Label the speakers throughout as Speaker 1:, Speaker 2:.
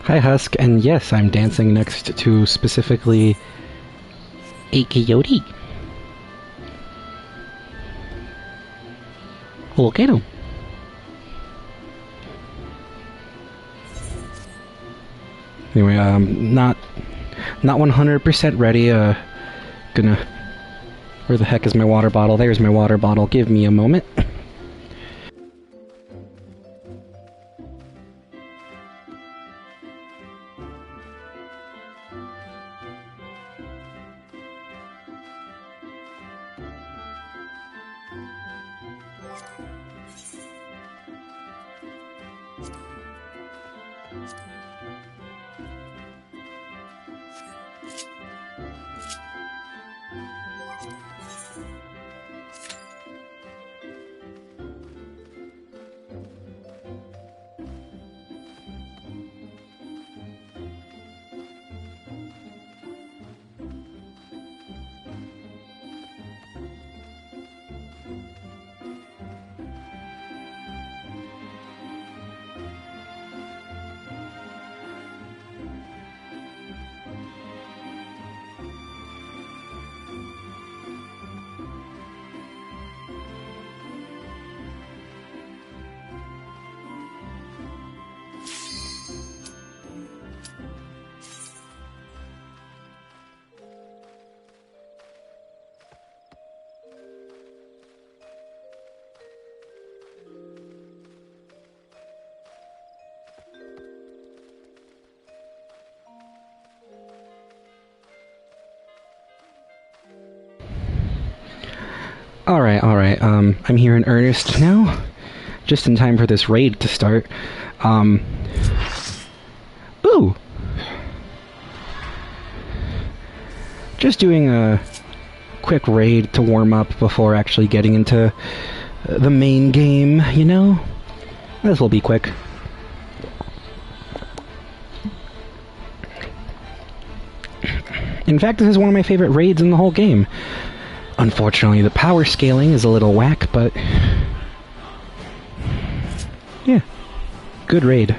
Speaker 1: Hi, Husk, and yes, I'm dancing next to specifically a coyote. Look at him. Anyway, not 100% ready. Gonna. Where the heck is my water bottle? There's my water bottle. Give me a moment. Alright, I'm here in earnest now. Just in time for this raid to start. Ooh! Just doing a quick raid to warm up before actually getting into the main game, you know? This will be quick. In fact, this is one of my favorite raids in the whole game. Unfortunately, the power scaling is a little whack, but yeah, good raid.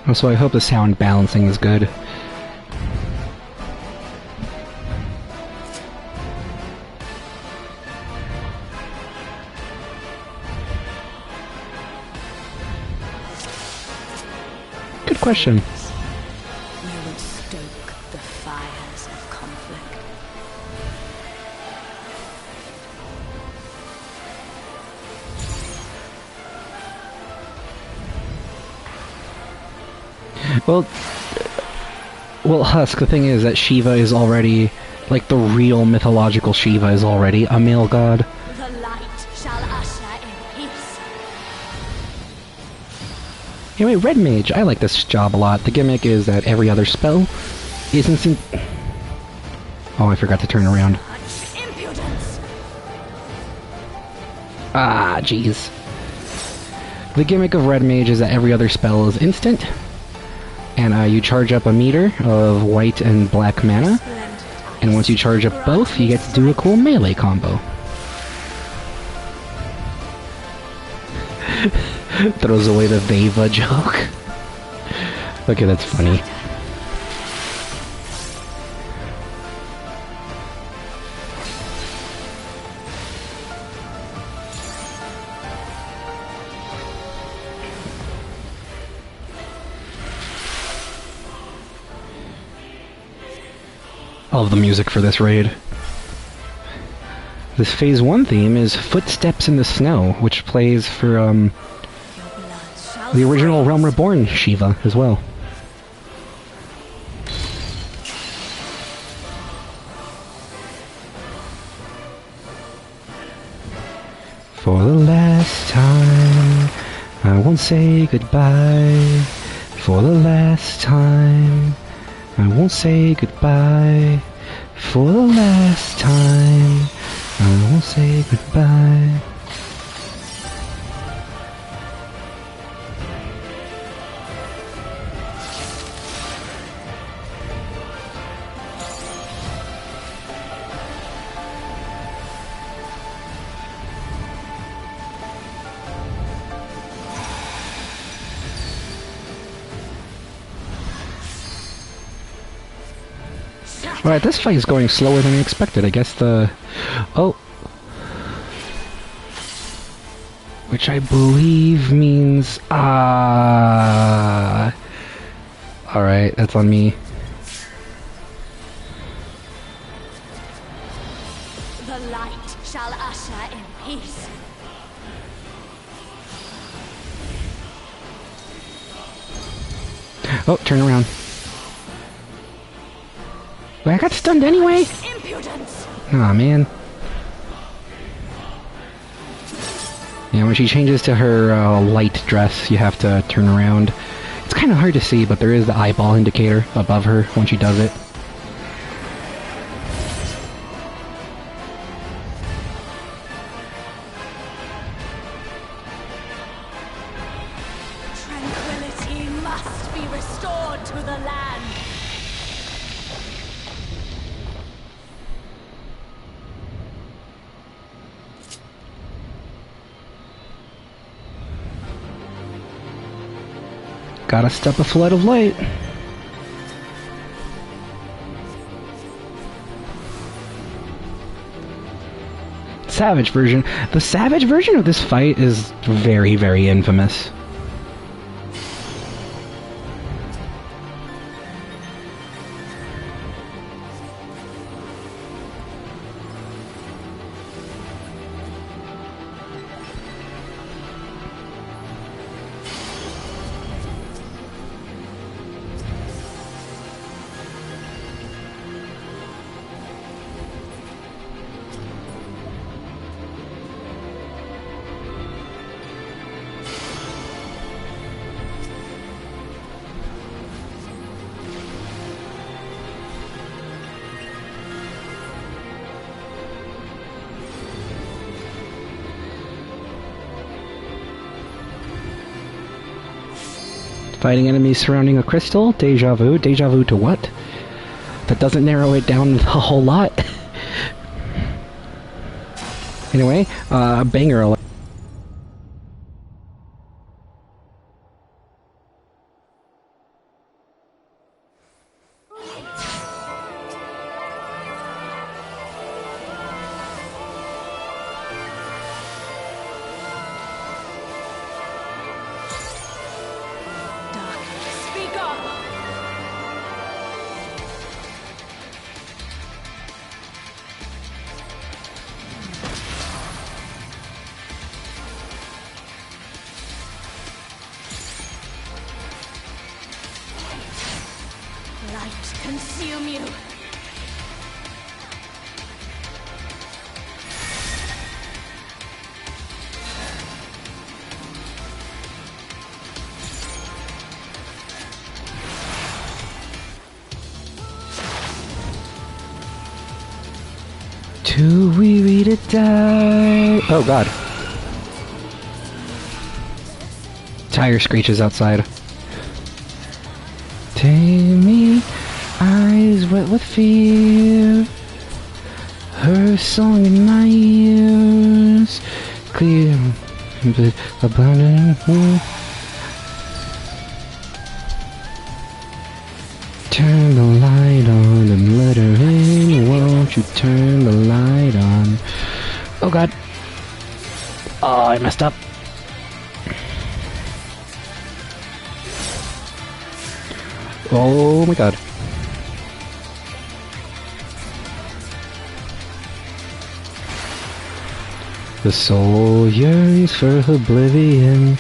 Speaker 1: Also, I hope the sound balancing is good. Good question.
Speaker 2: You would stoke the fires of conflict.
Speaker 1: Well, Husk, the thing is that Shiva is already, like, the real mythological Shiva is already a male god.
Speaker 2: The light shall usher in peace.
Speaker 1: Anyway, Red Mage, I like this job a lot. The gimmick is that every other spell is instant... Oh, I forgot to turn around.
Speaker 2: Impudence.
Speaker 1: Ah, jeez. The gimmick of Red Mage is that every other spell is instant, and you charge up a meter of white and black mana, and once you charge up both, you get to do a cool melee combo. Throws away the Veva joke. Okay, that's funny. I love the music for this raid. This Phase 1 theme is Footsteps in the Snow, which plays for, the original Realm Reborn Shiva as well. For the last time, I won't say goodbye. For the last time, I won't say goodbye. For the last time, I won't say goodbye. Alright, this fight is going slower than I expected. I guess the... Oh! Which I believe means... Ah... Alright, that's on me.
Speaker 2: The light shall usher in peace.
Speaker 1: Oh, turn around. Wait, I got stunned anyway?
Speaker 2: Impudence!
Speaker 1: Aw, man. Yeah, when she changes to her light dress, you have to turn around. It's kind of hard to see, but there is the eyeball indicator above her when she does it.
Speaker 2: Tranquility must be restored to the land.
Speaker 1: Gotta step a flood of light. Savage version. The Savage version of this fight is very, very infamous. Fighting enemies surrounding a crystal. Deja vu. Deja vu to what? That doesn't narrow it down a whole lot. Anyway, banger alert.
Speaker 2: Speak up! Light consume you.
Speaker 1: Too weary to die. Oh god. Tire screeches outside. Take me, eyes wet with fear. Her song in my ears. Clear, but abandoned. Turn the light on and let her in. Won't you turn the light on? Oh god. Oh, I messed up. Oh my god. The soul yearns for oblivion.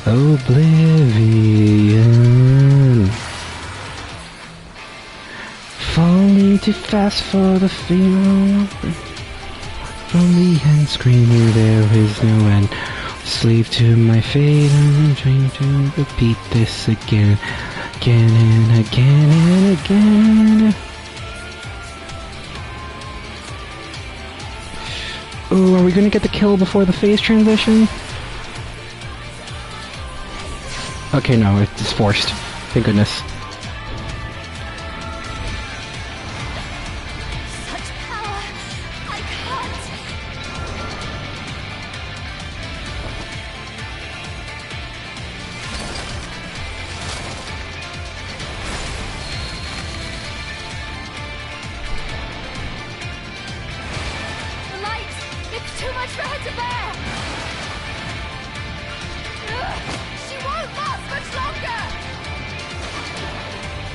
Speaker 1: Oblivion. Falling too fast for the female. From the end screaming there is no end. Slave to my fate, I'm trying to repeat this again. Again and again and again. Oh, are we gonna get the kill before the phase transition? Okay, no, it's forced. Thank goodness.
Speaker 2: too much for her to bear! Ugh, she won't last much longer!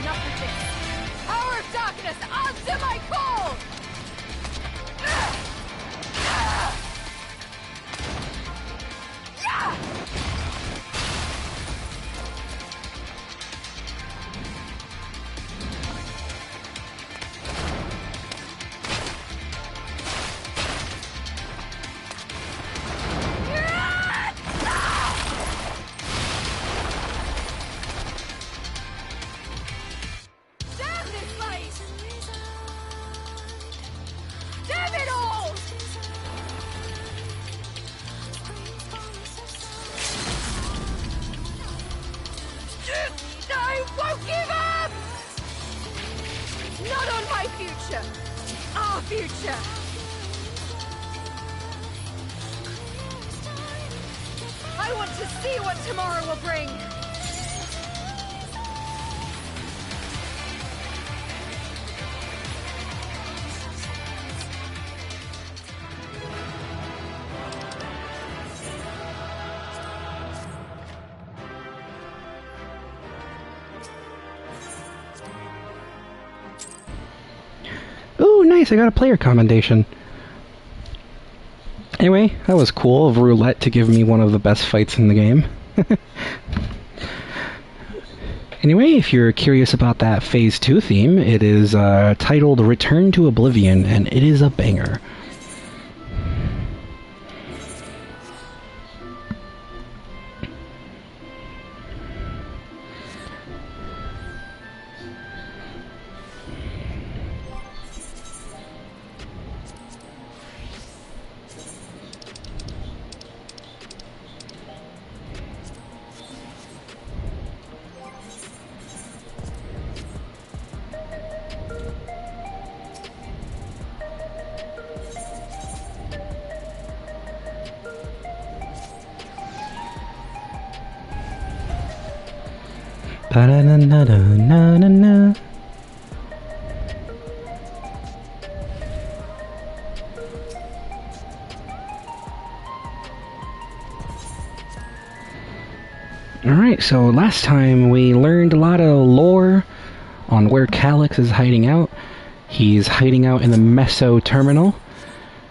Speaker 2: Enough of this! Power of darkness, answer my call! Our future! I want to see what tomorrow will bring!
Speaker 1: Ooh, nice, I got a player commendation. Anyway, that was cool of Roulette to give me one of the best fights in the game. Anyway, if you're curious about that Phase 2 theme, it is titled Return to Oblivion, and it is a banger. Ba-da-na-na-na-na-na. Alright, so last time we learned a lot of lore on where Calyx is hiding out. He's hiding out in the Meso Terminal,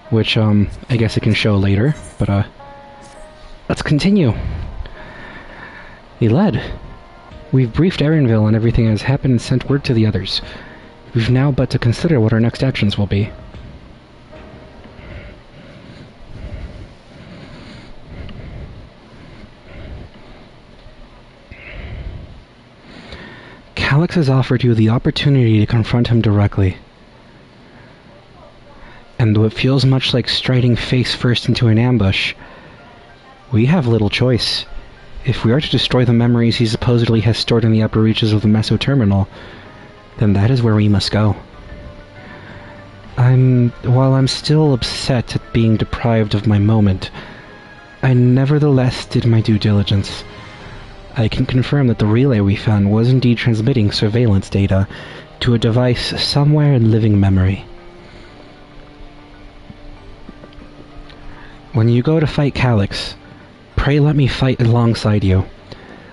Speaker 1: which I guess it can show later, but let's continue. Eled, we've briefed Erenville on everything that has happened and sent word to the others. We've now but to consider what our next actions will be. Calyx has offered you the opportunity to confront him directly. And though it feels much like striding face first into an ambush, we have little choice. If we are to destroy the memories he supposedly has stored in the upper reaches of the Meso Terminal, then that is where we must go. While I'm still upset at being deprived of my moment, I nevertheless did my due diligence. I can confirm that the relay we found was indeed transmitting surveillance data to a device somewhere in living memory. When you go to fight Calyx, pray let me fight alongside you.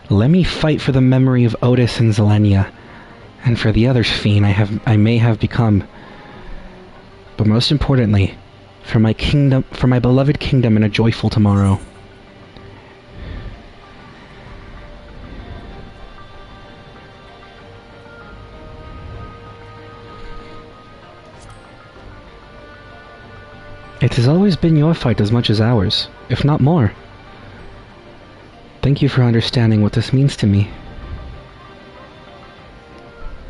Speaker 1: Let me fight for the memory of Otis and Zelenia, and for the other fiend I may have become. But most importantly, for my kingdom, for my beloved kingdom and a joyful tomorrow. It has always been your fight as much as ours, if not more. Thank you for understanding what this means to me.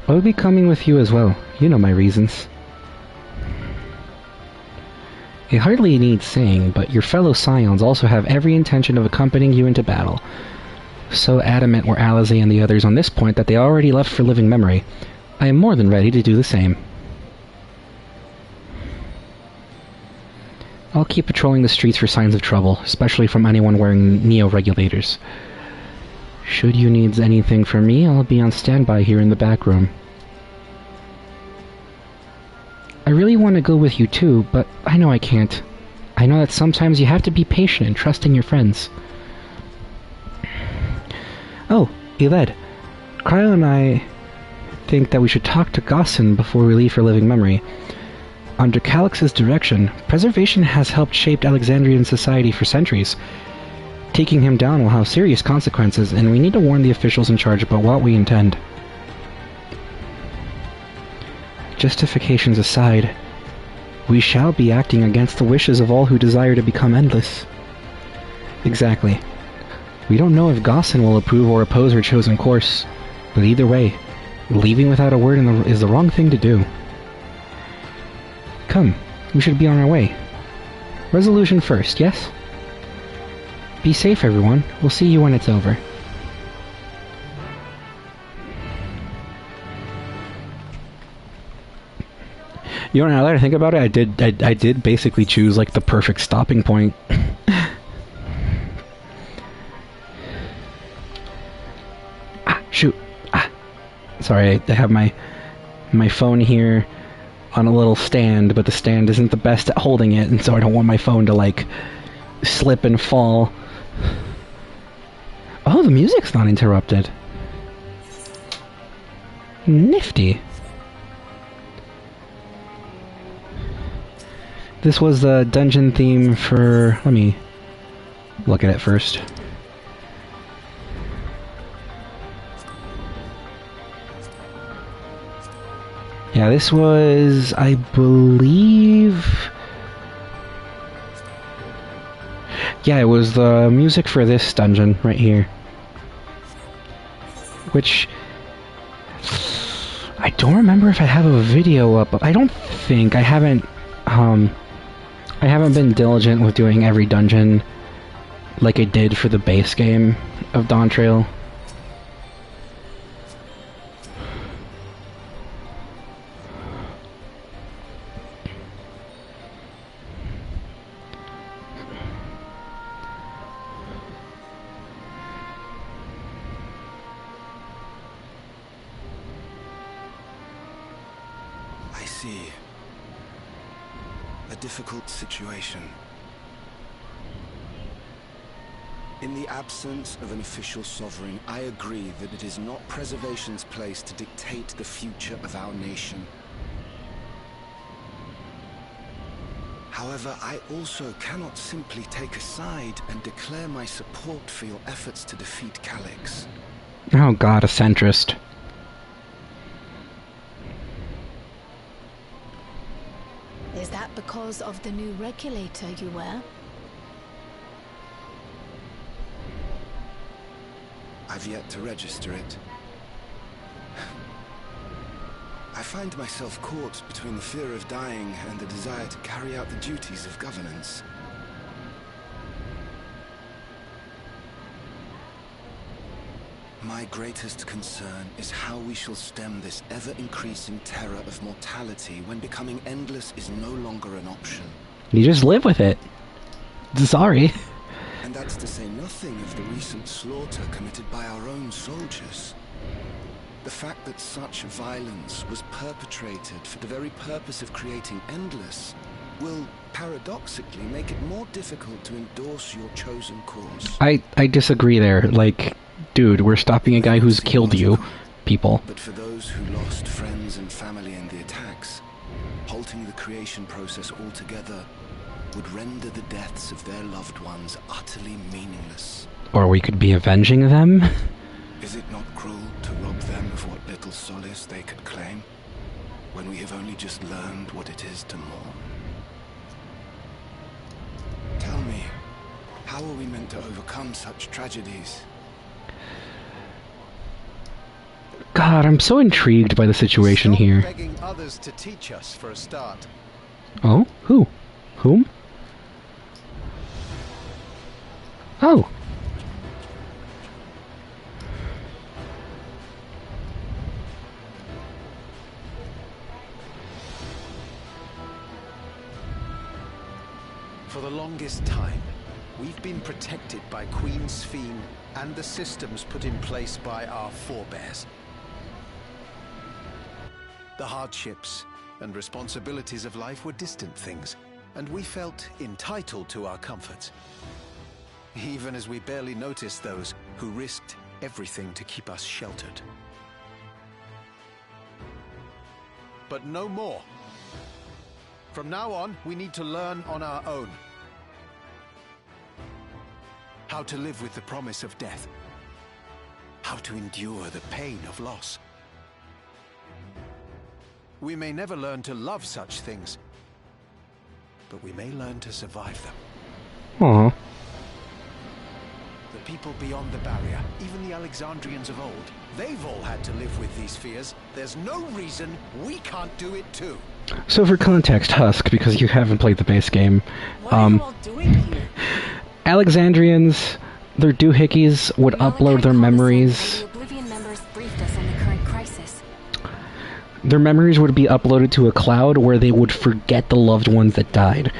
Speaker 1: I will be coming with you as well. You know my reasons. It hardly needs saying, but your fellow Scions also have every intention of accompanying you into battle. So adamant were Alizé and the others on this point that they already left for living memory. I am more than ready to do the same. I'll keep patrolling the streets for signs of trouble, especially from anyone wearing Neo-regulators. Should you need anything from me, I'll be on standby here in the back room. I really want to go with you too, but I know I can't. I know that sometimes you have to be patient and trust in your friends. Oh, Eled. Cryo and I think that we should talk to Gaussen before we leave for living memory. Under Calix's direction, preservation has helped shape Alexandrian society for centuries. Taking him down will have serious consequences, and we need to warn the officials in charge about what we intend. Justifications aside, we shall be acting against the wishes of all who desire to become endless. Exactly. We don't know if Gaussen will approve or oppose our chosen course, but either way, leaving without a word is the wrong thing to do. Come, we should be on our way. Resolution first, yes? Be safe, everyone. We'll see you when it's over. You know, now that I think about it, I did basically choose, like, the perfect stopping point. Shoot. Sorry, I have my phone here on a little stand, but the stand isn't the best at holding it, and so I don't want my phone to, like, slip and fall. Oh, the music's not interrupted. Nifty. This was the dungeon theme for... Let me look at it first. Yeah, this was, I believe... Yeah, it was the music for this dungeon right here. Which... I don't remember if I have a video up, but I don't think. I haven't been diligent with doing every dungeon like I did for the base game of Dawn Trail.
Speaker 3: I see. A difficult situation. In the absence of an official sovereign, I agree that it is not preservation's place to dictate the future of our nation. However, I also cannot simply take a side and declare my support for your efforts to defeat Calix.
Speaker 1: Oh god, a centrist.
Speaker 2: Is that because of the new regulator you wear?
Speaker 3: I've yet to register it. I find myself caught between the fear of dying and the desire to carry out the duties of governance. My greatest concern is how we shall stem this ever-increasing terror of mortality when becoming endless is no longer an option.
Speaker 1: You just live with it. Sorry.
Speaker 3: And that's to say nothing of the recent slaughter committed by our own soldiers. The fact that such violence was perpetrated for the very purpose of creating endless will paradoxically make it more difficult to endorse your chosen course.
Speaker 1: I disagree there. Like, dude, we're stopping a guy who's killed you, people.
Speaker 3: But for those who lost friends and family in the attacks, halting the creation process altogether would render the deaths of their loved ones utterly meaningless.
Speaker 1: Or we could be avenging them?
Speaker 3: Is it not cruel to rob them of what little solace they could claim, when we have only just learned what it is to mourn? Tell me, how are we meant to overcome such tragedies?
Speaker 1: God, I'm so intrigued by the situation here.
Speaker 4: Begging others to teach us for a start.
Speaker 1: Oh? Who? Whom? Oh.
Speaker 4: For the longest time, we've been protected by Queen Sphene and the systems put in place by our forebears. The hardships and responsibilities of life were distant things, and we felt entitled to our comforts, even as we barely noticed those who risked everything to keep us sheltered. But no more. From now on, we need to learn on our own. How to live with the promise of death. How to endure the pain of loss. We may never learn to love such things, but we may learn to survive them.
Speaker 1: Aww.
Speaker 4: The people beyond the barrier, even the Alexandrians of old, they've all had to live with these fears. There's no reason we can't do it too.
Speaker 1: So for context, Husk, because you haven't played the base game,
Speaker 2: What are you all doing here?
Speaker 1: Alexandrians, their doohickeys, would upload their memories.
Speaker 2: The Oblivion members briefed us on the current crisis.
Speaker 1: Their memories would be uploaded to a cloud where they would forget the loved ones that died.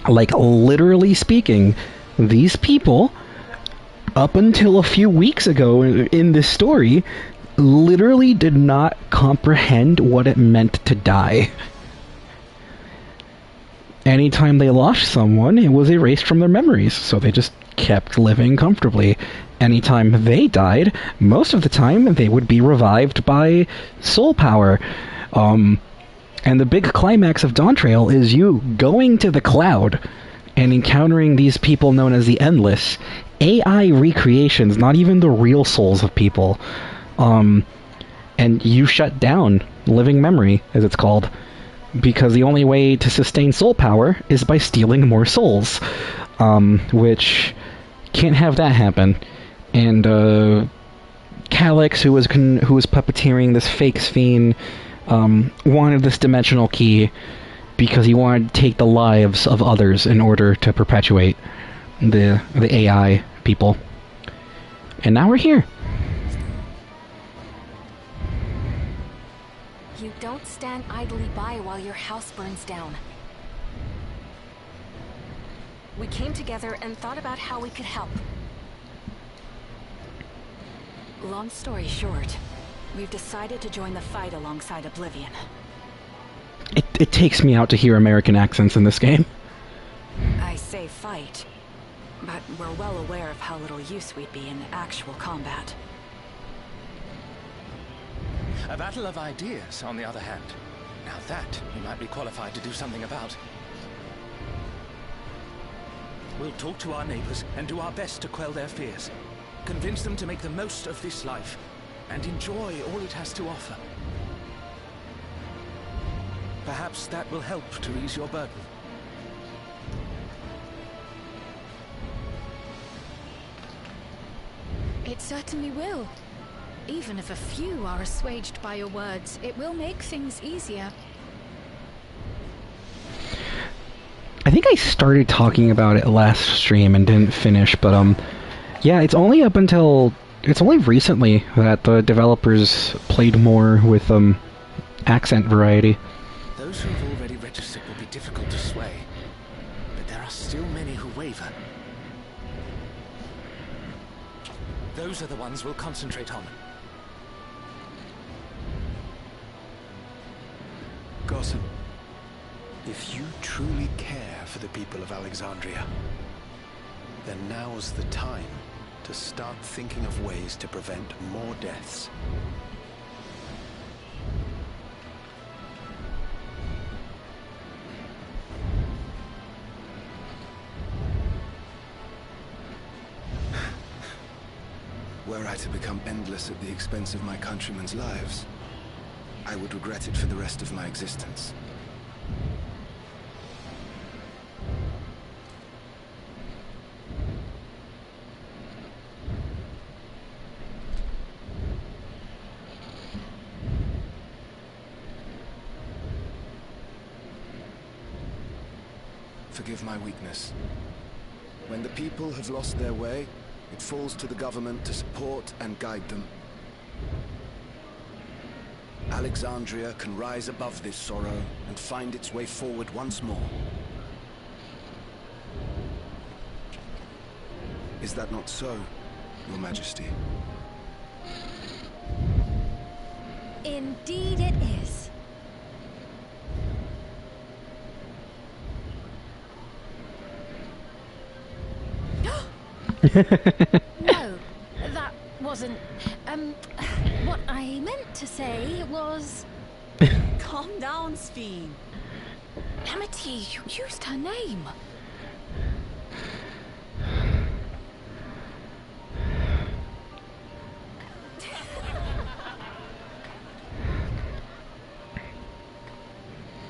Speaker 1: Like, literally speaking, these people, up until a few weeks ago in this story, literally did not comprehend what it meant to die. Anytime they lost someone, it was erased from their memories, so they just kept living comfortably. Anytime they died, most of the time they would be revived by soul power. And the big climax of Dawntrail is you going to the cloud and encountering these people known as the Endless. AI recreations, not even the real souls of people. And you shut down living memory, as it's called, because the only way to sustain soul power is by stealing more souls, which can't have that happen. And Calyx, who was puppeteering this fake Sphene, wanted this dimensional key because he wanted to take the lives of others in order to perpetuate the AI people. And now we're here.
Speaker 2: You don't stand idly by while your house burns down. We came together and thought about how we could help. Long story short, we've decided to join the fight alongside Oblivion.
Speaker 1: It takes me out to hear American accents in this game.
Speaker 2: I say fight, but we're well aware of how little use we'd be in actual combat.
Speaker 5: A battle of ideas, on the other hand. Now that we might be qualified to do something about. We'll talk to our neighbors and do our best to quell their fears. Convince them to make the most of this life and enjoy all it has to offer. Perhaps that will help to ease your burden.
Speaker 6: It certainly will. Even if a few are assuaged by your words, it will make things easier.
Speaker 1: I think I started talking about it last stream and didn't finish, but yeah, it's only recently that the developers played more with accent variety.
Speaker 5: Those who have already registered will be difficult to sway, but there are still many who waver. Those are the ones we'll concentrate on.
Speaker 4: Gossip, if you truly care for the people of Alexandria, then now's the time to start thinking of ways to prevent more deaths.
Speaker 3: Were I to become endless at the expense of my countrymen's lives, I would regret it for the rest of my existence. Forgive my weakness. When the people have lost their way, it falls to the government to support and guide them. Alexandria can rise above this sorrow and find its way forward once more. Is that not so, Your Majesty?
Speaker 6: Indeed it is. No, that wasn't... what I meant to say was...
Speaker 2: Calm down, Sphene.
Speaker 6: Amity, you used her name.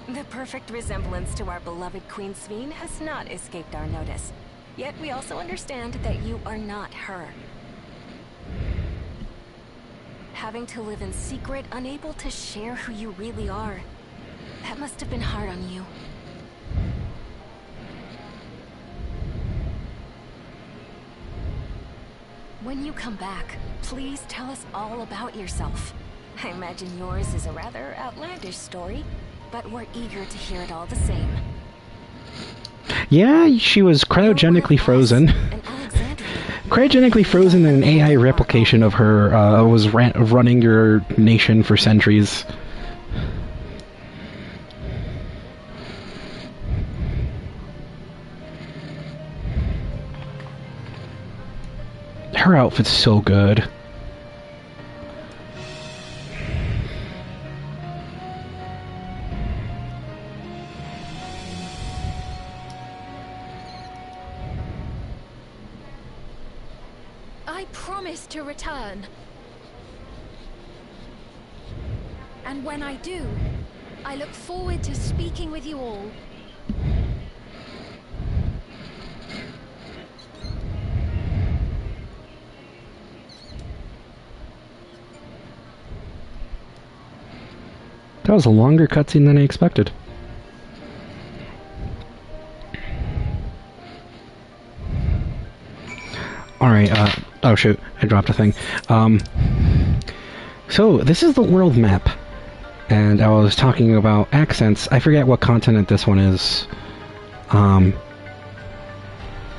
Speaker 7: The perfect resemblance to our beloved Queen Sphene has not escaped our notice. Yet we also understand that you are not her. Having to live in secret, unable to share who you really are. That must have been hard on you. When you come back, please tell us all about yourself. I imagine yours is a rather outlandish story, but we're eager to hear it all the same.
Speaker 1: Yeah, she was cryogenically frozen. Cryogenically frozen and an AI replication of her was running your nation for centuries. Her outfit's so good.
Speaker 6: I promise to return. And when I do, I look forward to speaking with you all.
Speaker 1: That was a longer cutscene than I expected. Alright, oh shoot, I dropped a thing. So, this is the world map. And I was talking about accents. I forget what continent this one is. I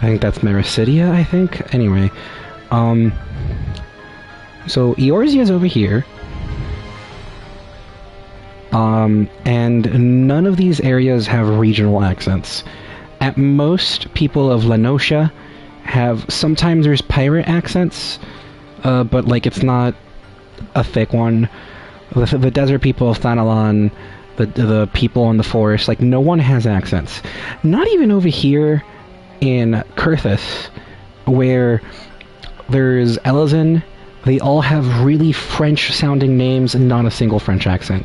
Speaker 1: think that's Mericidia, I think? Anyway. So, Eorzea's over here. And none of these areas have regional accents. At most, people of Lenosha have... Sometimes there's pirate accents, but, like, it's not a thick one. The desert people of Thanalan, the people in the forest, like, no one has accents. Not even over here in Kurthus, where there's Elazin. They all have really French-sounding names and not a single French accent.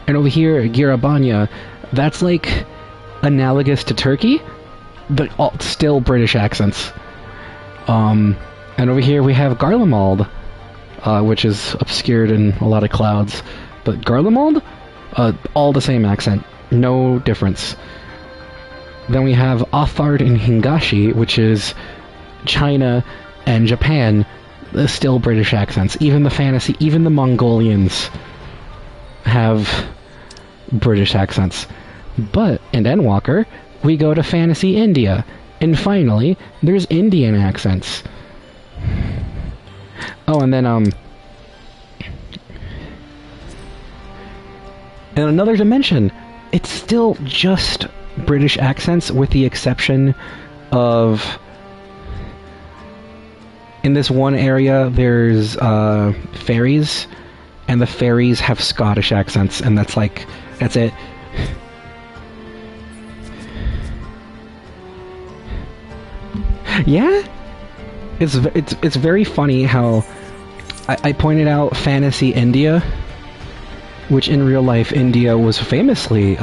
Speaker 1: And over here, Girabanya, that's like analogous to Turkey, but still British accents. And over here we have Garlemald, which is obscured in a lot of clouds. But Garlemald, all the same accent, no difference. Then we have Othard and Hingashi, which is China and Japan, still British accents. Even the Mongolians have British accents. But in Endwalker, we go to Fantasy India, and finally, there's Indian accents. Oh, and then, in another dimension, it's still just British accents, with the exception of... In this one area, there's, fairies, and the fairies have Scottish accents, and that's it. Yeah? It's very funny how I pointed out Fantasy India, which in real life India was famously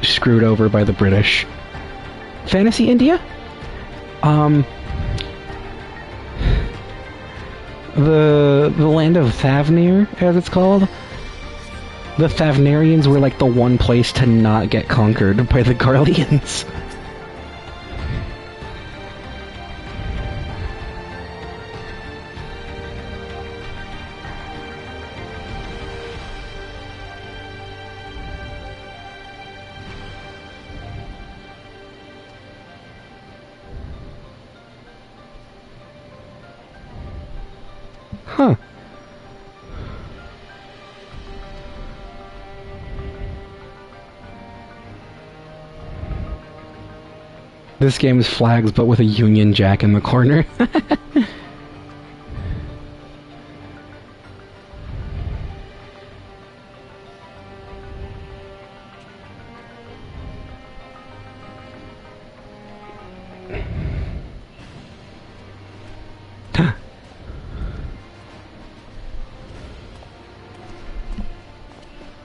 Speaker 1: screwed over by the British. Fantasy India? The land of Thavnir, as it's called. The Thavnarians were like the one place to not get conquered by the Garleans. Huh. This game is Flags, but with a Union Jack in the corner.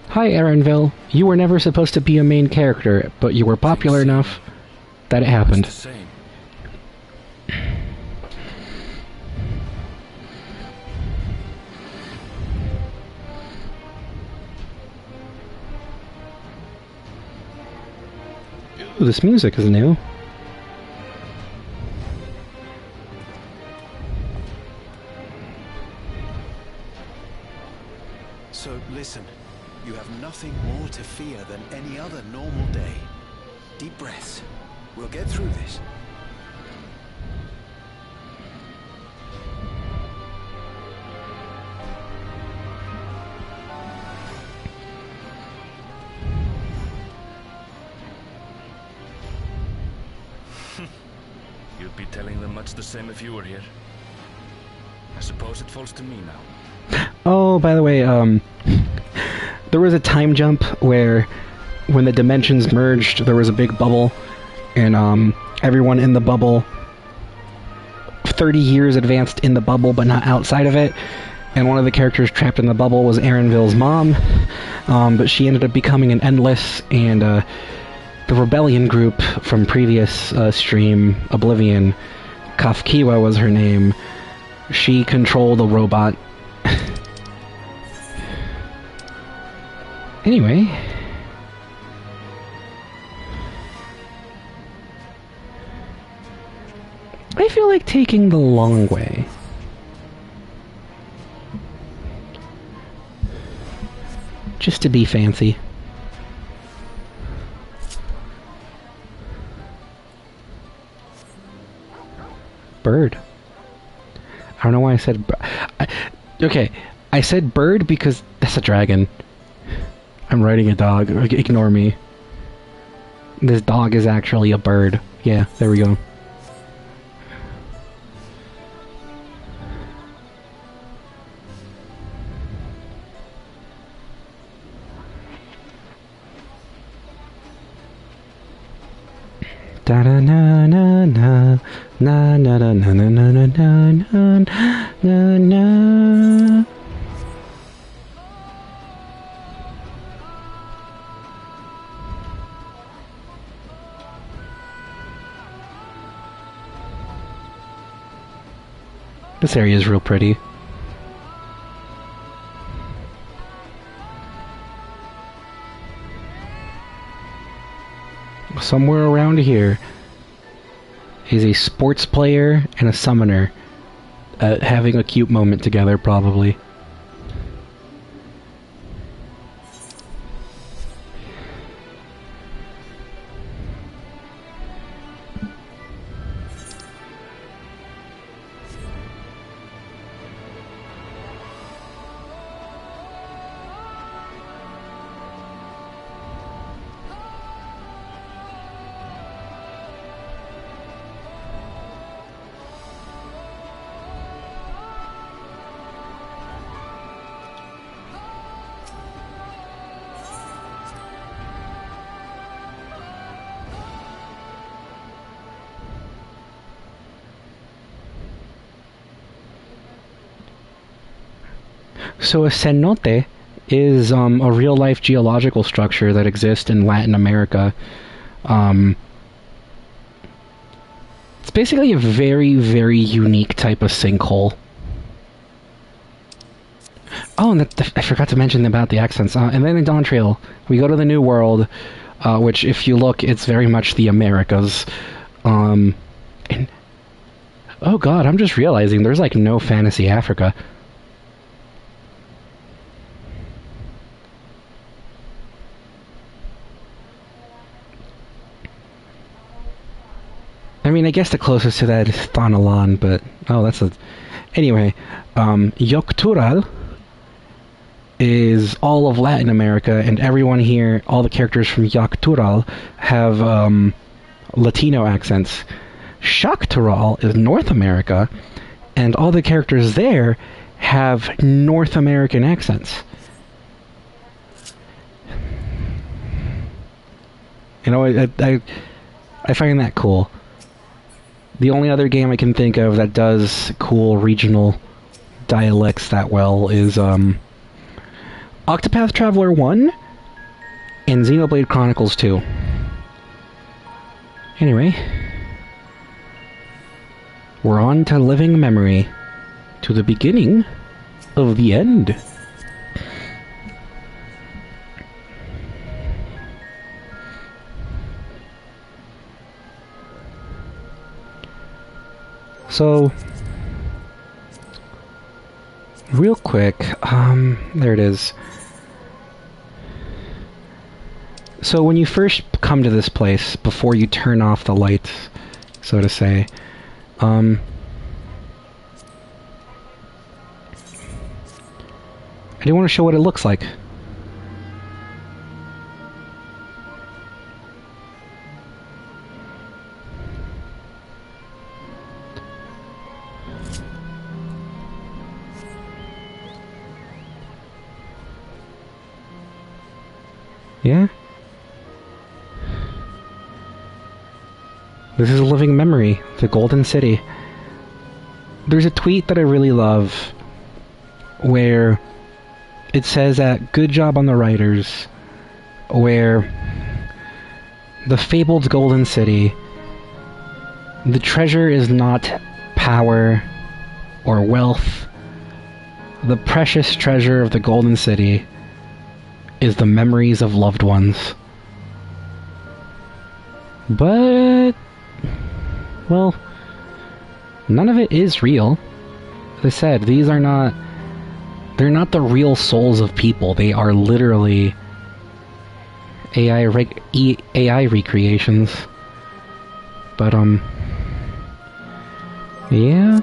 Speaker 1: Hi, Aaronville. You were never supposed to be a main character, but you were popular enough that it happened. Ooh, this music is new.
Speaker 4: So listen, you have nothing more to fear than any other normal day. Deep breaths. We'll get through this.
Speaker 5: You'd be telling them much the same if you were here. I suppose it falls to me now.
Speaker 1: Oh, by the way, there was a time jump where when the dimensions merged, there was a big bubble, and everyone in the bubble, 30 years advanced in the bubble but not outside of it, and one of the characters trapped in the bubble was Aaronville's mom, but she ended up becoming an Endless, and the Rebellion group from previous stream, Oblivion, Kafkiwa was her name, she controlled a robot. Anyway, I feel like taking the long way. Just to be fancy. Bird. I don't know why I said... okay, I said bird because that's a dragon. I'm riding a dog. Ignore me. This dog is actually a bird. Yeah, there we go. Da na na na na na na na na na na na na na. This area is real pretty. Somewhere around here is a sports player and a summoner having a cute moment together, probably. So a cenote is a real-life geological structure that exists in Latin America. It's basically a very, very unique type of sinkhole. Oh, and I forgot to mention about the accents. And then in Dawn Trail, we go to the New World, which, if you look, it's very much the Americas. And oh god, I'm just realizing there's like no Fantasy Africa. I mean, I guess the closest to that is Thanalan, but... oh, that's a... anyway, Yoctural is all of Latin America, and everyone here, all the characters from Yoctural, have Latino accents. Shaktaral is North America, and all the characters there have North American accents. You know, I find that cool. The only other game I can think of that does cool regional dialects that well is Octopath Traveler 1 and Xenoblade Chronicles 2. Anyway, we're on to living memory, to the beginning of the end. So, real quick, there it is. So when you first come to this place, before you turn off the lights, so to say, I do want to show what it looks like. Yeah? This is a living memory, the Golden City. There's a tweet that I really love where it says that good job on the writers, where the fabled Golden City, the treasure is not power or wealth. The precious treasure of the Golden City is the memories of loved ones. But, well, none of it is real. As I said, these are not... They're not the real souls of people. They are literally AI recreations. But, yeah.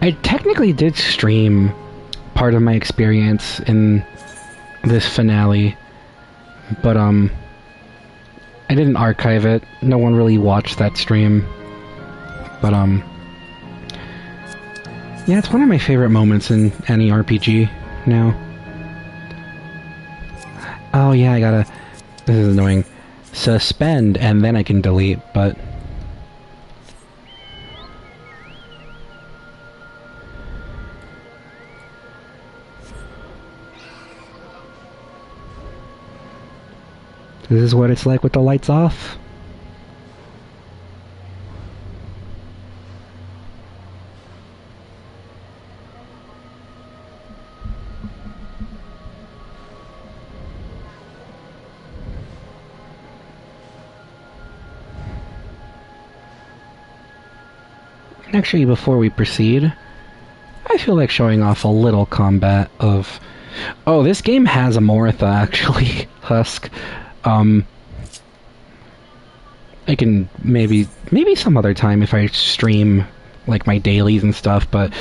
Speaker 1: I technically did stream part of my experience in this finale, but, I didn't archive it. No one really watched that stream. But, yeah, it's one of my favorite moments in any RPG now. Oh yeah, I gotta... This is annoying. Suspend, and then I can delete, but... This is what it's like with the lights off. Actually, before we proceed, I feel like showing off a little combat of... Oh, this game has a Moritha, actually, Husk. I can maybe some other time if I stream, like, my dailies and stuff, but...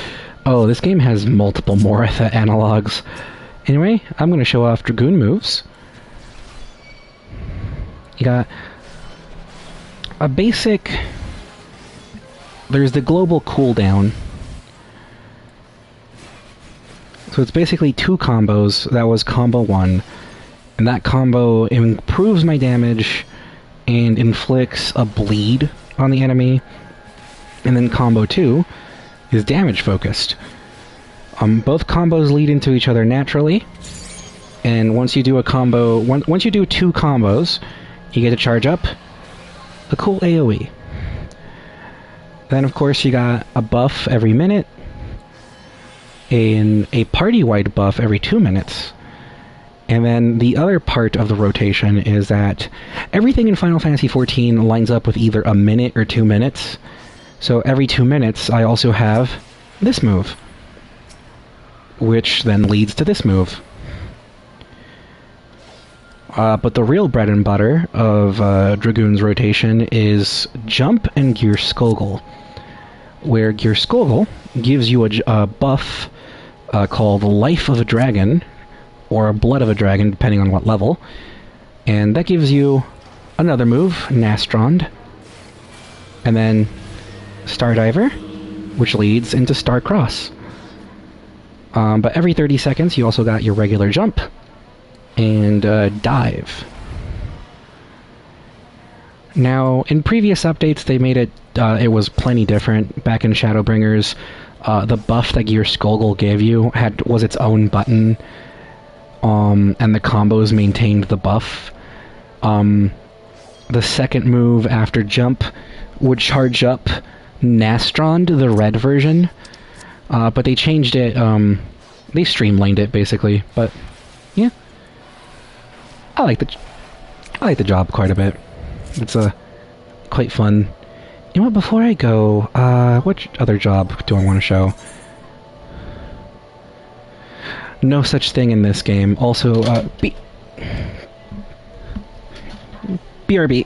Speaker 1: Oh, this game has multiple Moritha analogs. Anyway, I'm gonna show off Dragoon moves. You got... a basic... There's the global cooldown. So it's basically two combos. That was combo 1. And that combo improves my damage and inflicts a bleed on the enemy. And then combo 2 is damage focused. Both combos lead into each other naturally. And once you do a combo... Once you do two combos, you get to charge up a cool AoE. Then, of course, you got a buff every minute, and a party-wide buff every 2 minutes. And then the other part of the rotation is that everything in Final Fantasy XIV lines up with either a minute or 2 minutes. So every 2 minutes, I also have this move, which then leads to this move. But the real bread and butter of Dragoon's rotation is Jump and Gear Skogul, where Gear Skogul gives you a buff called Life of a Dragon, or Blood of a Dragon, depending on what level, and that gives you another move, Nastrond, and then Stardiver, which leads into Starcross. But every 30 seconds, you also got your regular jump and dive. Now, in previous updates, they made it, it was plenty different. Back in Shadowbringers, the buff that Gear Skullgirl gave you was its own button, and the combos maintained the buff. The second move after jump would charge up Nastrond, the red version, but they changed it, they streamlined it, basically, but, yeah. I like the job quite a bit. It's, quite fun. You know what, before I go, what other job do I want to show? No such thing in this game. Also, BRB.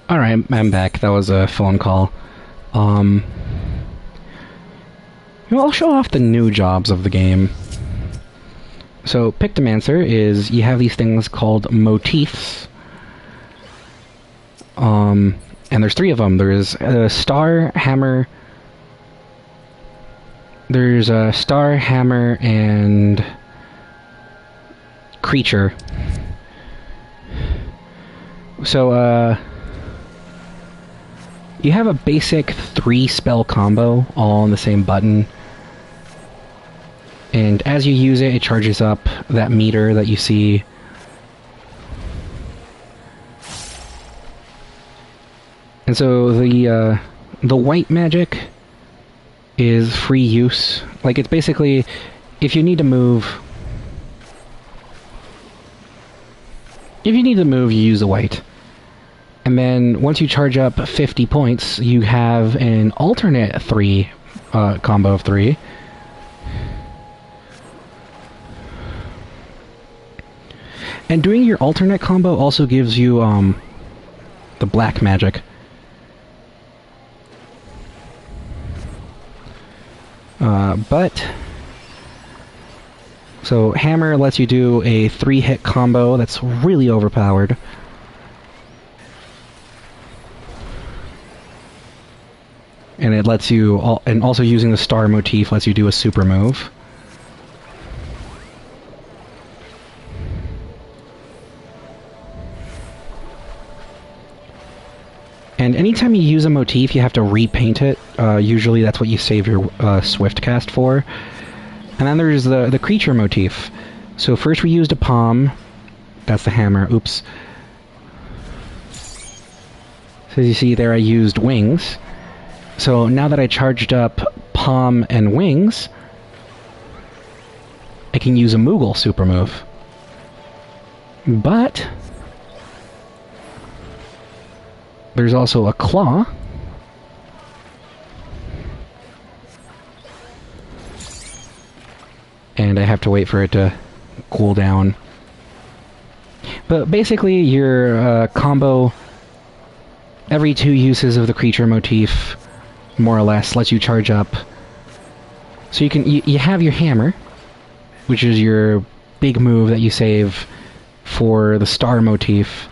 Speaker 1: Alright, I'm back. That was a phone call. I'll show off the new jobs of the game. So, Pictomancer is, you have these things called motifs. And there's 3 of them. There's a Star, Hammer... There's a Star, Hammer, and... Creature. So, you have a basic 3-spell combo all on the same button. And as you use it, it charges up that meter that you see. And so the white magic is free use. Like, it's basically, if you need to move... If you need to move, you use the white. And then, once you charge up 50 points, you have an alternate 3, combo of 3. And doing your alternate combo also gives you, the black magic. So, Hammer lets you do a 3-hit combo that's really overpowered. And it lets you, and also using the star motif lets you do a super move. And anytime you use a motif, you have to repaint it. Usually that's what you save your Swift cast for. And then there's the creature motif. So first we used a palm. That's the hammer. Oops. So as you see there, I used wings. So now that I charged up palm and wings, I can use a Moogle super move. But there's also a claw. And I have to wait for it to cool down. But basically, your combo, every 2 uses of the creature motif, more or less, lets you charge up. So you can you have your hammer, which is your big move that you save for the star motif.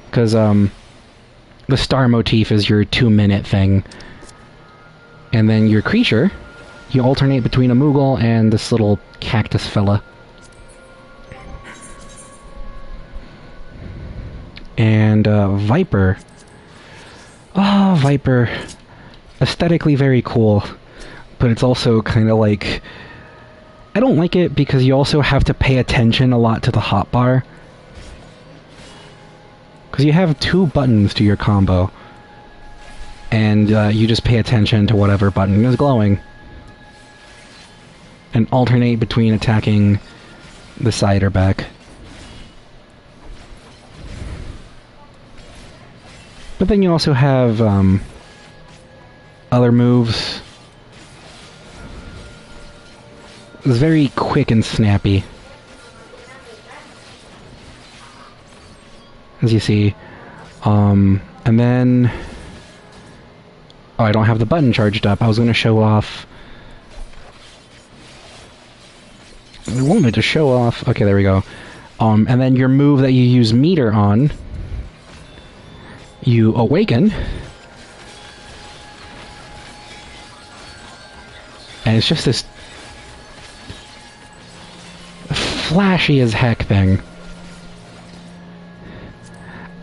Speaker 1: Because, the star motif is your 2-minute thing. And then your creature, you alternate between a Moogle and this little cactus fella. And, Viper. Oh, Viper. Aesthetically very cool. But it's also kind of like... I don't like it because you also have to pay attention a lot to the hotbar. Because you have 2 buttons to your combo. And you just pay attention to whatever button is glowing. And alternate between attacking the side or back. But then you also have other moves. It's very quick and snappy. As you see. And then... Oh, I don't have the button charged up. I was going to show off... I wanted to show off... Okay, there we go. And then your move that you use meter on... You awaken. And it's just this... flashy as heck thing.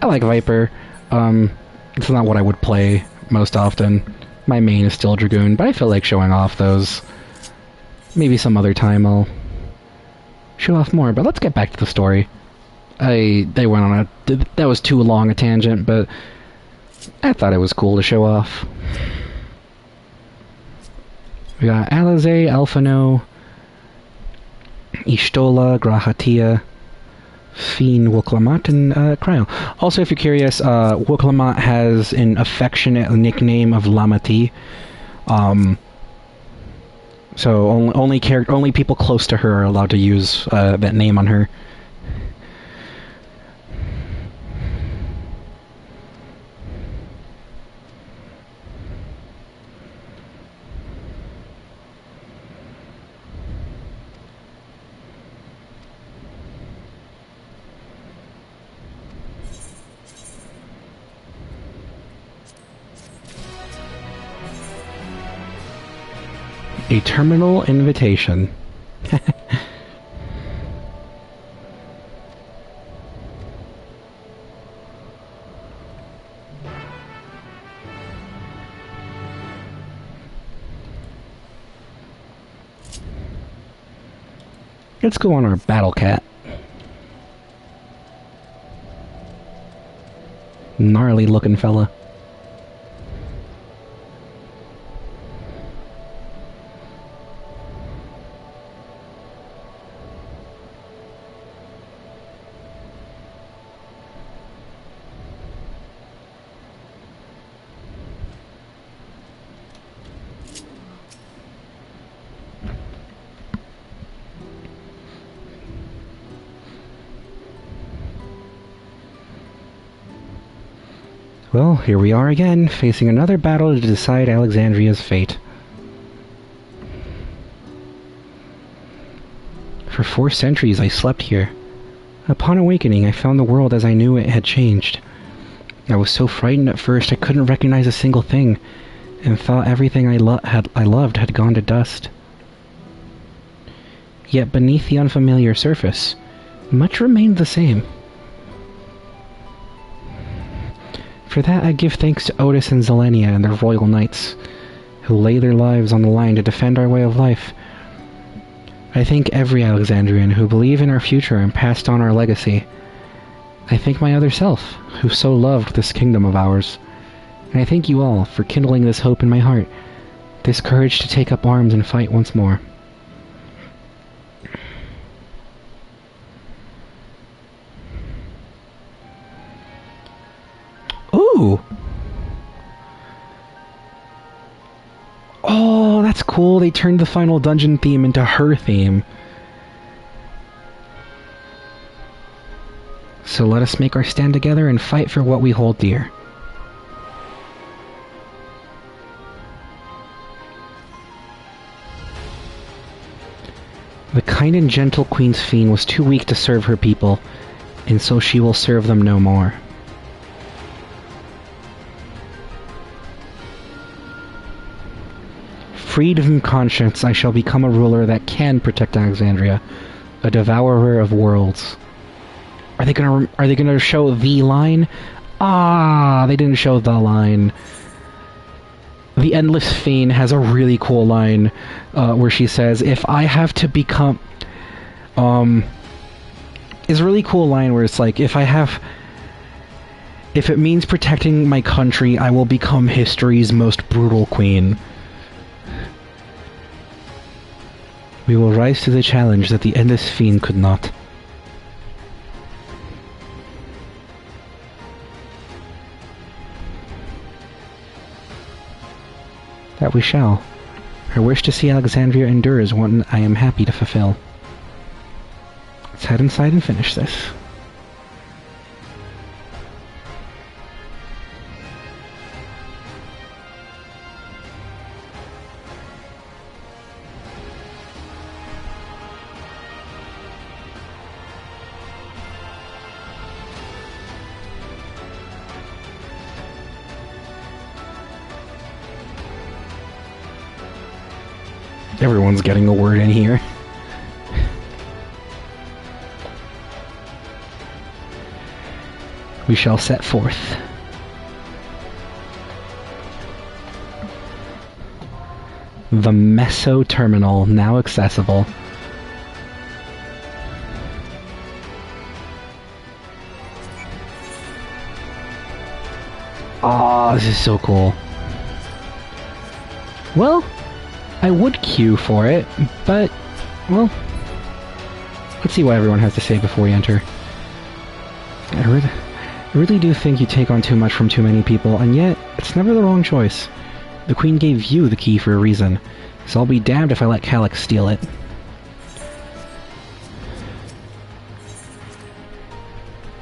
Speaker 1: I like Viper. It's not what I would play most often. My main is still Dragoon, but I feel like showing off those. Maybe some other time I'll show off more, but let's get back to the story. They went on a... That was too long a tangent, but I thought it was cool to show off. We got Alize, Alphano, Ishtola, Grahatia, Fiend, Wooklamat, and Cryo. Also, if you're curious, Wooklamat has an affectionate nickname of Lamati. So only people close to her are allowed to use that name on her. A terminal invitation. Let's go on our battle cat. Gnarly looking fella. Well, here we are again, facing another battle to decide Alexandria's fate. For 4 centuries I slept here. Upon awakening, I found the world as I knew it had changed. I was so frightened at first I couldn't recognize a single thing, and thought everything I loved had gone to dust. Yet beneath the unfamiliar surface, much remained the same. For that I give thanks to Otis and Zelenia and their royal knights, who lay their lives on the line to defend our way of life. I thank every Alexandrian who believed in our future and passed on our legacy. I thank my other self, who so loved this kingdom of ours. And I thank you all for kindling this hope in my heart, this courage to take up arms and fight once more. Ooh! Oh, that's cool. They turned the final dungeon theme into her theme. So let us make our stand together and fight for what we hold dear. The kind and gentle Queen Sphene was too weak to serve her people, and so she will serve them no more. Freed from conscience, I shall become a ruler that can protect Alexandria, a devourer of worlds. Are they gonna show the line? Ah, they didn't show the line. The Endless Fiend has a really cool line where she says, if I have to become... It's a really cool line where it's like, if it means protecting my country, I will become history's most brutal queen. We will rise to the challenge that the Endless Fiend could not. That we shall. Her wish to see Alexandria endure is one I am happy to fulfill. Let's head inside and finish this. Everyone's getting a word in here. We shall set forth. The Meso Terminal, now accessible. Oh, this is so cool. Well, I would queue for it, but, well, let's see what everyone has to say before we enter. I really do think you take on too much from too many people, and yet, it's never the wrong choice. The Queen gave you the key for a reason, so I'll be damned if I let Calyx steal it.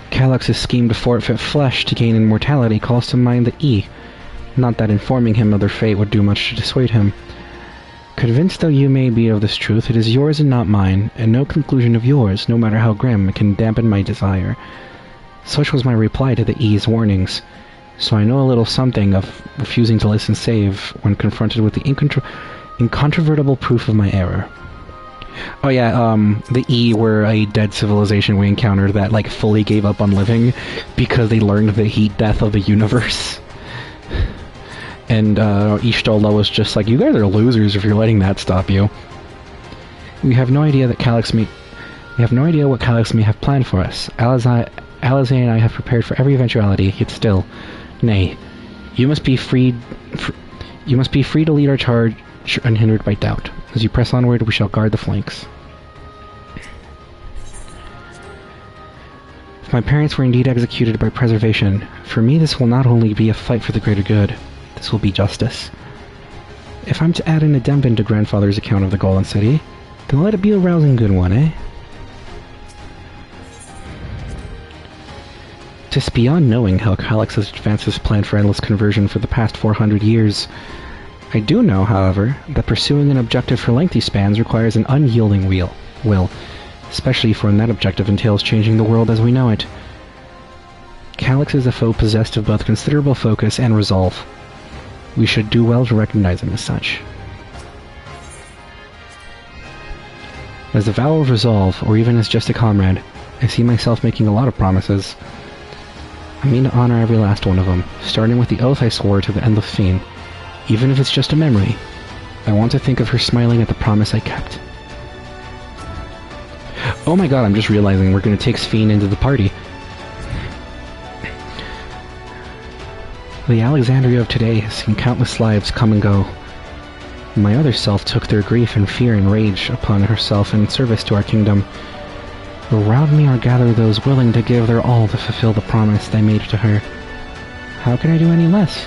Speaker 1: Calyx's scheme to forfeit flesh to gain immortality calls to mind the E. Not that informing him of their fate would do much to dissuade him. Convinced though you may be of this truth, it is yours and not mine, and no conclusion of yours, no matter how grim, can dampen my desire. Such was my reply to the E's warnings, so I know a little something of refusing to listen save when confronted with the incontrovertible proof of my error. Oh yeah, the E were a dead civilization we encountered that, like, fully gave up on living because they learned the heat death of the universe. And Ishtola was just like, you guys are losers if you're letting that stop you. We have no idea what Calyx may have planned for us. Alizé and I have prepared for every eventuality, yet still, nay, you must be free to lead our charge unhindered by doubt. As you press onward, we shall guard the flanks. If my parents were indeed executed by preservation, for me this will not only be a fight for the greater good, this will be justice. If I'm to add an addendum to grandfather's account of the Golden City, then let it be a rousing good one, eh? 'Tis beyond knowing how Calyx has advanced his plan for endless conversion for the past 400 years. I do know, however, that pursuing an objective for lengthy spans requires an unyielding will, especially for when that objective entails changing the world as we know it. Calyx is a foe possessed of both considerable focus and resolve. We should do well to recognize him as such. As a vow of resolve, or even as just a comrade, I see myself making a lot of promises. I mean to honor every last one of them, starting with the oath I swore to the Endless Fiend. Even if it's just a memory, I want to think of her smiling at the promise I kept. Oh my god, I'm just realizing we're going to take Sphene into the party. The Alexandria of today has seen countless lives come and go. My other self took their grief and fear and rage upon herself in service to our kingdom. Around me are gathered those willing to give their all to fulfill the promise they made to her. How can I do any less?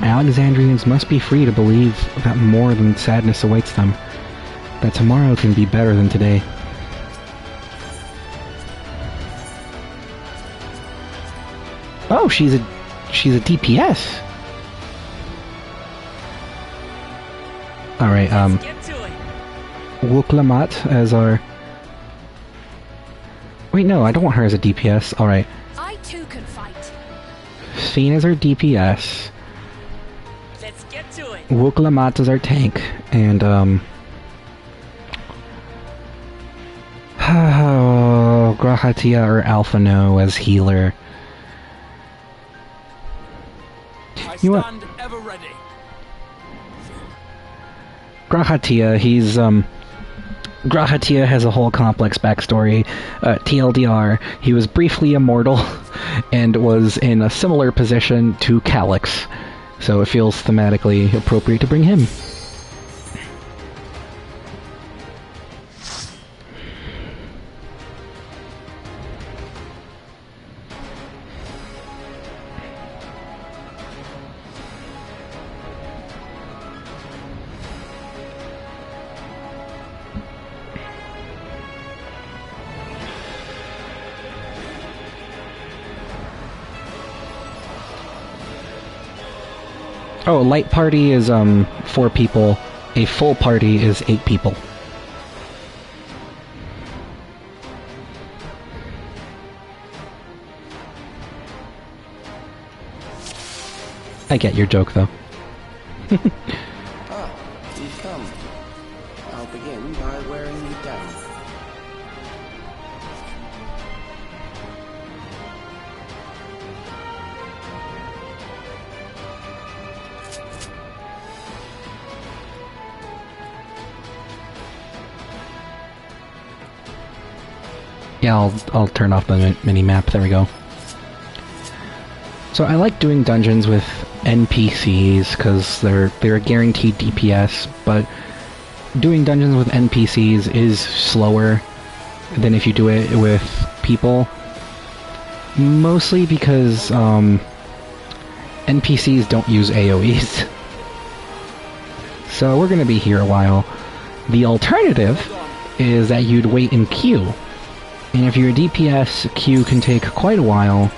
Speaker 1: Alexandrians must be free to believe that more than sadness awaits them, that tomorrow can be better than today. Oh, she's a DPS. Alright, Wuklamat as our... Wait, no, I don't want her as a DPS. Alright.
Speaker 6: I too can fight.
Speaker 1: Fiend as our DPS.
Speaker 8: Let's get to it.
Speaker 1: Wuklamat as our tank. And, Grahatia or Alpha No as healer.
Speaker 5: I
Speaker 1: You know what?
Speaker 5: stand ever ready.
Speaker 1: Grahatia, he's, Grahatia has a whole complex backstory. TLDR, he was briefly immortal and was in a similar position to Calyx, so it feels thematically appropriate to bring him. Oh, a light party is 4 people. A full party is 8 people. I get your joke, though.
Speaker 9: Ah, you've come. I'll begin by wearing you down.
Speaker 1: Yeah, I'll turn off the mini-map. There we go. So I like doing dungeons with NPCs because they're a guaranteed DPS, but doing dungeons with NPCs is slower than if you do it with people. Mostly because NPCs don't use AoEs. So we're gonna be here a while. The alternative is that you'd wait in queue. And if you're a DPS, queue can take quite a while.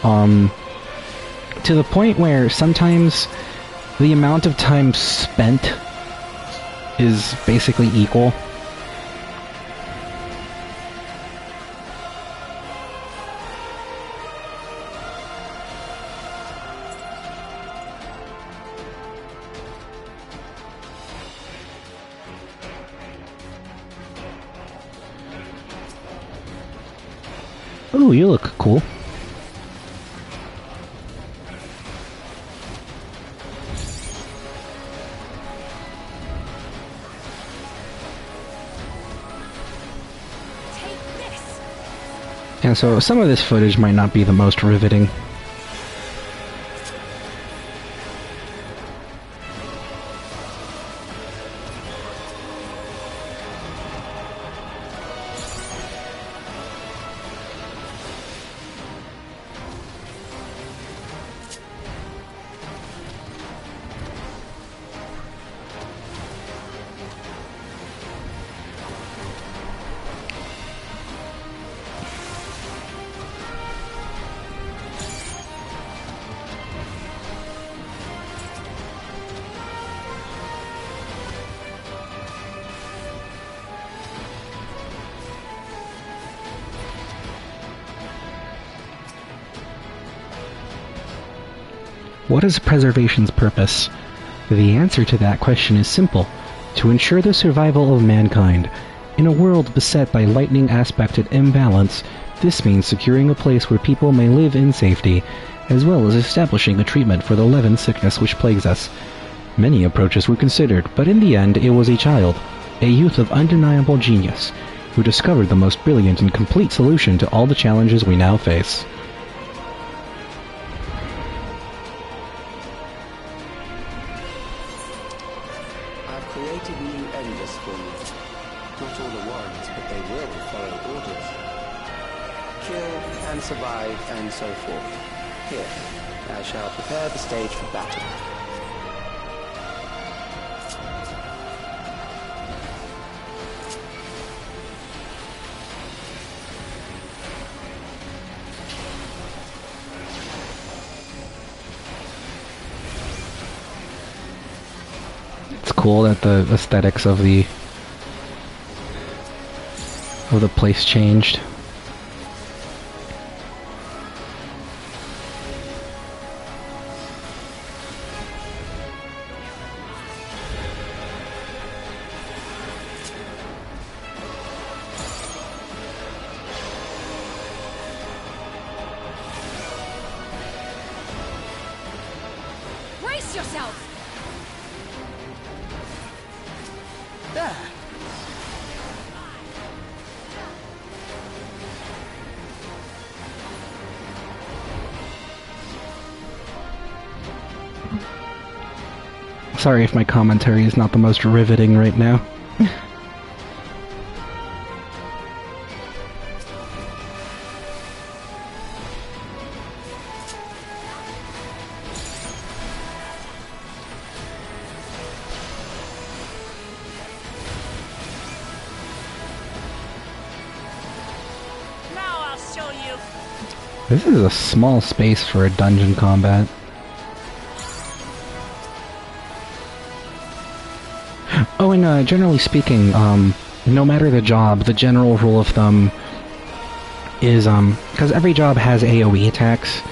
Speaker 1: To the point where sometimes the amount of time spent is basically equal. Ooh, you look cool. And so some of this footage might not be the most riveting. What is preservation's purpose? The answer to that question is simple: to ensure the survival of mankind. In a world beset by lightning-aspected imbalance, this means securing a place where people may live in safety, as well as establishing a treatment for the leaven sickness which plagues us. Many approaches were considered, but in the end it was a child, a youth of undeniable genius, who discovered the most brilliant and complete solution to all the challenges we now face.
Speaker 9: Created new enders for you. Not all at once, but they will follow orders. Kill and survive and so forth. Here, I shall prepare the stage for battle.
Speaker 1: It's cool that the aesthetics of the of the place changed.
Speaker 6: Brace yourself!
Speaker 5: There.
Speaker 1: Sorry if my commentary is not the most riveting right now.
Speaker 8: Now I'll show you.
Speaker 1: This is a small space for a dungeon combat. Oh, and generally speaking, no matter the job, the general rule of thumb is, because every job has AoE attacks,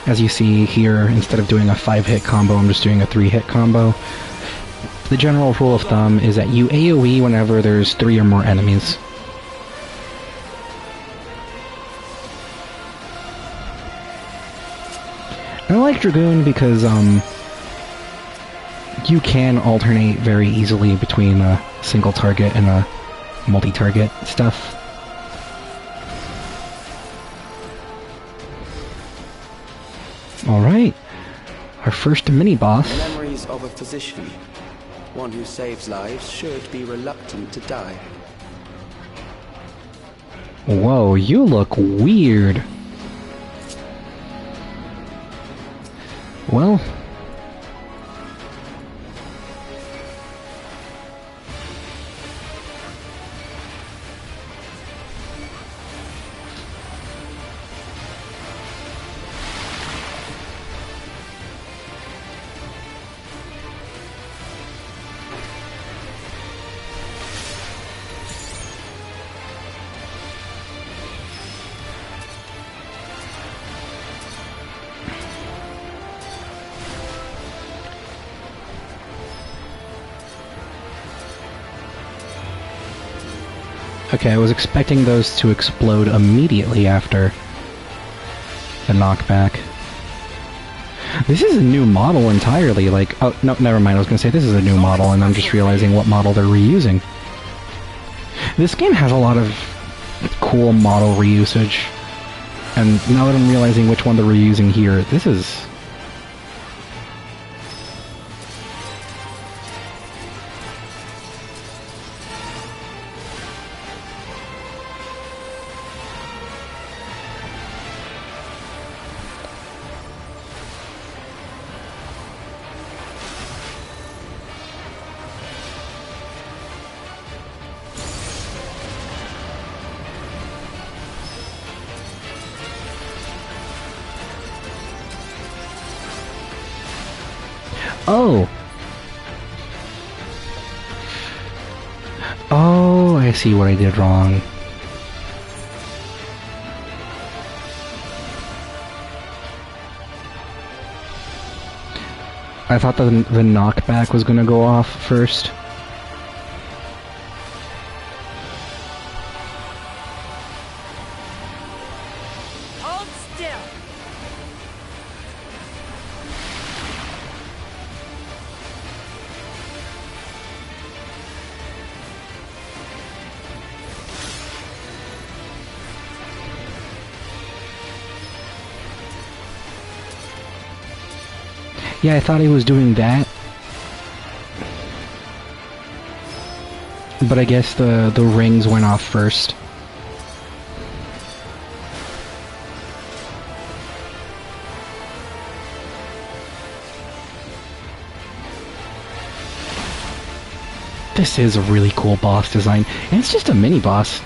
Speaker 1: as you see here, instead of doing a 5-hit combo, I'm just doing a 3-hit combo. The general rule of thumb is that you AoE whenever there's 3 or more enemies. I like Dragoon because, you can alternate very easily between a single target and a multi-target stuff. Alright, our first mini-boss.
Speaker 9: Memories of a physician. One who saves lives should be reluctant to die.
Speaker 1: Whoa, you look weird. Well... Okay, I was expecting those to explode immediately after the knockback. This is a new model entirely, like... Oh, no, never mind, I was gonna say this is a new model, and I'm just realizing what model they're reusing. This game has a lot of cool model reusage, and now that I'm realizing which one they're reusing here, this is... Oh! Oh, I see what I did wrong. I thought the knockback was gonna go off first.
Speaker 8: Hold still.
Speaker 1: Yeah, I thought he was doing that. But I guess the rings went off first. This is a really cool boss design, and it's just a mini-boss.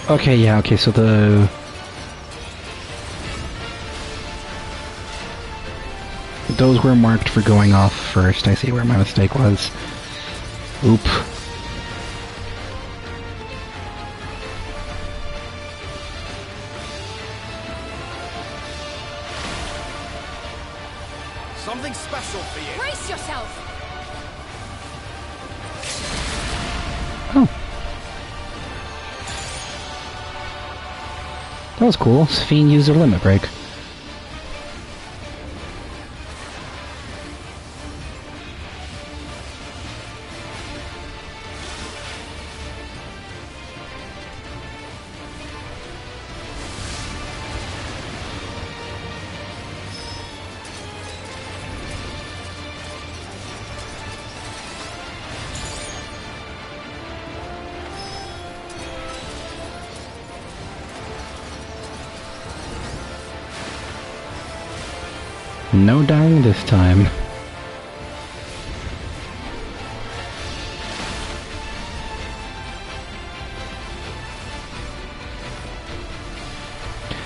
Speaker 1: Okay, yeah, okay, so those were marked for going off first. I see where my mistake was. Oop.
Speaker 10: Something special for you.
Speaker 6: Brace yourself!
Speaker 1: Oh. That was cool. Sphene used her limit break. No dying this time.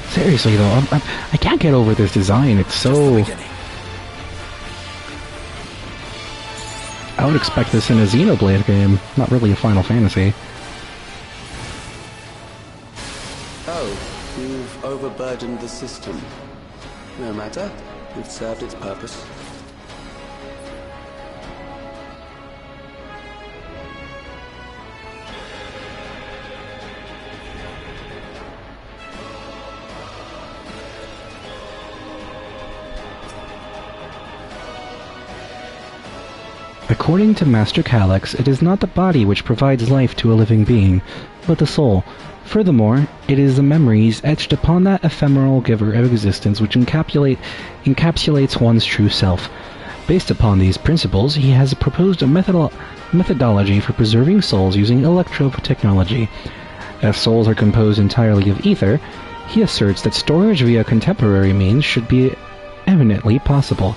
Speaker 1: Seriously though, I can't get over this design. It's so... I would expect this in a Xenoblade game, not really a Final Fantasy.
Speaker 9: Oh, you've overburdened the system. No matter. It served its purpose.
Speaker 1: According to Master Calyx, it is not the body which provides life to a living being, but the soul. Furthermore, it is the memories etched upon that ephemeral giver of existence which encapsulates one's true self. Based upon these principles, he has proposed a methodology for preserving souls using electro-technology. As souls are composed entirely of ether, he asserts that storage via contemporary means should be eminently possible.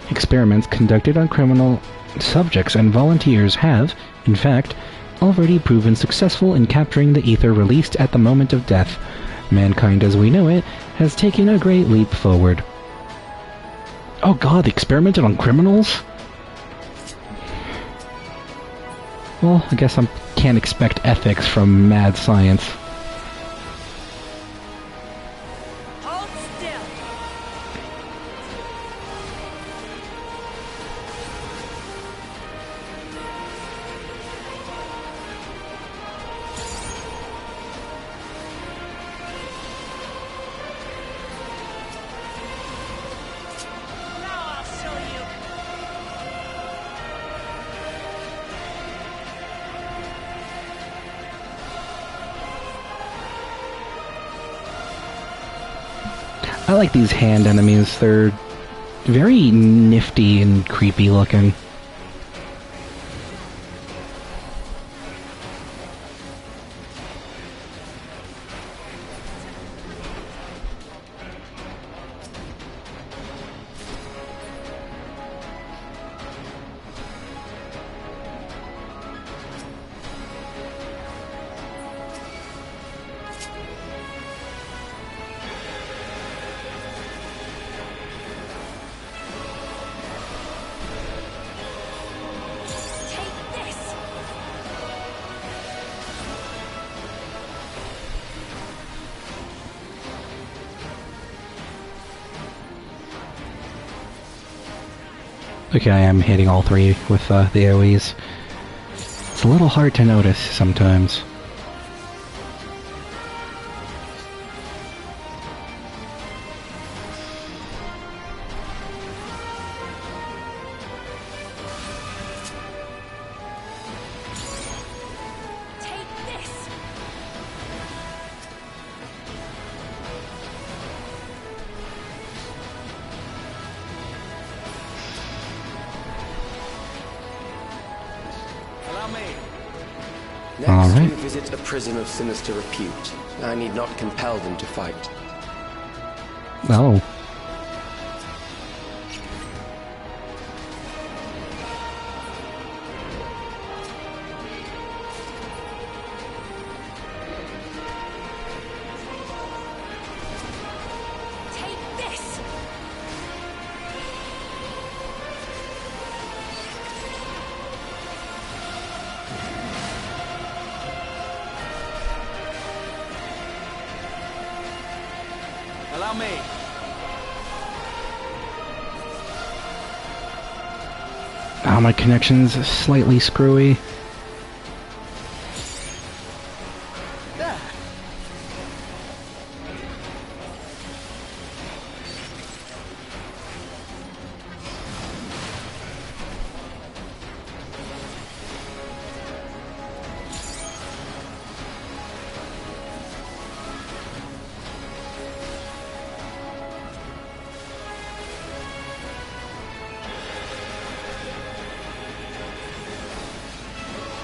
Speaker 1: Experiments conducted on criminal subjects and volunteers have, in fact, already proven successful in capturing the ether released at the moment of death. Mankind as we know it has taken a great leap forward. Oh god, they experimented on criminals? Well, I guess I can't expect ethics from mad science.
Speaker 8: Hold still. Now I'll show you.
Speaker 1: I like these hand enemies. They're very nifty and creepy looking.
Speaker 6: Take this!
Speaker 1: Okay, I am hitting all three with the AoEs. It's a little hard to notice sometimes.
Speaker 6: Take this!
Speaker 10: Allow me.
Speaker 9: Next,
Speaker 1: Alright.
Speaker 9: we visit a prison of sinister repute. I need not compel them to fight.
Speaker 1: Oh.
Speaker 10: Allow me.
Speaker 1: Oh, my connection's slightly screwy.
Speaker 10: There.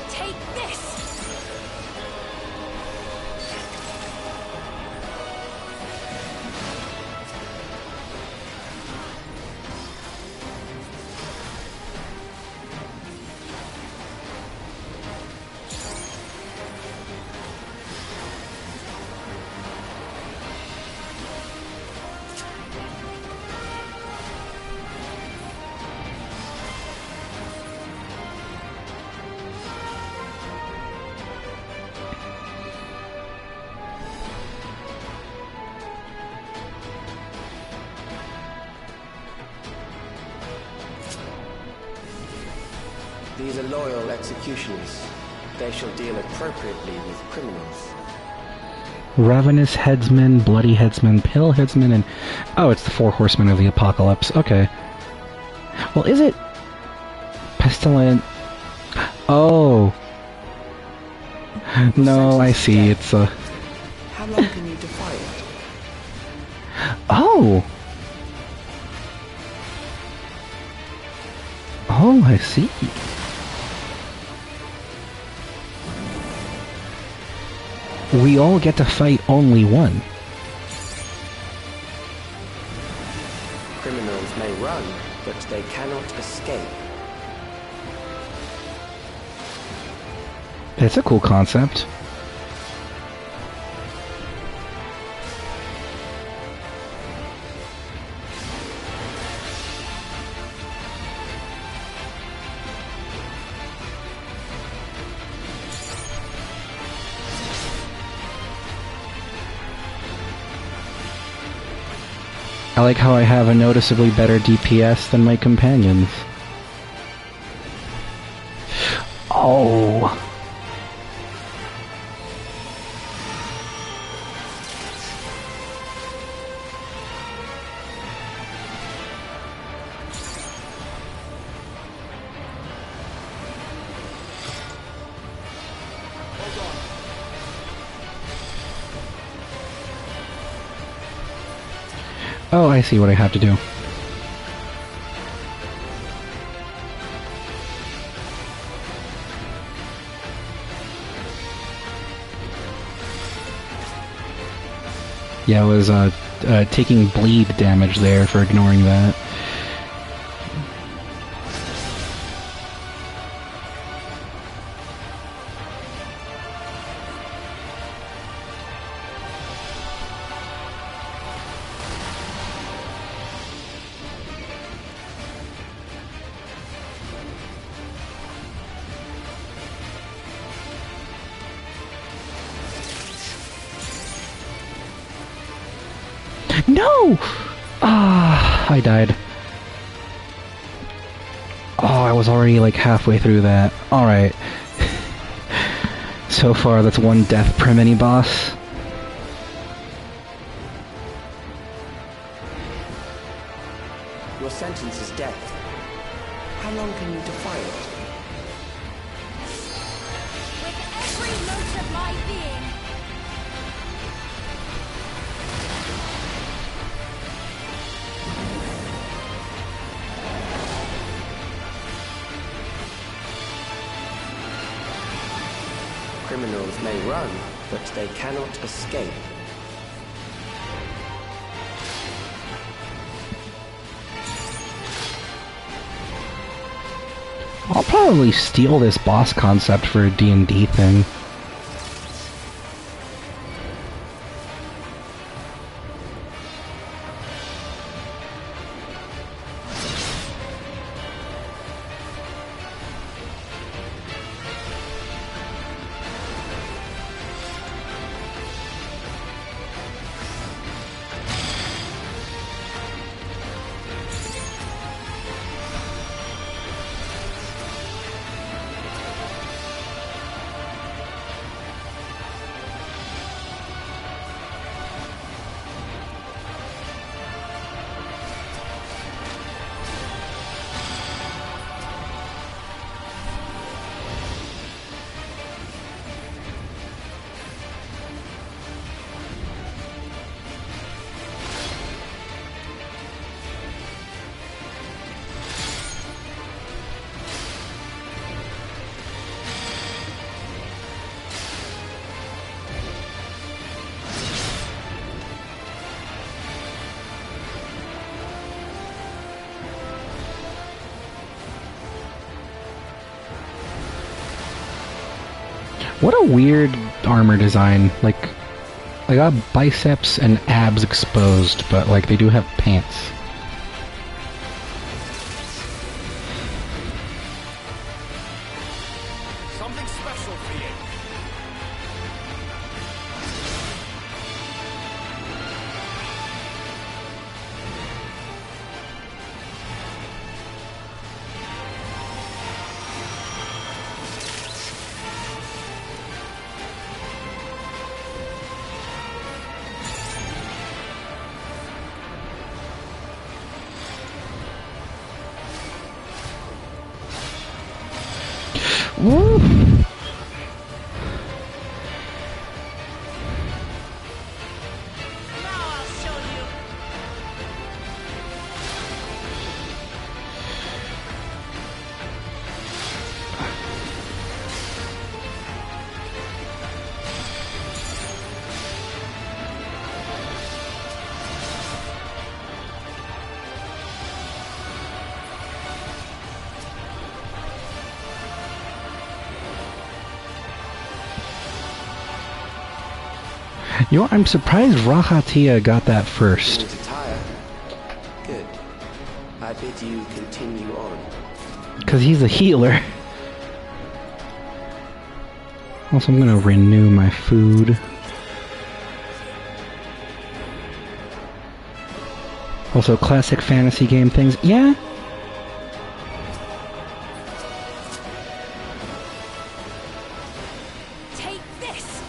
Speaker 7: Take this!
Speaker 9: These are loyal executioners. They shall deal appropriately with criminals.
Speaker 1: Ravenous Headsman, Bloody Headsman, Pale Headsman, and... Oh, it's the Four Horsemen of the Apocalypse. Okay. Well, is it... Pestilent... Oh! No, I see. It's a...
Speaker 9: How long can you defy it?
Speaker 1: Oh! Oh, I see. We all get to fight only one.
Speaker 9: Criminals may run, but they cannot escape.
Speaker 1: It's a cool concept. I like how I have a noticeably better DPS than my companions. Oh. Oh, I see what I have to do. Yeah, I was taking bleed damage there for ignoring that. No! Ah, I died. Oh, I was already like halfway through that. Alright. So far, that's one death per mini boss.
Speaker 9: Your sentence is death. How long can you defy it?
Speaker 7: With every note of my being.
Speaker 9: Criminals may run, but they cannot escape.
Speaker 1: I'll probably steal this boss concept for a D&D thing. What a weird armor design. Like, I got biceps and abs exposed, but like they do have pants.
Speaker 11: Something special for you.
Speaker 1: Woo!
Speaker 8: Now I'll show you.
Speaker 1: You know, I'm surprised Rahatia got that first.
Speaker 9: To tire. Good. I bid you continue on.
Speaker 1: Because he's a healer. Also, I'm gonna renew my food. Also, classic fantasy game things. Yeah?
Speaker 6: Take this!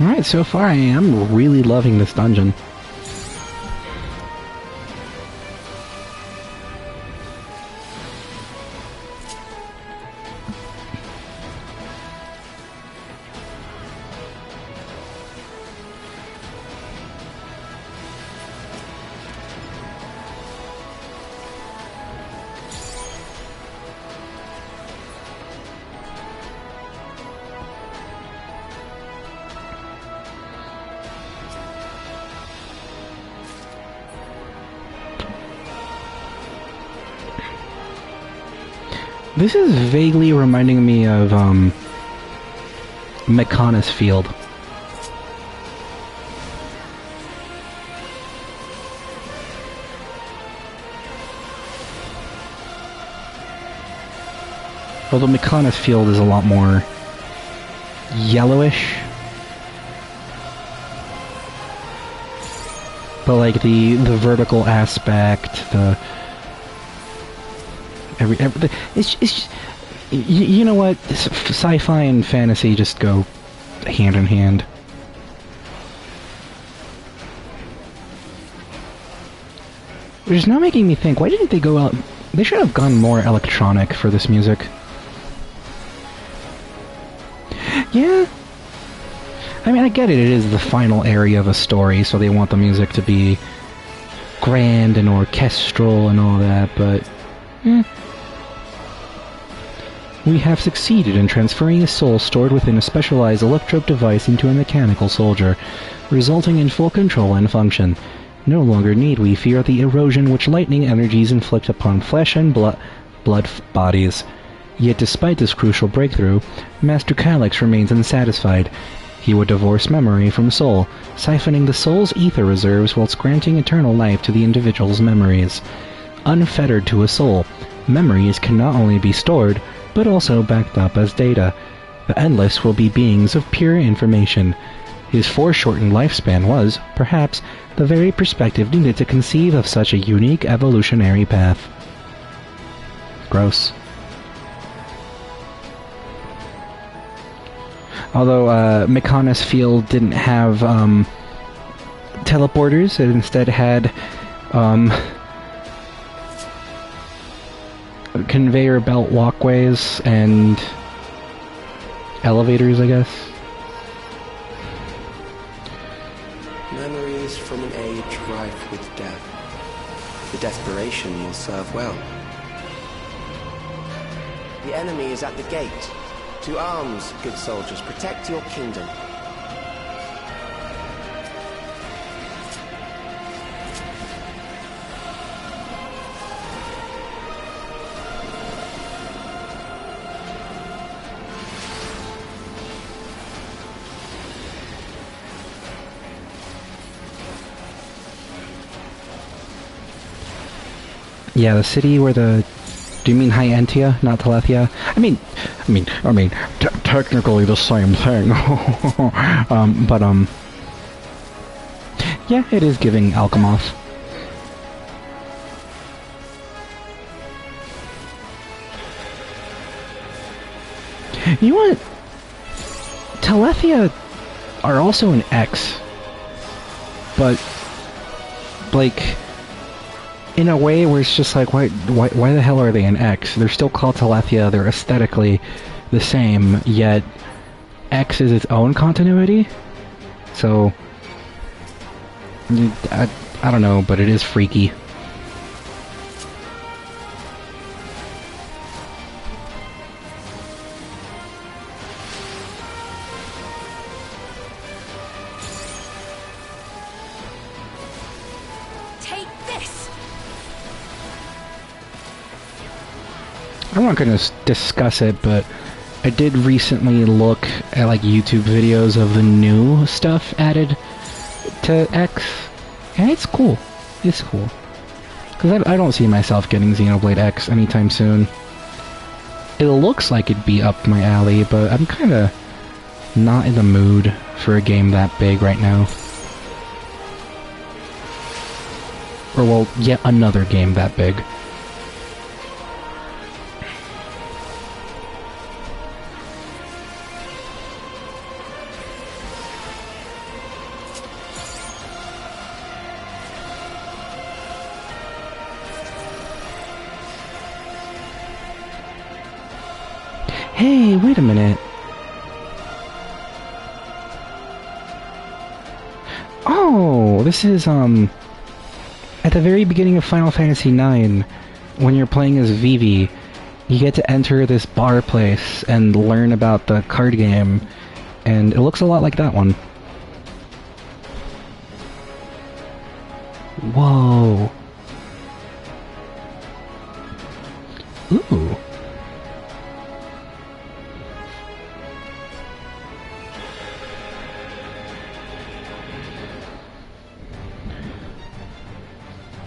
Speaker 1: Alright, so far I am really loving this dungeon. This is vaguely reminding me of, Mechonis Field. Although Mechonis Field is a lot more yellowish. But like the vertical aspect, the everything, it's just, you know what? Sci-fi and fantasy just go hand in hand. Which is now making me think, why didn't they go out? They should have gone more electronic for this music. Yeah. I mean, I get it, it is the final area of a story, so they want the music to be grand and orchestral and all that, but we have succeeded in transferring a soul stored within a specialized electrode device into a mechanical soldier, resulting in full control and function. No longer need we fear the erosion which lightning energies inflict upon flesh and blood bodies. Yet despite this crucial breakthrough, Master Calyx remains unsatisfied. He would divorce memory from soul, siphoning the soul's ether reserves whilst granting eternal life to the individual's memories. Unfettered to a soul, memories can not only be stored, but also backed up as data. The Endless will be beings of pure information. His foreshortened lifespan was, perhaps, the very perspective needed to conceive of such a unique evolutionary path. Gross. Although Mechonis Field didn't have teleporters, it instead had conveyor belt walkways and elevators, I guess.
Speaker 9: Memories from an age rife with death. The desperation will serve well. The enemy is at the gate. To arms, good soldiers. Protect your kingdom.
Speaker 1: Yeah, the city where the... Do you mean Hyantia, not Telethia? I mean, technically the same thing. Yeah, it is giving Alchemoth. You know what? Telethia are also an X. But, like... in a way where it's just like, why the hell are they an X? They're still called Telethia, they're aesthetically the same, yet X is its own continuity? So, I don't know, but it is freaky. I'm not going to discuss it, but I did recently look at like YouTube videos of the new stuff added to X, and it's cool. It's cool. Because I don't see myself getting Xenoblade X anytime soon. It looks like it'd be up my alley, but I'm kind of not in the mood for a game that big right now. Or, well, yet another game that big. Hey, wait a minute. Oh, this is, at the very beginning of Final Fantasy IX, when you're playing as Vivi, you get to enter this bar place and learn about the card game, and it looks a lot like that one. Whoa. Ooh.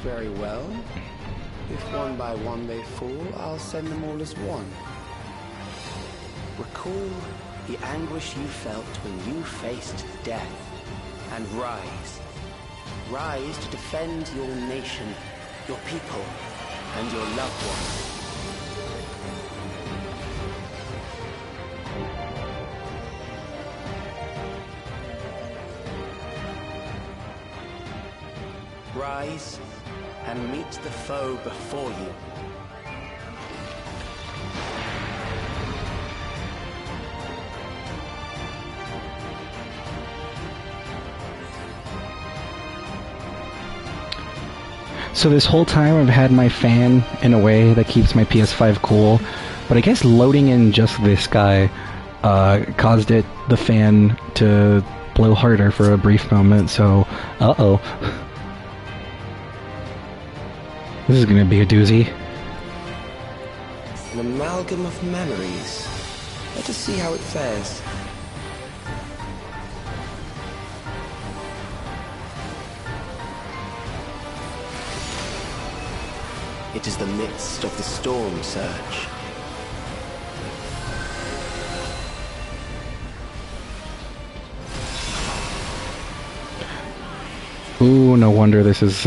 Speaker 9: Very well. If one by one they fall, I'll send them all as one. Recall the anguish you felt when you faced death, and rise. Rise to defend your nation, your people, and your loved ones. Rise and meet the foe before you.
Speaker 1: So this whole time I've had my fan in a way that keeps my PS5 cool, but I guess loading in just this guy caused the fan to blow harder for a brief moment, so uh-oh. This is gonna be a doozy.
Speaker 9: An amalgam of memories. Let us see how it fares. It is the midst of the storm surge.
Speaker 1: Ooh, no wonder this is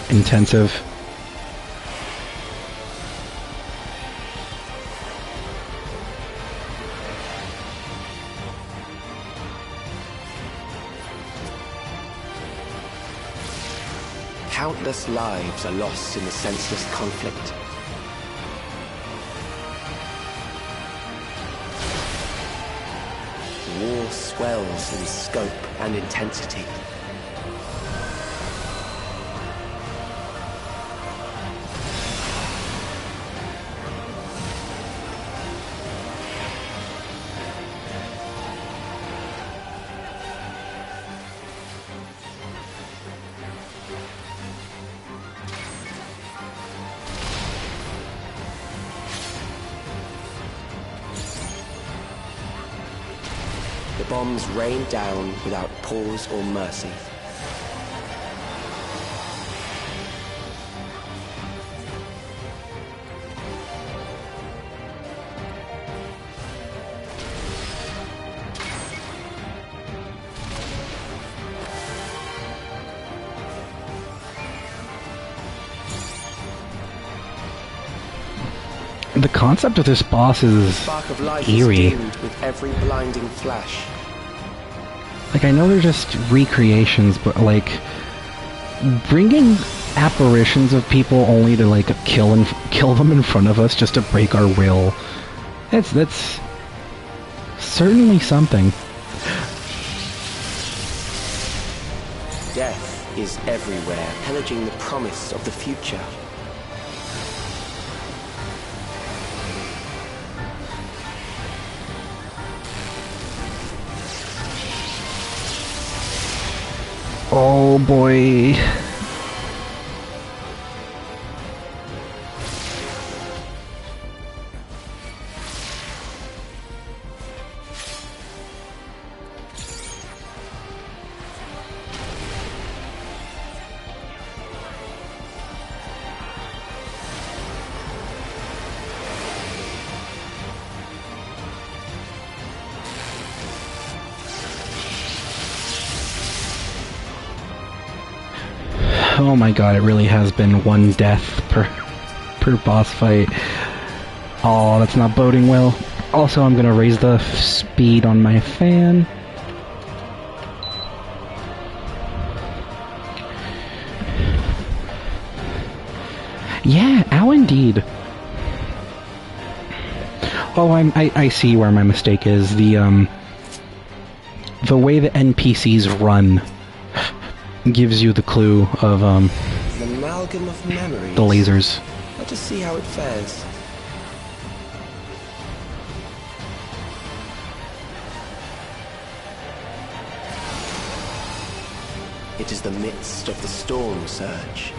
Speaker 1: intensive.
Speaker 9: Countless lives are lost in the senseless conflict. War swells in scope and intensity. The bombs rained down without pause or mercy.
Speaker 1: The concept of this boss is
Speaker 9: Spark of life
Speaker 1: eerie.
Speaker 9: is dimmed with every blinding flash.
Speaker 1: Like, I know they're just recreations, but like bringing apparitions of people only to like kill them in front of us just to break our will. That's certainly something.
Speaker 9: Death is everywhere, pillaging the promise of the future.
Speaker 1: Oh boy. Oh my god, it really has been one death per boss fight. Oh, that's not boding well. Also, I'm gonna raise the speed on my fan. Yeah, ow indeed. Oh, I see where my mistake is. The way the NPCs run gives you the clue of
Speaker 9: An amalgam of memories.
Speaker 1: the lasers.
Speaker 9: Let us see how it fares. It is the midst of the storm surge.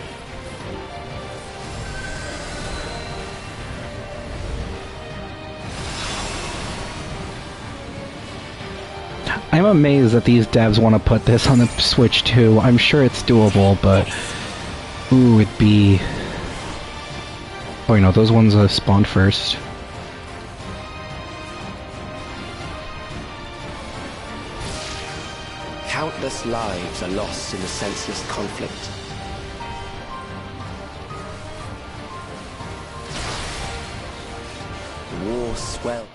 Speaker 1: I'm amazed that these devs want to put this on the Switch too. I'm sure it's doable, but ooh, it'd be... Oh, you know, those ones spawned first.
Speaker 9: Countless lives are lost in the senseless conflict. The war swelled.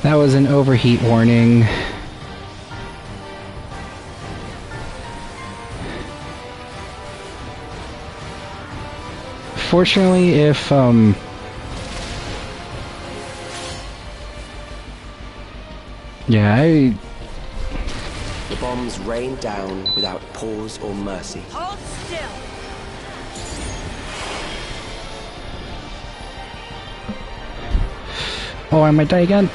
Speaker 1: That was an overheat warning. Fortunately, if, yeah,
Speaker 9: The bombs rained down without pause or mercy.
Speaker 8: Hold still.
Speaker 1: Oh, I might die again.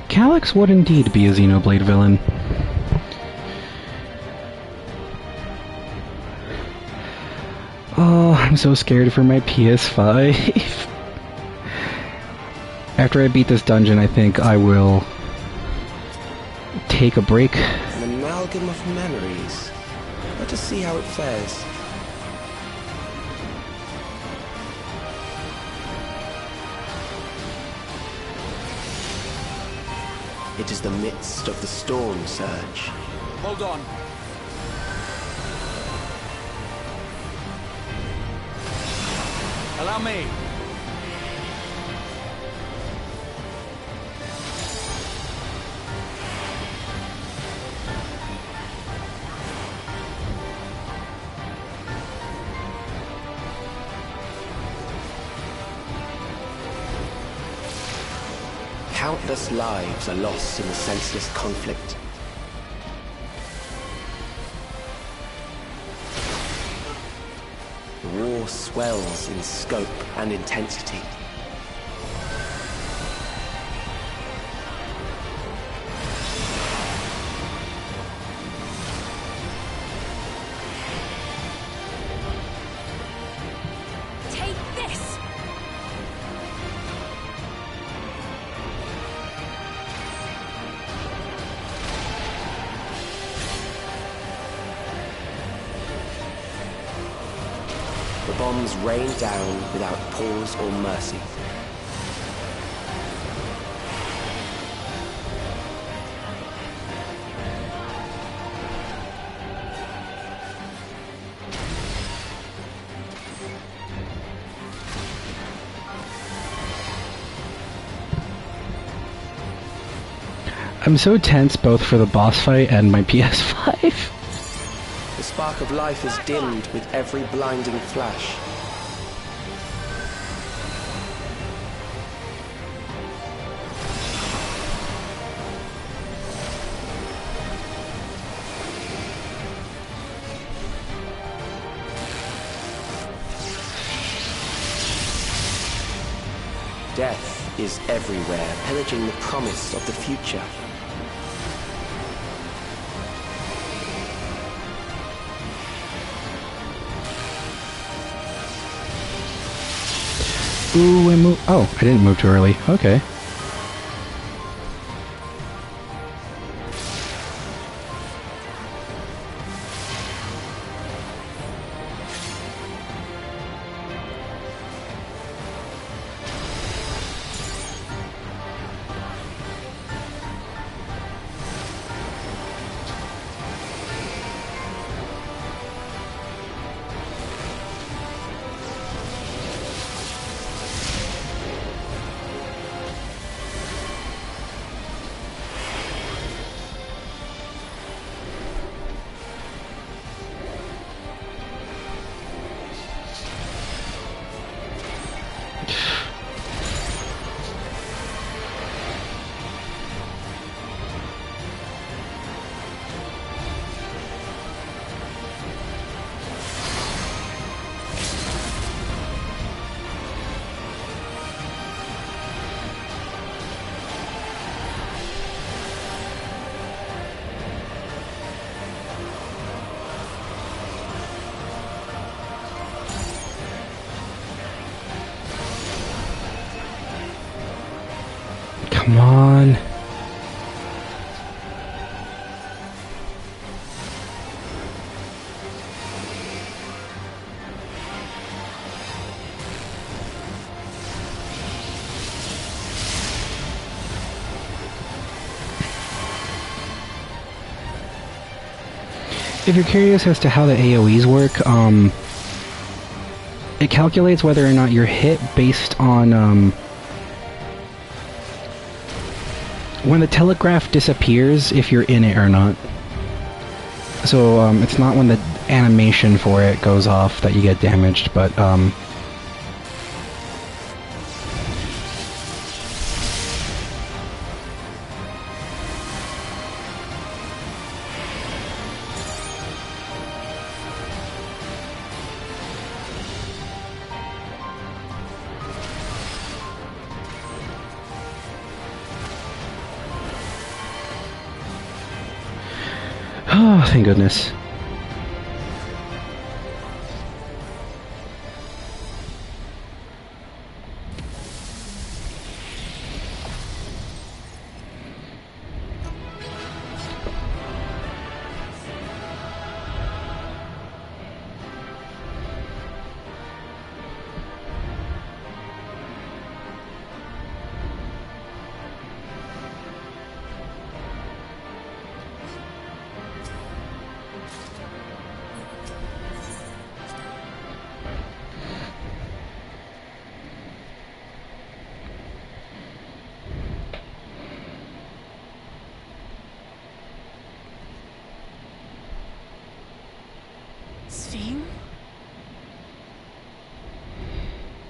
Speaker 1: Calyx would indeed be a Xenoblade villain. Oh, I'm so scared for my PS5. After I beat this dungeon, I think I will take a break.
Speaker 9: An amalgam of memories. Let us see how it fares. It is the midst of the storm surge.
Speaker 5: Hold on. Allow me.
Speaker 9: Countless lives are lost in the senseless conflict. The war swells in scope and intensity.
Speaker 7: Take this!
Speaker 9: The bombs rain down without pause or mercy.
Speaker 1: I'm so tense both for the boss fight and my PS5.
Speaker 9: The spark of life is dimmed with every blinding flash. Death is everywhere, pillaging the promise of the future.
Speaker 1: Ooh, I moved. Oh, I didn't move too early. Okay. Come on. If you're curious as to how the AoEs work, it calculates whether or not you're hit based on when the telegraph disappears, if you're in it or not. So it's not when the animation for it goes off that you get damaged, but oh, thank goodness.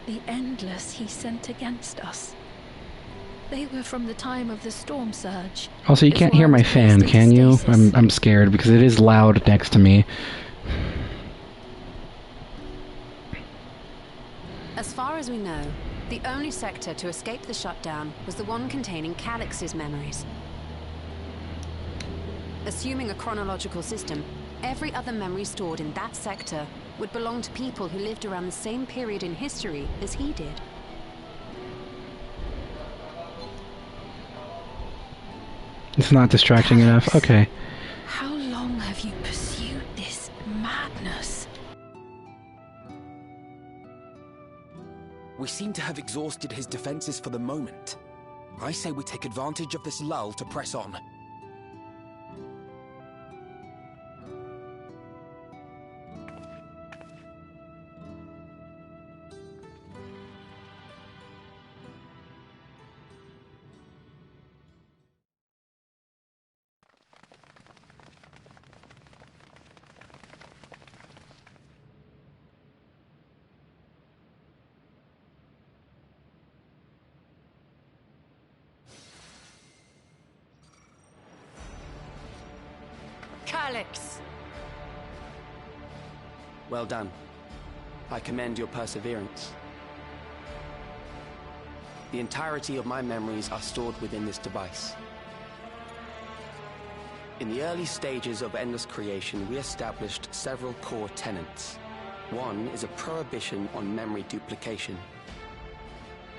Speaker 6: The Endless he sent against us. They were from the time of the storm surge.
Speaker 1: Also, you can't hear my fan, can you? I'm scared because it is loud next to me.
Speaker 12: As far as we know, the only sector to escape the shutdown was the one containing Calix's memories. Assuming a chronological system, every other memory stored in that sector would belong to people who lived around the same period in history as he did.
Speaker 1: It's not distracting enough. Okay.
Speaker 6: How long have you pursued this madness?
Speaker 11: We seem to have exhausted his defenses for the moment. I say we take advantage of this lull to press on.
Speaker 12: Calix!
Speaker 9: Well done. I commend your perseverance. The entirety of my memories are stored within this device. In the early stages of Endless creation, we established several core tenets. One is a prohibition on memory duplication.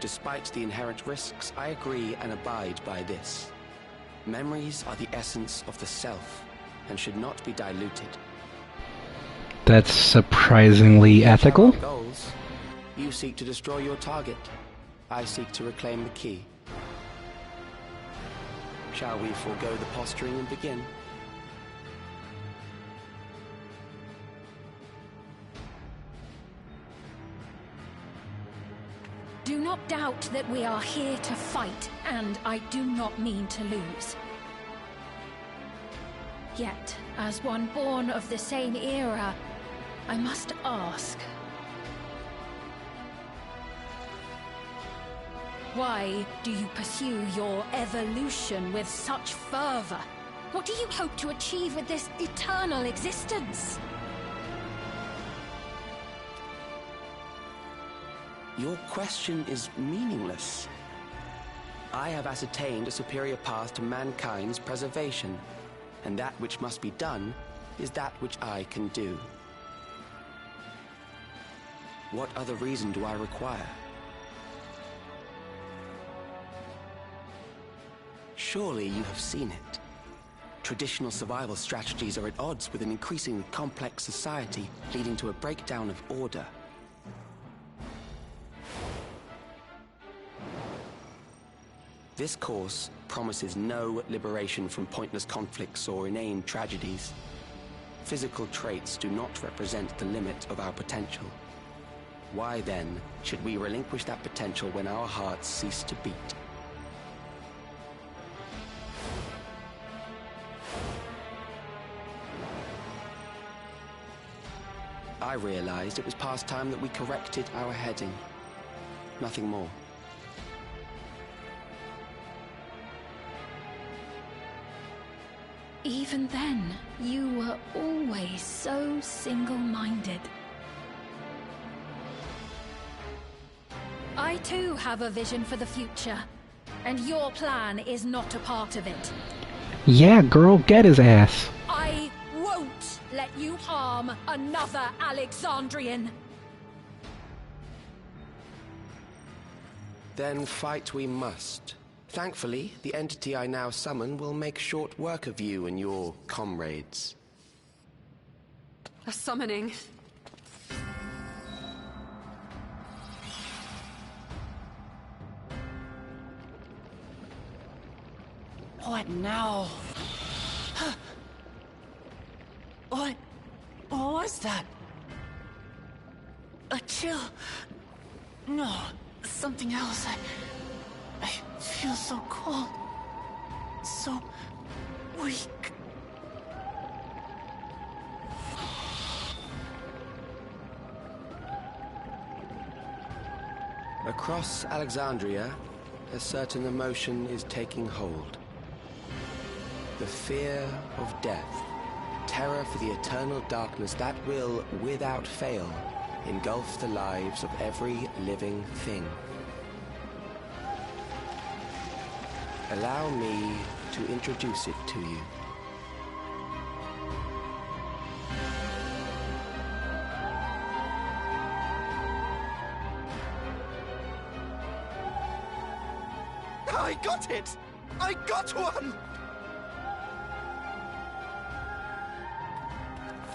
Speaker 9: Despite the inherent risks, I agree and abide by this. Memories are the essence of the self, and should not be diluted.
Speaker 1: That's surprisingly ethical.
Speaker 9: Our goals. You seek to destroy your target. I seek to reclaim the key. Shall we forego the posturing and begin?
Speaker 6: Do not doubt that we are here to fight, and I do not mean to lose. Yet, as one born of the same era, I must ask. Why do you pursue your evolution with such fervor? What do you hope to achieve with this eternal existence?
Speaker 9: Your question is meaningless. I have ascertained a superior path to mankind's preservation, and that which must be done is that which I can do. What other reason do I require? Surely you have seen it. Traditional survival strategies are at odds with an increasingly complex society, leading to a breakdown of order. This course promises no liberation from pointless conflicts or inane tragedies. Physical traits do not represent the limit of our potential. Why then should we relinquish that potential when our hearts cease to beat? I realized it was past time that we corrected our heading. Nothing more.
Speaker 6: Even then, you were always so single-minded. I too have a vision for the future, and your plan is not a part of it.
Speaker 1: Yeah, girl, get his ass.
Speaker 6: I won't let you harm another Alexandrian.
Speaker 9: Then fight we must. Thankfully, the entity I now summon will make short work of you and your comrades.
Speaker 12: A summoning.
Speaker 8: What now? What was that? A chill? No, something else. I feel so cold. So weak.
Speaker 9: Across Alexandria, a certain emotion is taking hold. The fear of death. Terror for the eternal darkness that will, without fail, engulf the lives of every living thing. Allow me to introduce it to you.
Speaker 3: I got it! I got one!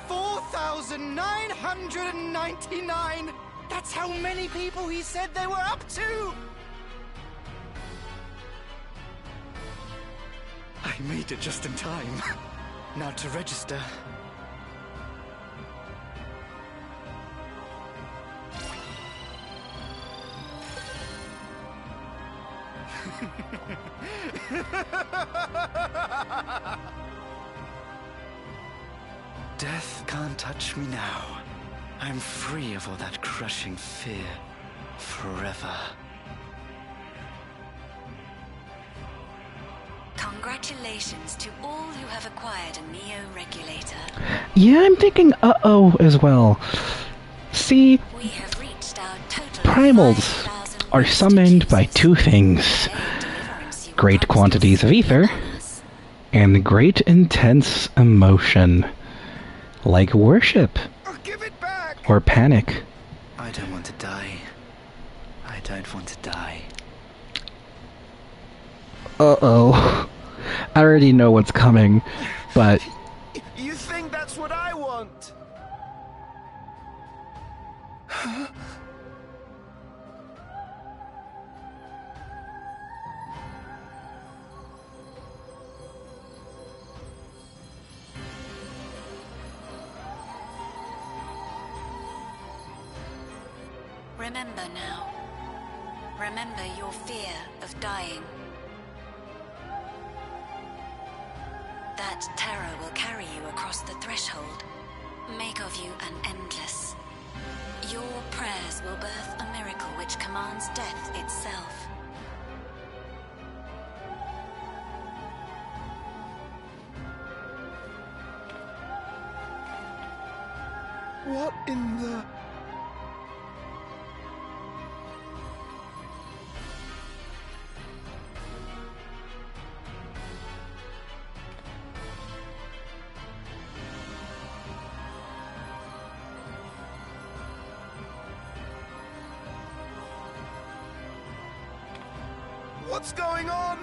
Speaker 3: 4,999! That's how many people he said they were up to! I made it just in time. Now to register. Death can't touch me now. I'm free of all that crushing fear. Forever.
Speaker 2: Congratulations to all who have acquired a Neo-Regulator.
Speaker 1: Yeah, I'm thinking uh-oh as well. See,
Speaker 2: We have reached our total
Speaker 1: primals are summoned by two things. Great quantities of ether, and great intense emotion. Like worship.
Speaker 3: Give it back!
Speaker 1: Or panic.
Speaker 3: I don't want to die. I don't want to die.
Speaker 1: Uh-oh. I already know what's coming, but...
Speaker 3: You think that's what I want? Huh?
Speaker 2: Remember now. Remember your fear of dying. That terror will carry you across the threshold, make of you an endless. Your prayers will birth a miracle which commands death itself.
Speaker 3: What in the... What's going on?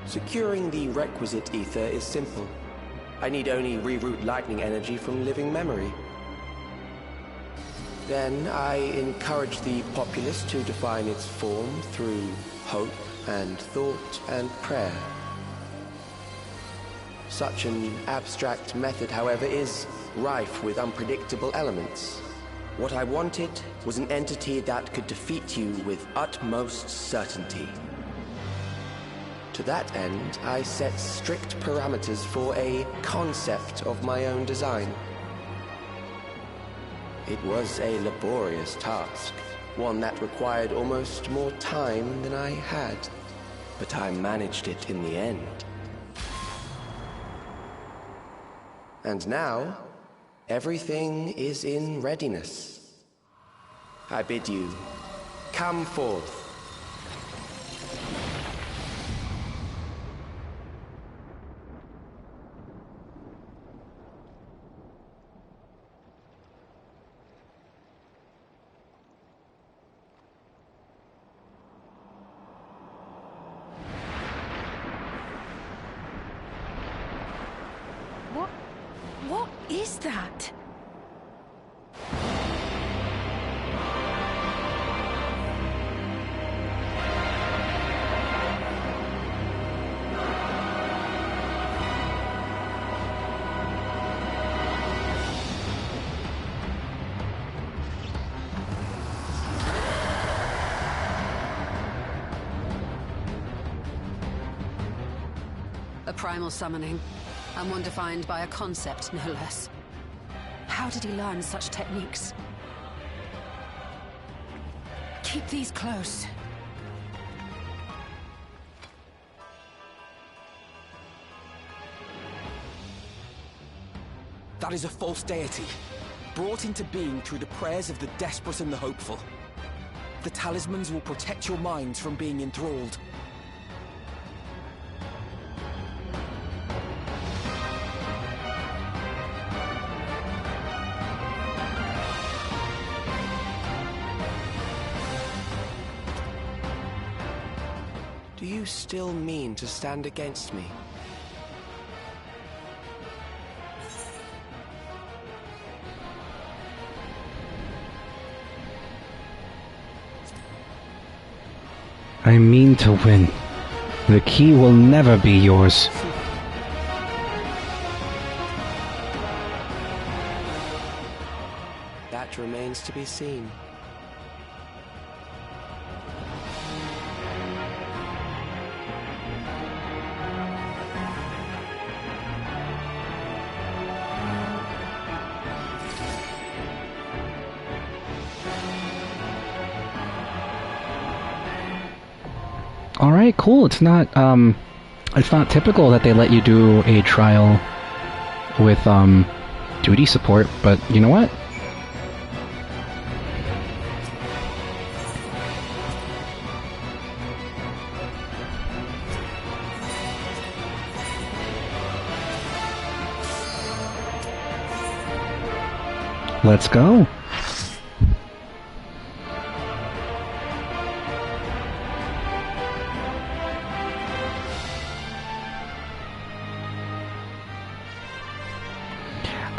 Speaker 9: Securing the requisite ether is simple. I need only reroute lightning energy from living memory. Then I encourage the populace to define its form through hope and thought and prayer. Such an abstract method, however, is rife with unpredictable elements. What I wanted was an entity that could defeat you with utmost certainty. To that end, I set strict parameters for a concept of my own design. It was a laborious task, one that required almost more time than I had, but I managed it in the end. And now, everything is in readiness. I bid you, come forth.
Speaker 6: What is that?
Speaker 12: A primal summoning, and one defined by a concept, no less. How did he learn such techniques? Keep these close.
Speaker 11: That is a false deity, brought into being through the prayers of the desperate and the hopeful. The talismans will protect your minds from being enthralled.
Speaker 9: Do you still mean to stand against me?
Speaker 1: I mean to win. The key will never be yours.
Speaker 9: That remains to be seen.
Speaker 1: Alright, cool. It's not typical that they let you do a trial with, duty support, but you know what? Let's go.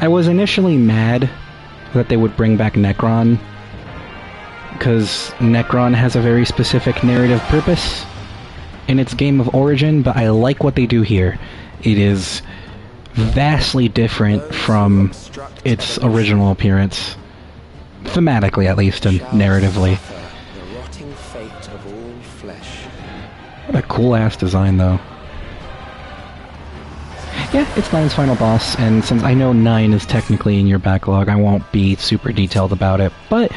Speaker 1: I was initially mad that they would bring back Necron, because Necron has a very specific narrative purpose in its game of origin, but I like what they do here. It is vastly different from its original appearance, thematically at least, and narratively.
Speaker 9: The rotting fate of all flesh.
Speaker 1: What a cool-ass design, though. Yeah, it's 9's final boss, and since I know 9 is technically in your backlog, I won't be super detailed about it, but,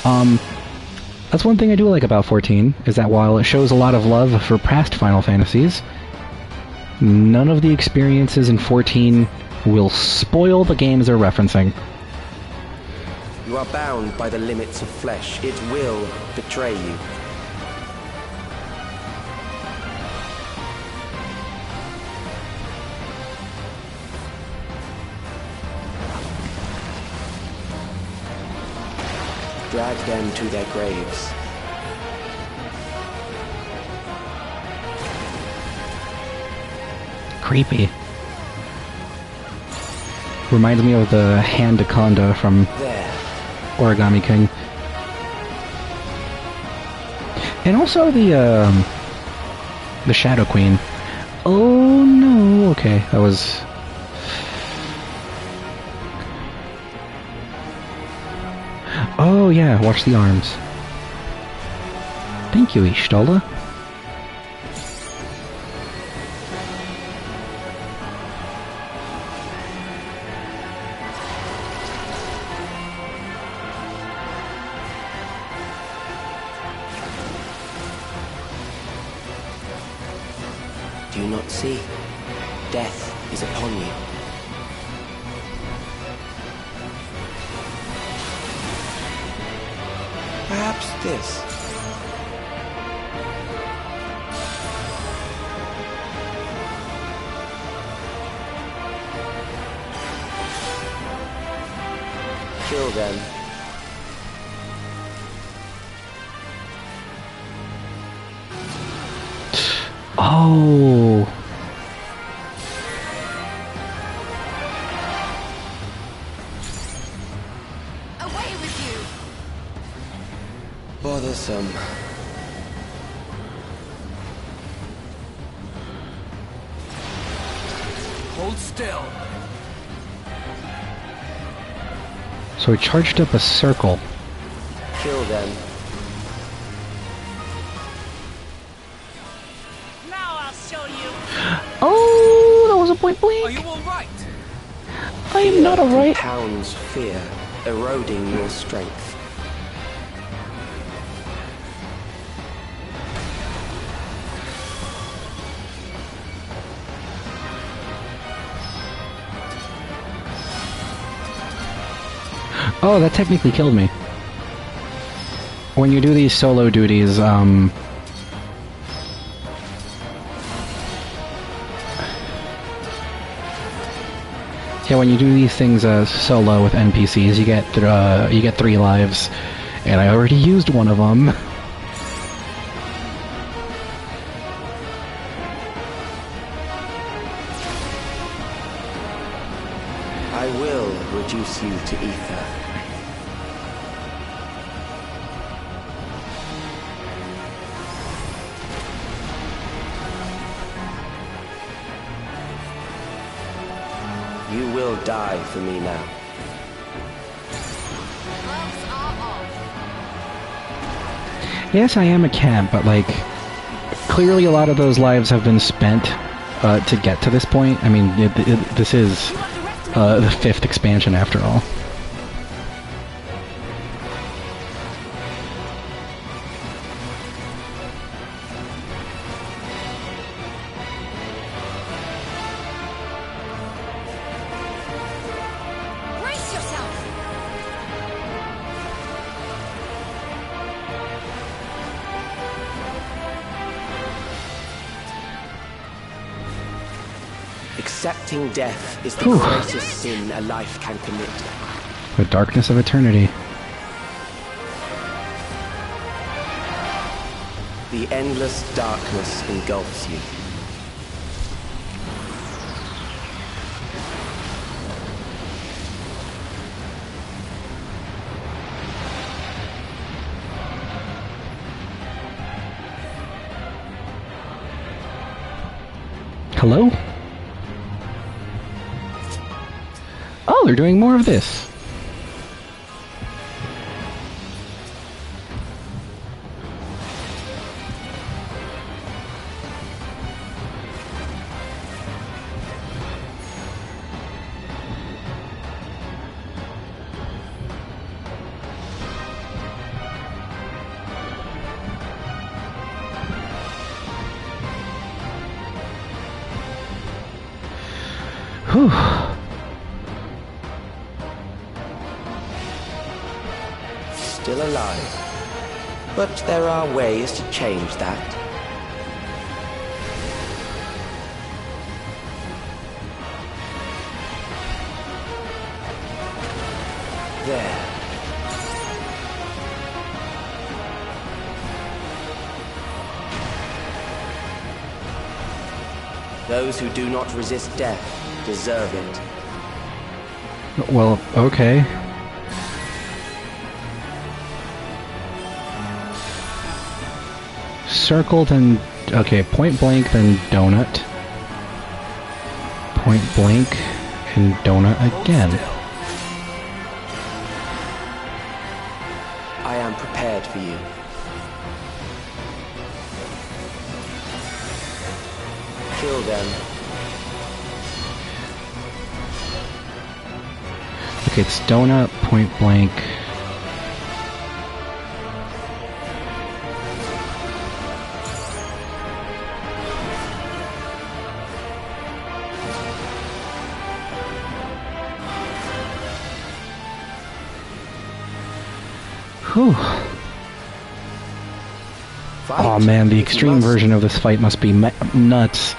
Speaker 1: that's one thing I do like about 14, is that while it shows a lot of love for past Final Fantasies, none of the experiences in 14 will spoil the games they're referencing.
Speaker 9: You are bound by the limits of flesh. It will betray you. Drag them to their graves.
Speaker 1: Creepy. Reminds me of the Handaconda from Origami King. And also the Shadow Queen. Oh no, okay, that was... Oh yeah, watch the arms. Thank you, Ishtalda.
Speaker 9: Do you not see? Death is upon you. Perhaps this. Kill them.
Speaker 1: Oh.
Speaker 6: Away with you.
Speaker 9: Bothersome.
Speaker 5: Hold still.
Speaker 1: So he charged up a circle.
Speaker 9: Kill them.
Speaker 8: Now I'll show you.
Speaker 1: Oh! a point blank?
Speaker 5: Are you all right?
Speaker 1: I am not alright.
Speaker 9: Compounds fear, eroding your strength.
Speaker 1: Oh, that technically killed me. When you do these solo duties, yeah, when you do these things solo with NPCs, you get 3 lives, and I already used one of them.
Speaker 9: I will reduce you to ether. You will die for me now.
Speaker 1: Yes, I am a camp, but like, clearly a lot of those lives have been spent to get to this point. I mean, this is the 5th expansion after all.
Speaker 6: Brace yourself!
Speaker 9: Accepting death is the
Speaker 1: Whew.
Speaker 9: greatest sin a life can commit.
Speaker 1: The darkness of eternity.
Speaker 9: The endless darkness engulfs you.
Speaker 1: Hello? Oh, they're doing more of this. Whew.
Speaker 9: Still alive. But there are ways to change that. There. Those who do not resist death deserve it.
Speaker 1: Well, okay. Circled and... okay, point blank, then donut. Point blank, and donut again.
Speaker 9: I am prepared for you. Kill them.
Speaker 1: Okay, it's donut, point blank. Whew. Oh man, the extreme version of this fight must be nuts.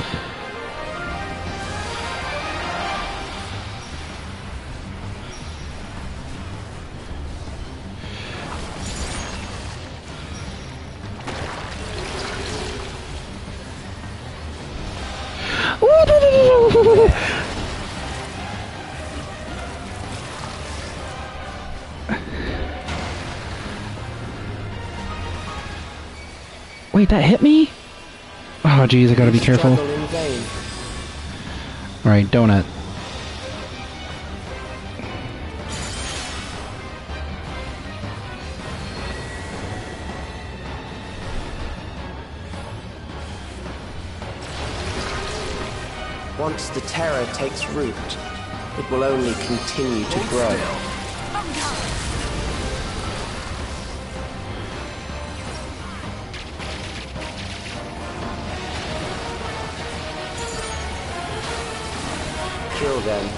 Speaker 1: Wait, that hit me? Oh geez, I gotta be careful. Alright, donut.
Speaker 9: Once the terror takes root, it will only continue to grow. Kill them.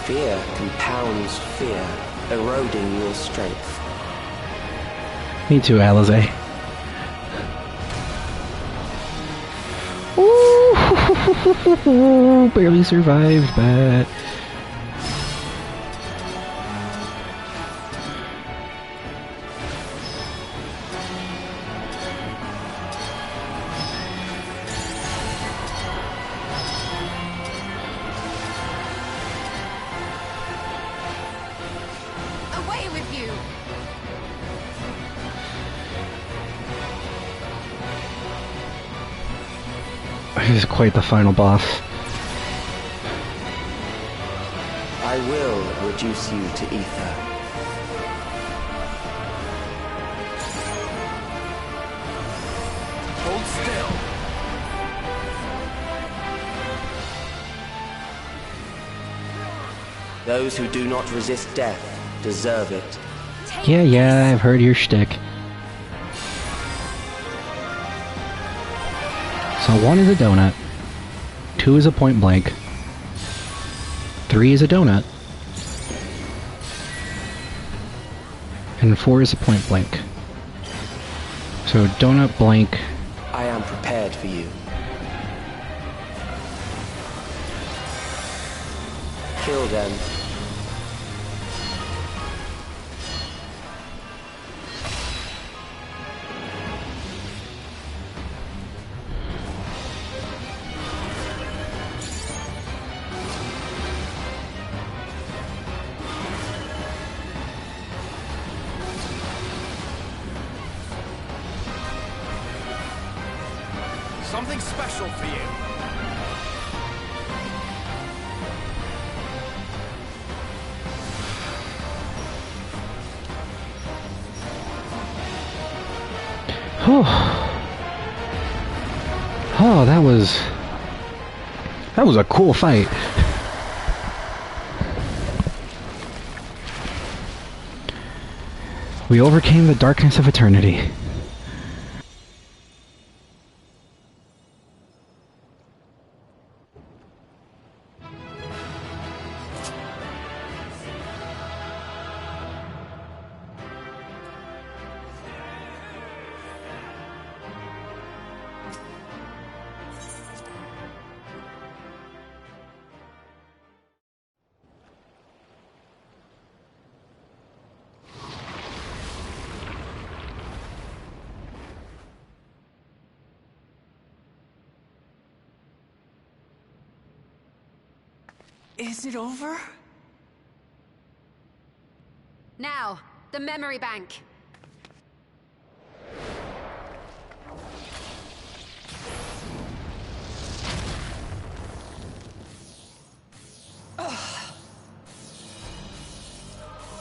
Speaker 9: Fear compounds fear, eroding your strength.
Speaker 1: Me too, Alize. Ooh, barely survived that.
Speaker 6: Away with you!
Speaker 1: This is quite the final boss.
Speaker 9: I will reduce you to ether.
Speaker 5: Hold still.
Speaker 9: Those who do not resist death deserve it.
Speaker 1: Yeah, I've heard your shtick. So 1 is a donut, 2 is a point blank, 3 is a donut, and 4 is a point blank. So donut blank.
Speaker 9: I am prepared for you. Kill them.
Speaker 5: Something special for you.
Speaker 1: Oh, that was a cool fight. We overcame the darkness of eternity.
Speaker 8: Is it over?
Speaker 12: Now, the memory bank.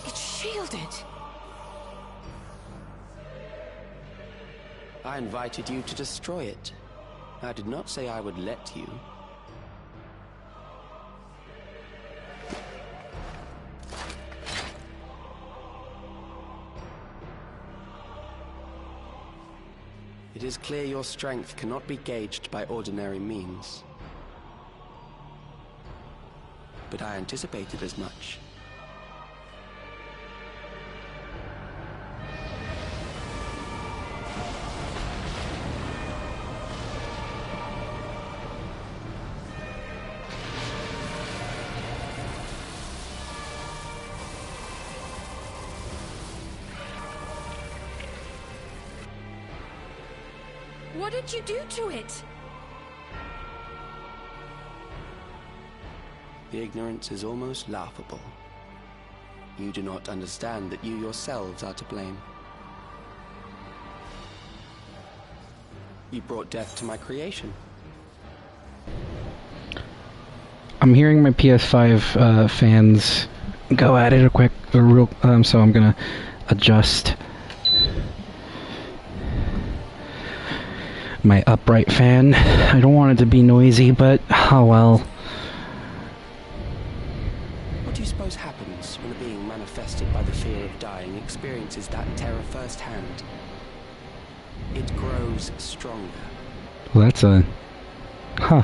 Speaker 8: It's shielded.
Speaker 9: I invited you to destroy it. I did not say I would let you. It is clear your strength cannot be gauged by ordinary means. But I anticipated as much.
Speaker 6: What did you do to it?
Speaker 9: The ignorance is almost laughable. You do not understand that you yourselves are to blame. You brought death to my creation.
Speaker 1: I'm hearing my PS5 fans go at it so I'm gonna adjust my upright fan. I don't want it to be noisy, but oh well.
Speaker 9: What do you suppose happens when a being manifested by the fear of dying experiences that terror firsthand? It grows stronger.
Speaker 1: Well, that's a... Huh.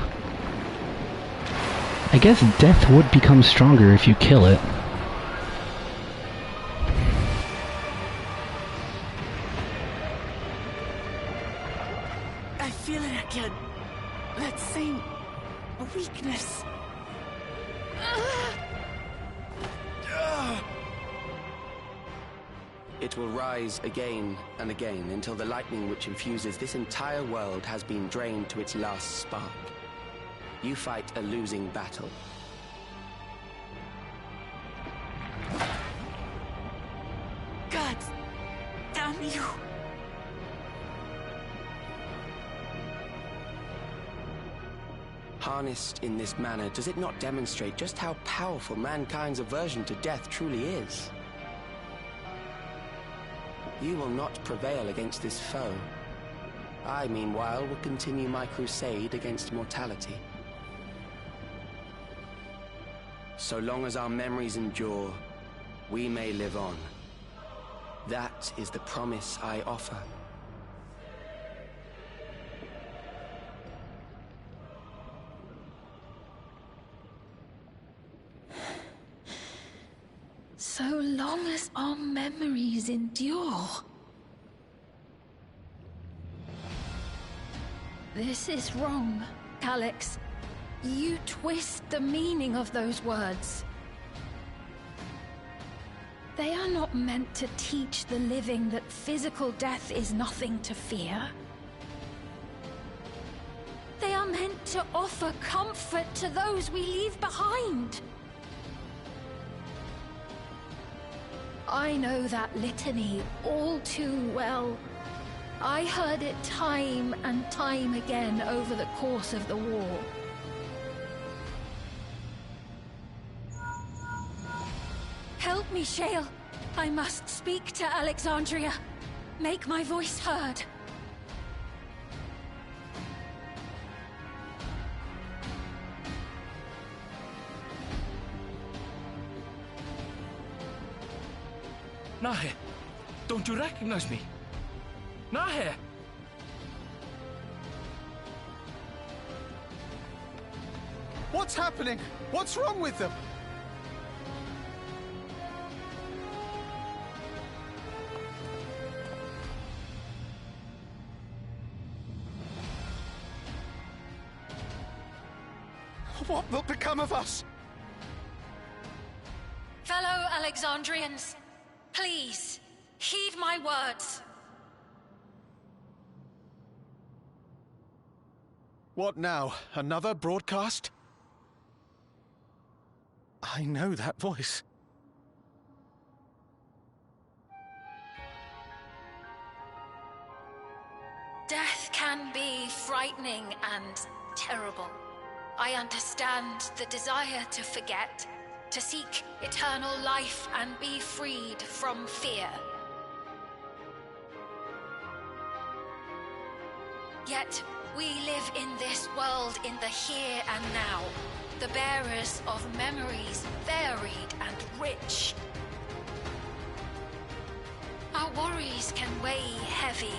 Speaker 1: I guess death would become stronger if you kill it.
Speaker 8: I feel it again. That same weakness.
Speaker 9: It will rise again and again until the lightning which infuses this entire world has been drained to its last spark. You fight a losing battle.
Speaker 8: God damn you.
Speaker 9: Harnessed in this manner, does it not demonstrate just how powerful mankind's aversion to death truly is? You will not prevail against this foe. I, meanwhile, will continue my crusade against mortality. So long as our memories endure, we may live on. That is the promise I offer.
Speaker 6: So long as our memories endure. This is wrong, Alex. You twist the meaning of those words. They are not meant to teach the living that physical death is nothing to fear. They are meant to offer comfort to those we leave behind. I know that litany all too well. I heard it time and time again over the course of the war. Help me, Shale. I must speak to Alexandria. Make my voice heard.
Speaker 5: Nahe, don't you recognize me? Nahe!
Speaker 11: What's happening? What's wrong with them? What will become of us?
Speaker 6: Fellow Alexandrians, please, heed my words.
Speaker 11: What now? Another broadcast? I know that voice.
Speaker 6: Death can be frightening and terrible. I understand the desire to forget, to seek eternal life and be freed from fear. Yet, we live in this world in the here and now, the bearers of memories varied and rich. Our worries can weigh heavy,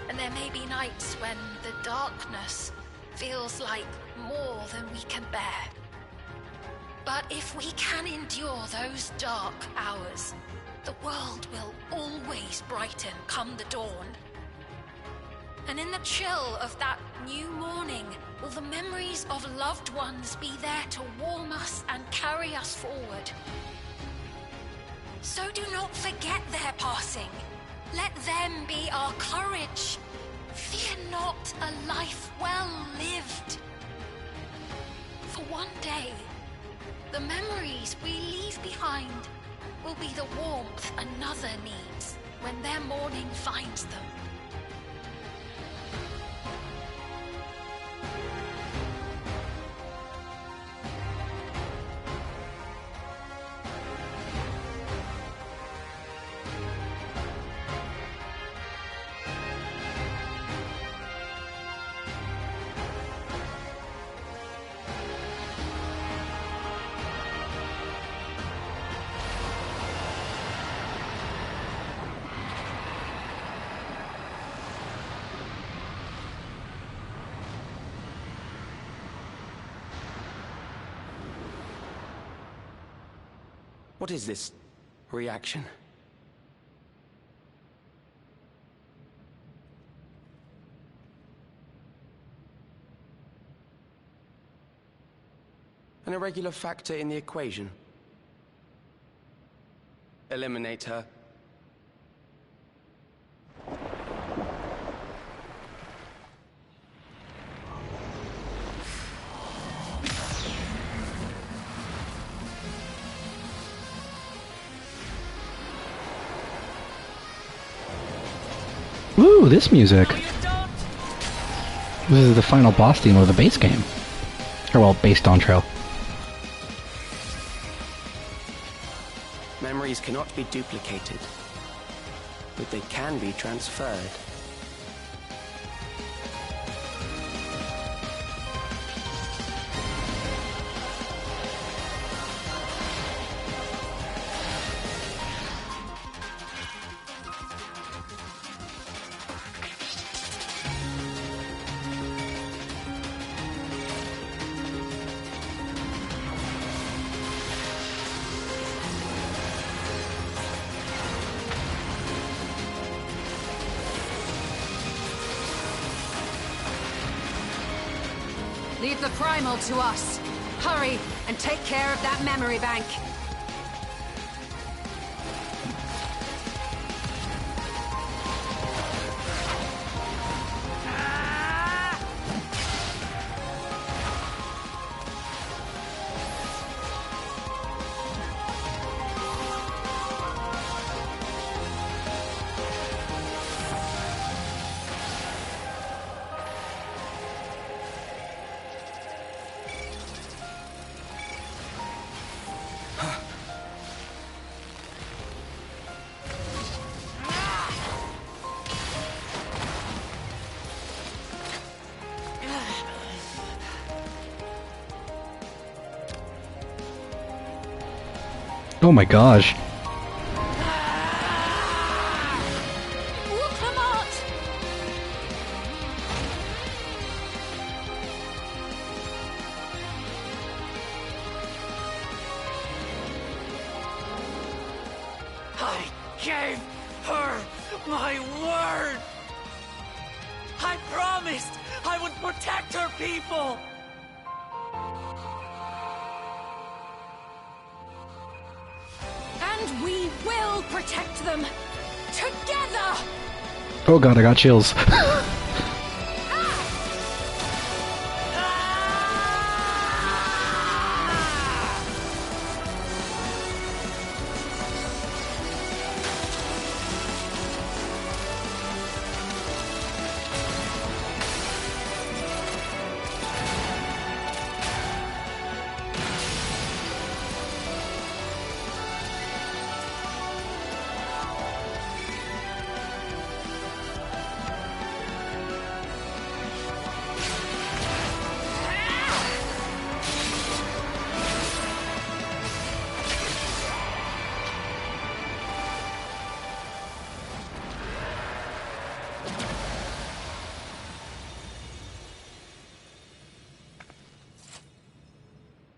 Speaker 6: and there may be nights when the darkness feels like more than we can bear. But if we can endure those dark hours, the world will always brighten come the dawn. And in the chill of that new morning, will the memories of loved ones be there to warm us and carry us forward? So do not forget their passing. Let them be our courage. Fear not a life well lived. For one day, the memories we leave behind will be the warmth another needs when their morning finds them.
Speaker 11: What is this reaction? An irregular factor in the equation. Eliminate her.
Speaker 1: Ooh, this music. This is the final boss theme of the base game. Or, well, based on Trail.
Speaker 11: Memories cannot be duplicated, but they can be transferred.
Speaker 12: Leave the primal to us. Hurry and take care of that memory bank.
Speaker 1: Oh my gosh.
Speaker 8: I gave her my word! I promised I would protect her people!
Speaker 12: And we will protect them together!
Speaker 1: Oh god, I got chills.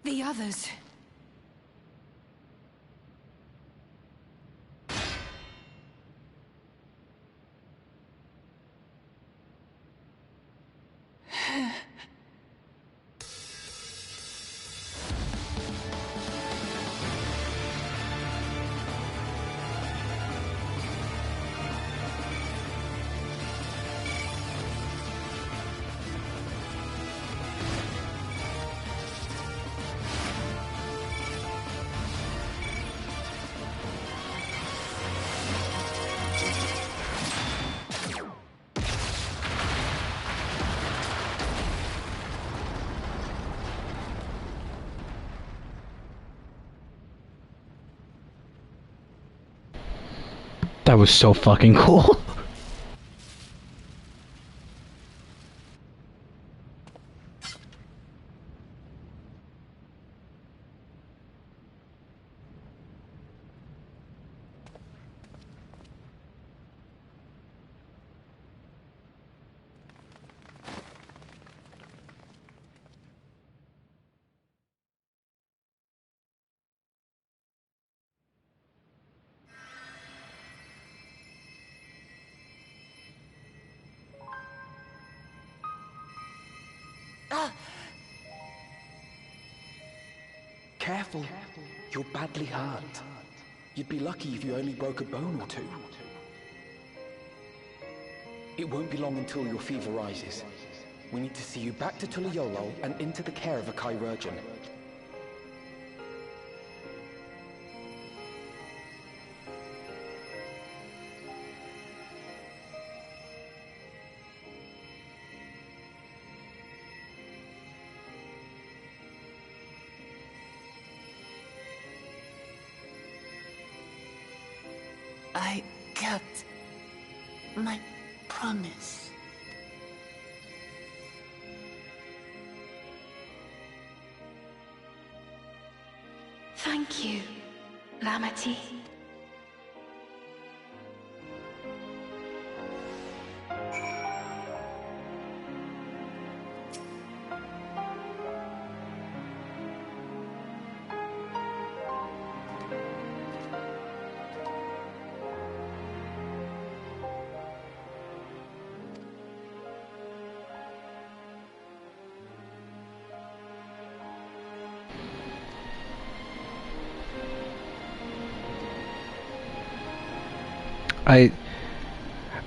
Speaker 12: The others.
Speaker 1: That was so fucking cool.
Speaker 11: Careful. You're badly hurt. You'd be lucky if you only broke a bone or two. It won't be long until your fever rises. We need to see you back to Tuliolo and into the care of a chirurgeon.
Speaker 8: I kept my promise.
Speaker 6: Thank you, Lamity.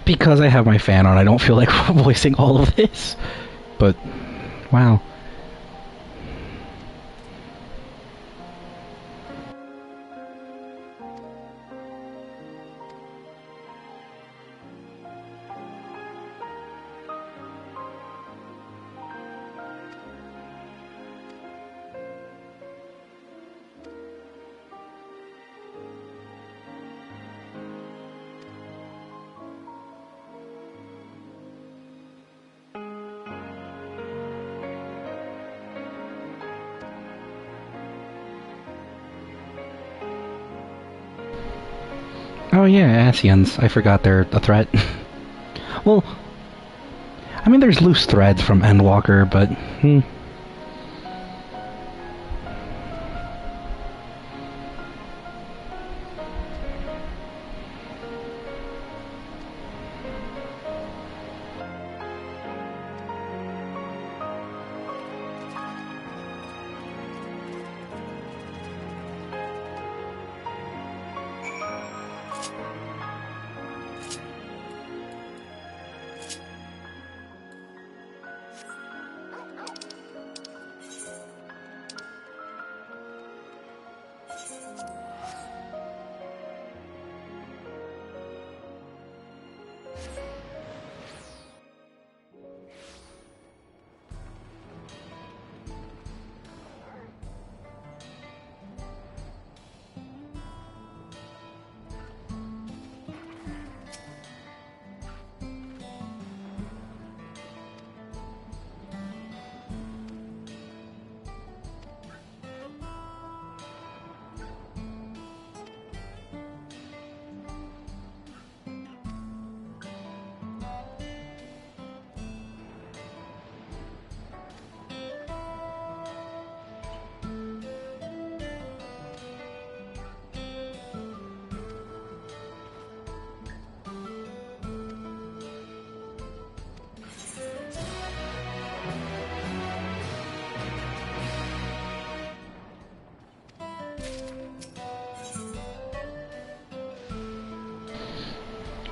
Speaker 1: Because I have my fan on, I don't feel like voicing all of this. But, wow. Oh yeah, Asians. I forgot they're a threat. Well, I mean, there's loose threads from Endwalker, but...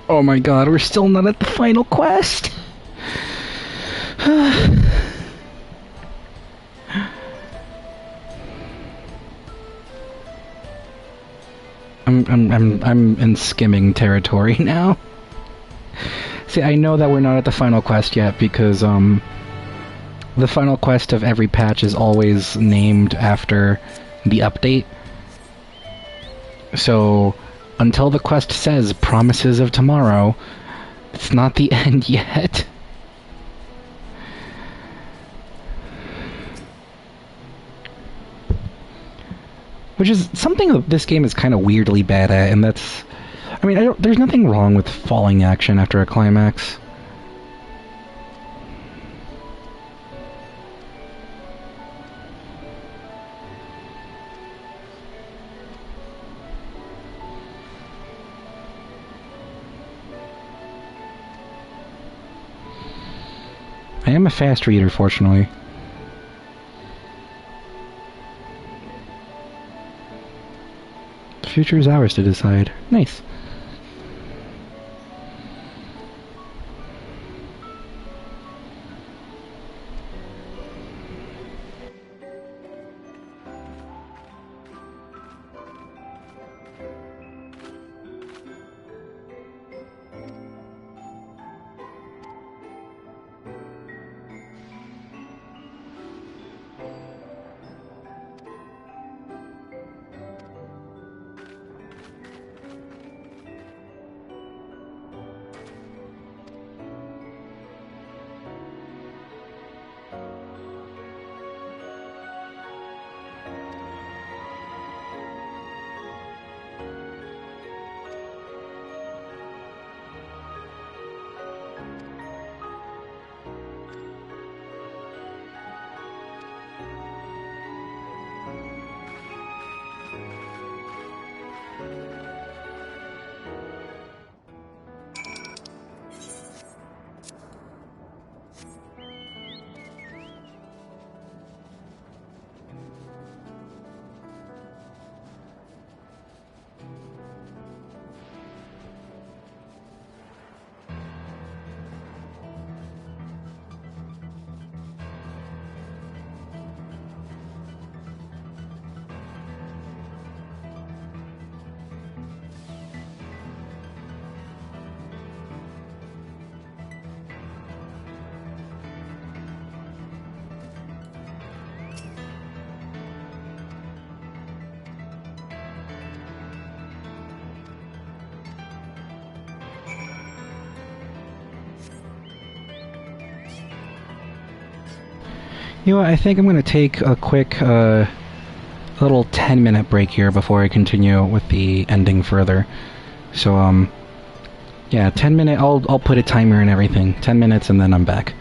Speaker 1: Oh my god, we're still not at the final quest! I'm in skimming territory now. See, I know that we're not at the final quest yet because, the final quest of every patch is always named after the update. So, until the quest says Promises of Tomorrow, it's not the end yet. Which is something that this game is kind of weirdly bad at, and that's... I mean, there's nothing wrong with falling action after a climax. I am a fast reader, fortunately. future is ours to decide. Nice. You know what, I think I'm going to take a quick little 10-minute break here before I continue with the ending further. So, yeah, 10 minute, I'll put a timer and everything. 10 minutes and then I'm back.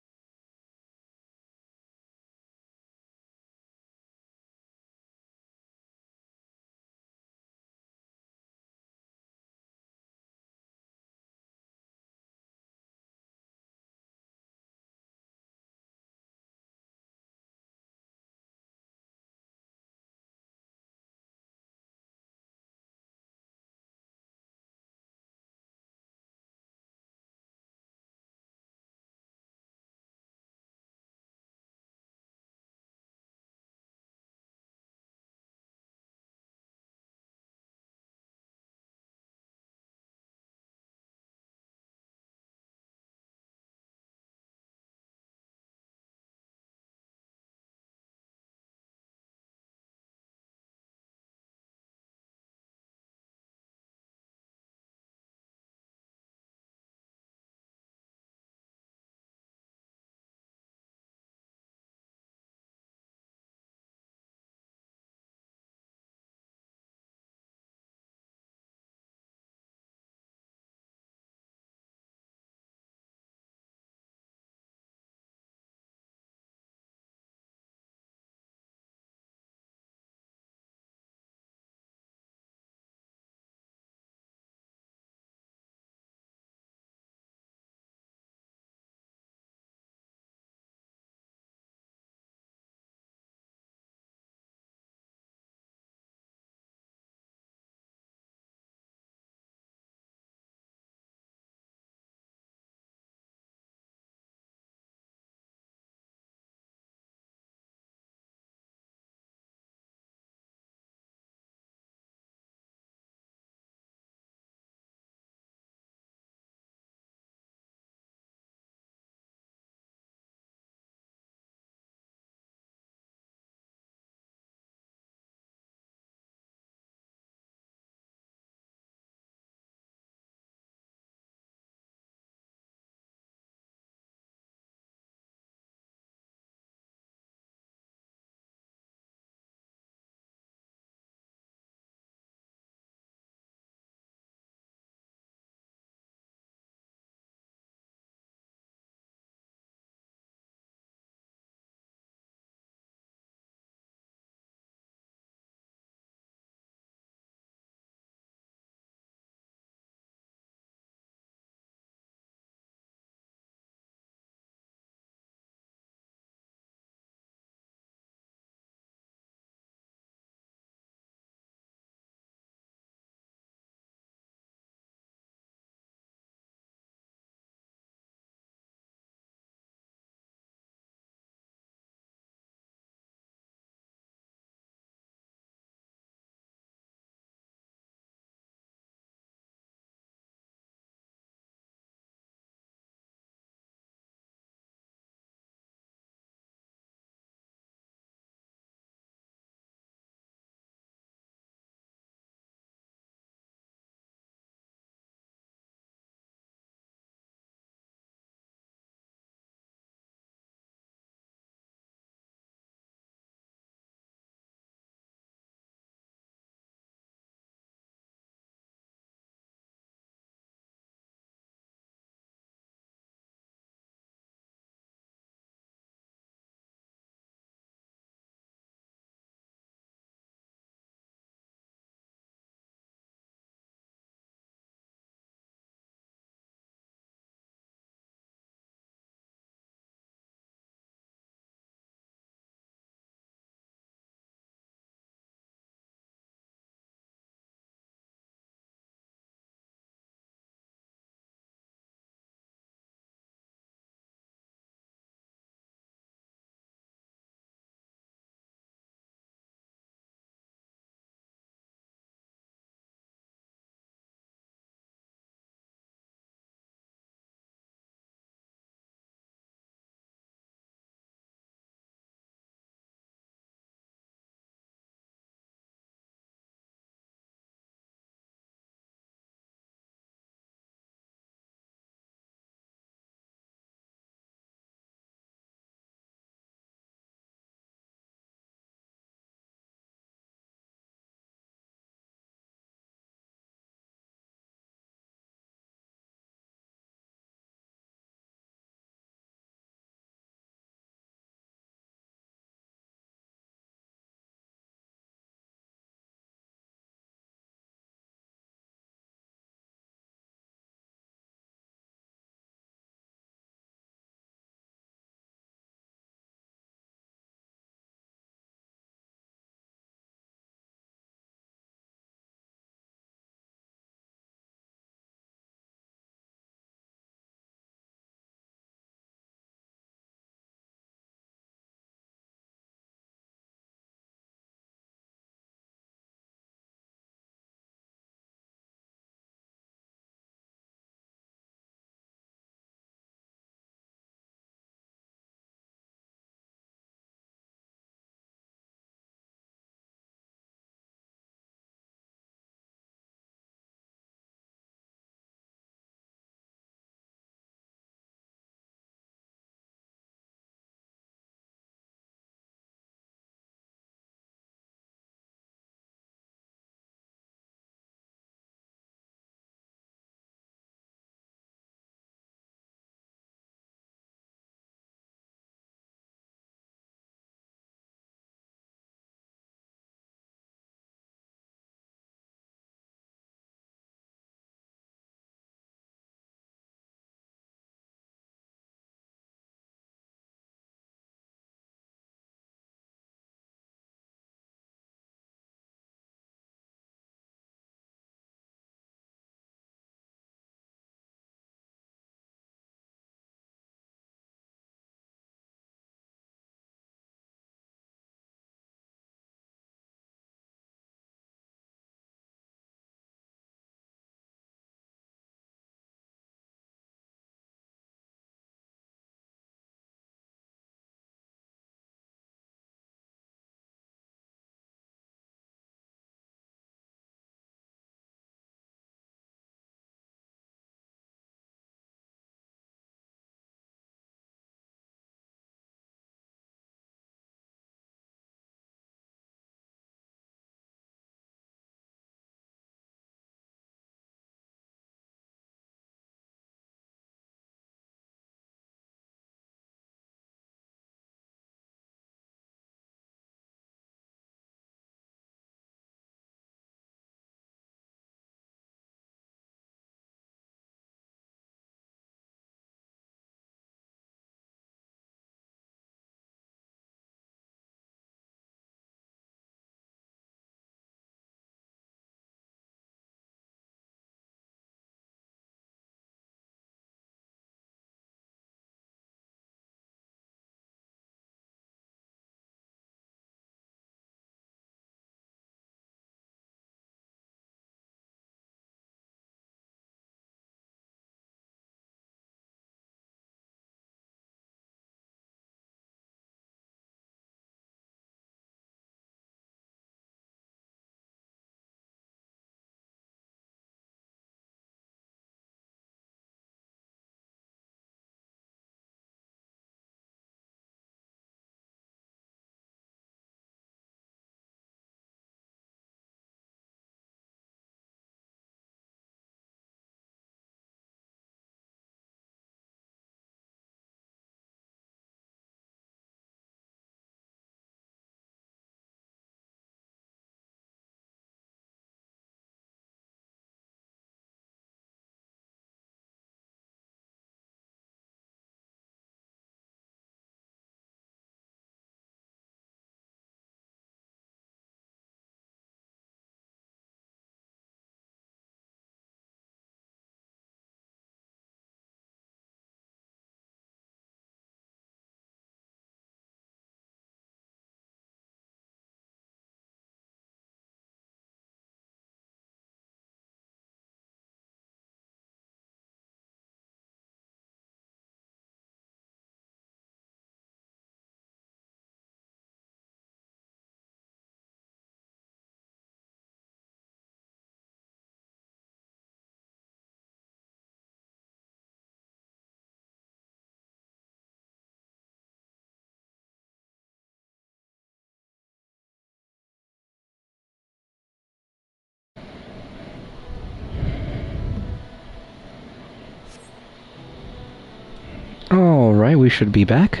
Speaker 1: Alright, we should be back.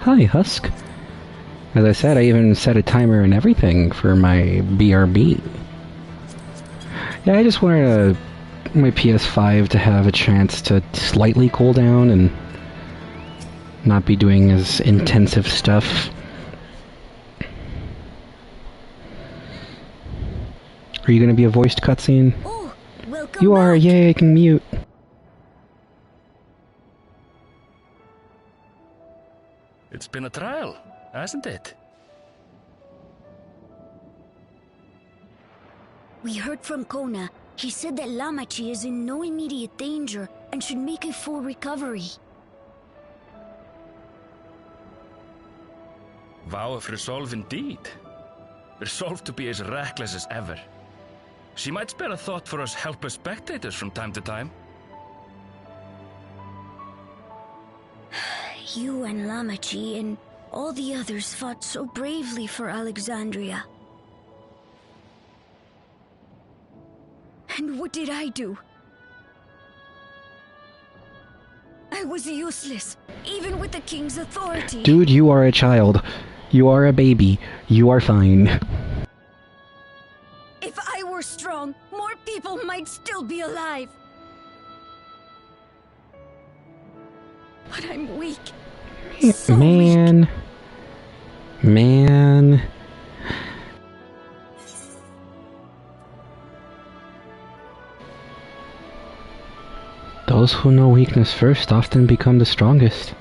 Speaker 1: Hi, Husk. As I said, I even set a timer and everything for my BRB. Yeah, I just wanted my PS5 to have a chance to slightly cool down and not be doing as intensive stuff. Are you going to be a voiced cutscene?
Speaker 13: Oh, welcome
Speaker 1: You are,
Speaker 13: back.
Speaker 1: yay, I can mute.
Speaker 5: It's been a trial, hasn't it?
Speaker 13: We heard from Kona. He said that Lamachi is in no immediate danger and should make a full recovery.
Speaker 5: Vow of resolve indeed. Resolved to be as reckless as ever. She might spare a thought for us helpless spectators from time to time.
Speaker 13: You and Lamachi and all the others fought so bravely for Alexandria. And what did I do? I was useless, even with the king's authority.
Speaker 1: Dude, you are a child. You are a baby. You are fine.
Speaker 13: If I were strong, more people might still be alive. But I'm weak. So
Speaker 1: Man. Man. Those who know weakness first often become the strongest.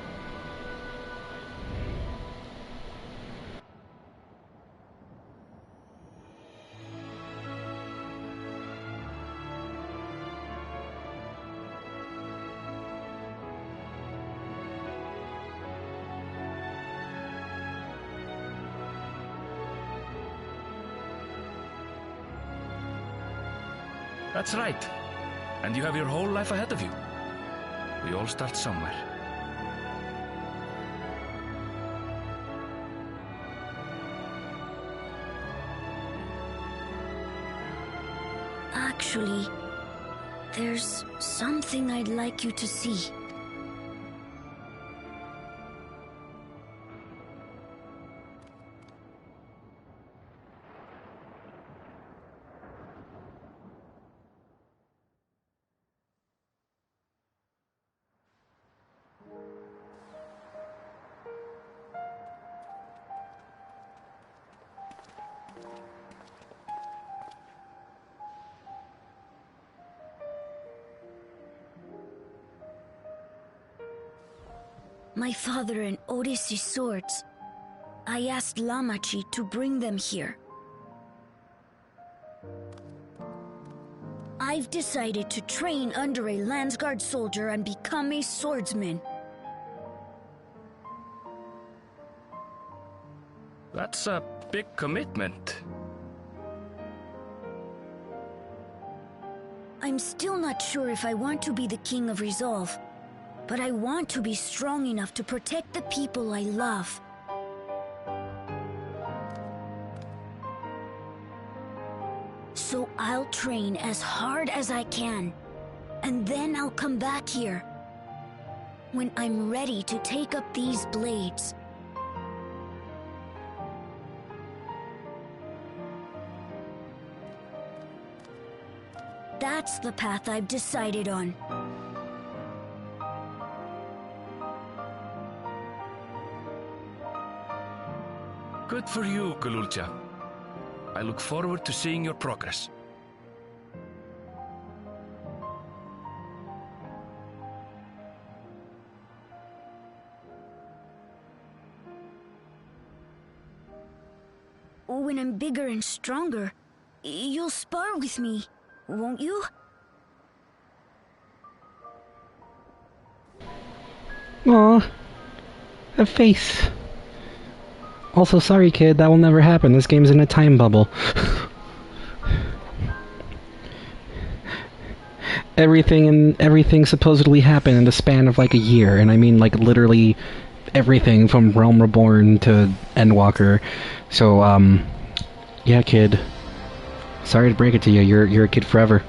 Speaker 5: That's right. And you have your whole life ahead of you. We all start somewhere.
Speaker 13: Actually, there's something I'd like you to see. My father and Odyssey's swords. I asked Lamachi to bring them here. I've decided to train under a Landsguard soldier and become a swordsman.
Speaker 5: That's a big commitment.
Speaker 13: I'm still not sure if I want to be the King of Resolve, but I want to be strong enough to protect the people I love. So I'll train as hard as I can, and then I'll come back here when I'm ready to take up these blades. That's the path I've decided on.
Speaker 5: Good for you, Galulcha. I look forward to seeing your progress.
Speaker 13: When I'm bigger and stronger, you'll spar with me, won't you?
Speaker 1: Aw. A face. Also, sorry kid, that will never happen. This game's in a time bubble. Everything supposedly happened in the span of like a year, and I mean like literally everything from Realm Reborn to Endwalker. So, yeah, kid. Sorry to break it to you, you're a kid forever.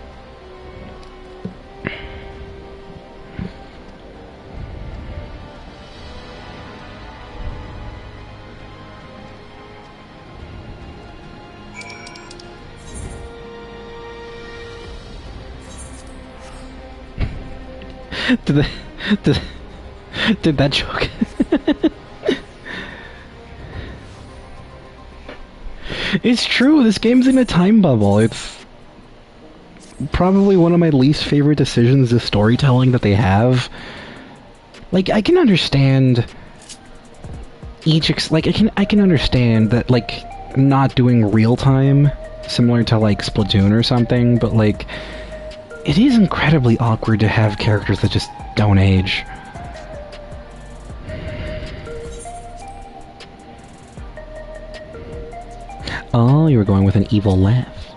Speaker 1: Did that joke? It's true, this game's in a time bubble. It's probably one of my least favorite decisions of storytelling that they have. Like, I can understand I can understand that, like, not doing real time, similar to, like, Splatoon or something, but, like, it is incredibly awkward to have characters that just don't age. Oh, you were going with an evil laugh.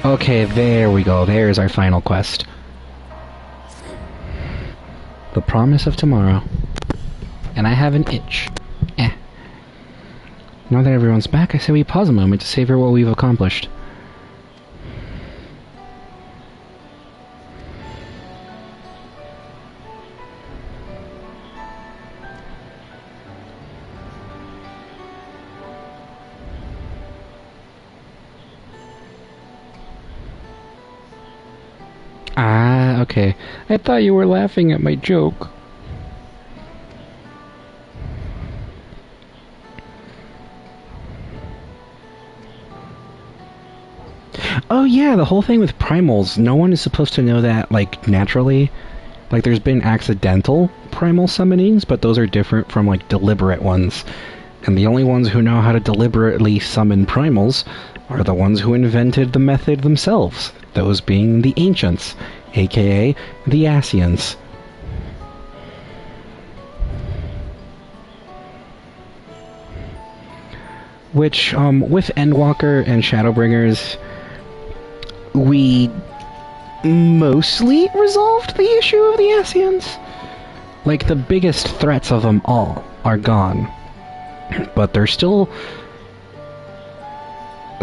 Speaker 1: Okay, there we go. There's our final quest. The promise of tomorrow. And I have an itch. Now that everyone's back, I say we pause a moment to savor what we've accomplished. Ah, okay. I thought you were laughing at my joke. Oh yeah, the whole thing with primals, no one is supposed to know that, like, naturally. Like, there's been accidental primal summonings, but those are different from, like, deliberate ones. And the only ones who know how to deliberately summon primals are the ones who invented the method themselves, those being the Ancients, aka the Ascians. Which, with Endwalker and Shadowbringers, we mostly resolved the issue of the Ascians. Like, the biggest threats of them all are gone. But there's still...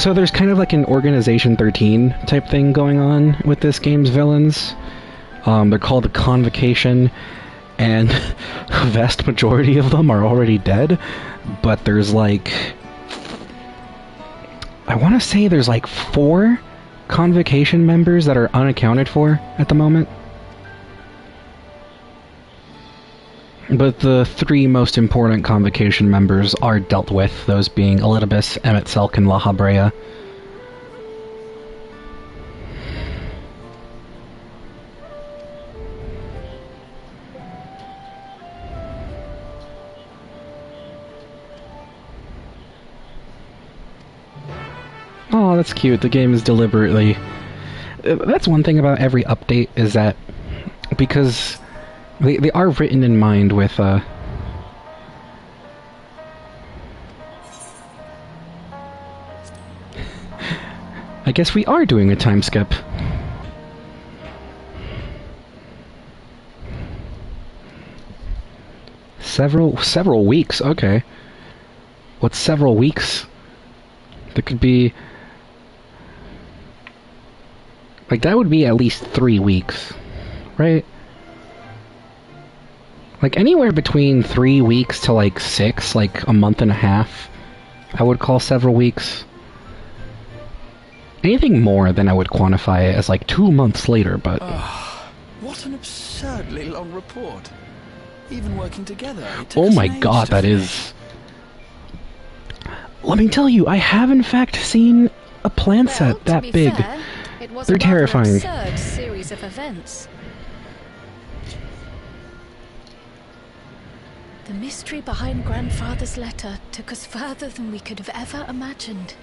Speaker 1: So there's kind of like an Organization 13 type thing going on with this game's villains. They're called the Convocation, and a vast majority of them are already dead. But there's like... I want to say there's like 4 Convocation members that are unaccounted for at the moment. But the 3 most important Convocation members are dealt with, those being Elidibus, Emet-Selch, and La Habrea. Oh, that's cute. The game is deliberately... That's one thing about every update, is that because they are written in mind with I guess we are doing a time skip. Several weeks, okay. What's several weeks? There could be... Like, that would be at least 3 weeks, right? Like, anywhere between 3 weeks to, like, 6, like, a month and a half, I would call several weeks. Anything more than I would quantify it as, like, 2 months later, but...
Speaker 5: What an absurdly long report. Even working together, it took
Speaker 1: Oh
Speaker 5: us
Speaker 1: my
Speaker 5: an age
Speaker 1: god,
Speaker 5: to
Speaker 1: that
Speaker 5: finish.
Speaker 1: is... Let me tell you, I have in fact seen a plant set that
Speaker 6: to be
Speaker 1: big.
Speaker 6: fair, it was
Speaker 1: They're
Speaker 6: a rather
Speaker 1: terrifying.
Speaker 6: absurd series of events. The mystery behind Grandfather's letter took us further than we could have ever imagined.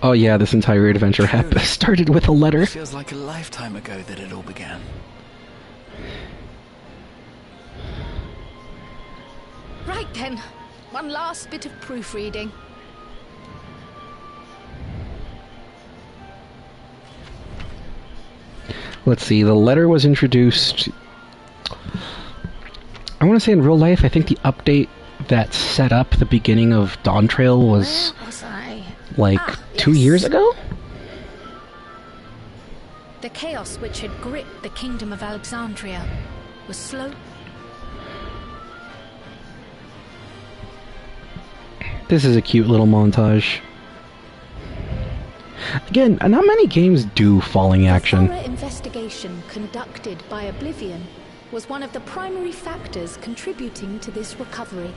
Speaker 1: Oh yeah, this entire adventure started with a letter.
Speaker 5: It feels like a lifetime ago that it all began.
Speaker 6: Right then, one last bit of proofreading.
Speaker 1: Let's see, the letter was introduced... I want to say in real life, I think the update that set up the beginning of Dawn Trail was... like, 2 years ago?
Speaker 6: The chaos which had gripped the kingdom of Alexandria was slow.
Speaker 1: This is a cute little montage. Again, not many games do falling action.
Speaker 6: The thorough investigation conducted by Oblivion was one of the primary factors contributing to this recovery.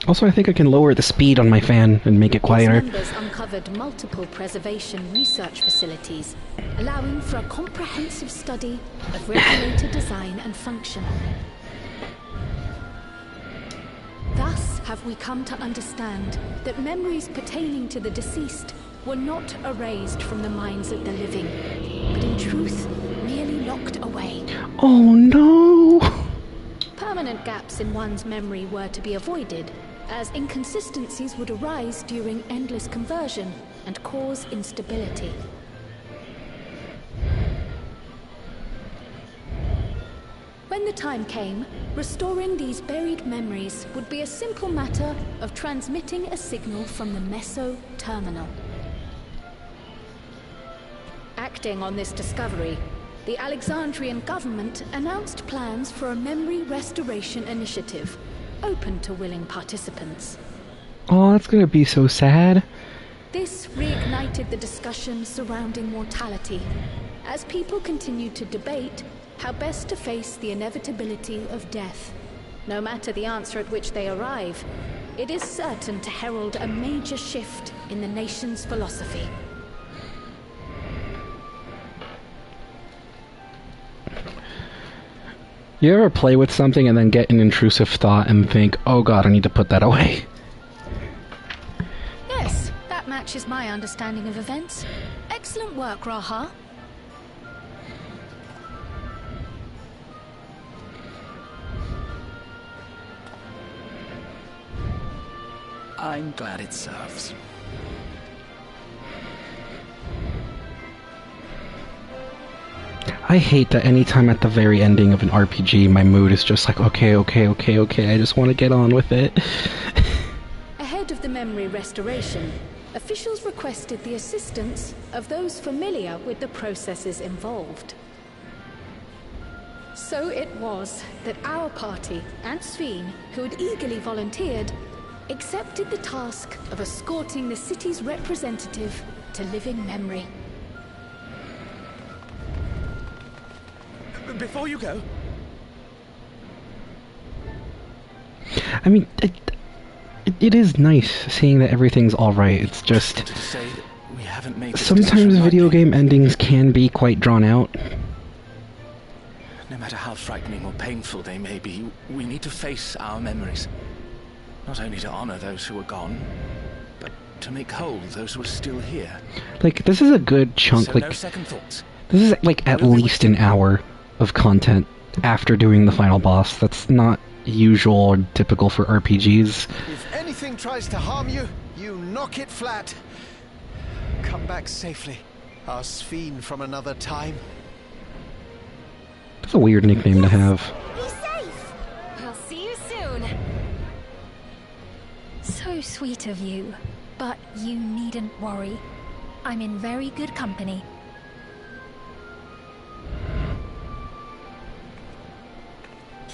Speaker 1: Also, I think I can lower the speed on my fan and make it quieter.
Speaker 6: Its members uncovered multiple preservation research facilities, allowing for a comprehensive study of regulator design and function. Thus have we come to understand that memories pertaining to the deceased were not erased from the minds of the living, but in truth, merely locked away.
Speaker 1: Oh no!
Speaker 6: Permanent gaps in one's memory were to be avoided, as inconsistencies would arise during endless conversion and cause instability. When the time came, restoring these buried memories would be a simple matter of transmitting a signal from the Meso terminal. Acting on this discovery, the Alexandrian government announced plans for a memory restoration initiative, open to willing participants.
Speaker 1: Oh, that's gonna be so sad.
Speaker 6: This reignited the discussion surrounding mortality, as people continued to debate how best to face the inevitability of death. No matter the answer at which they arrive, it is certain to herald a major shift in the nation's philosophy.
Speaker 1: You ever play with something and then get an intrusive thought and think, oh god, I need to put that away?
Speaker 6: Yes, that matches my understanding of events. Excellent work, Raha.
Speaker 5: I'm glad it serves.
Speaker 1: I hate that anytime at the very ending of an RPG, my mood is just like, okay, I just want to get on with it.
Speaker 6: Ahead of the memory restoration, officials requested the assistance of those familiar with the processes involved. So it was that our party, and Sphene, who had eagerly volunteered, accepted the task of escorting the city's representative to living memory.
Speaker 5: Before you go...
Speaker 1: I mean, it is nice seeing that everything's alright, it's just... sometimes video game endings can be quite drawn out.
Speaker 5: No matter how frightening or painful they may be, we need to face our memories. Not only to honor those who are gone, but to make whole those who are still here.
Speaker 1: Like, this is a good chunk,
Speaker 5: So
Speaker 1: like...
Speaker 5: no second thoughts.
Speaker 1: This is, like, at least an hour of content after doing the final boss. That's not usual or typical for RPGs.
Speaker 14: If anything tries to harm you, you knock it flat. Come back safely, our Sphene from another time.
Speaker 1: That's a weird nickname to have.
Speaker 7: Be safe! I'll see you soon.
Speaker 15: So sweet of you, but you needn't worry. I'm in very good company.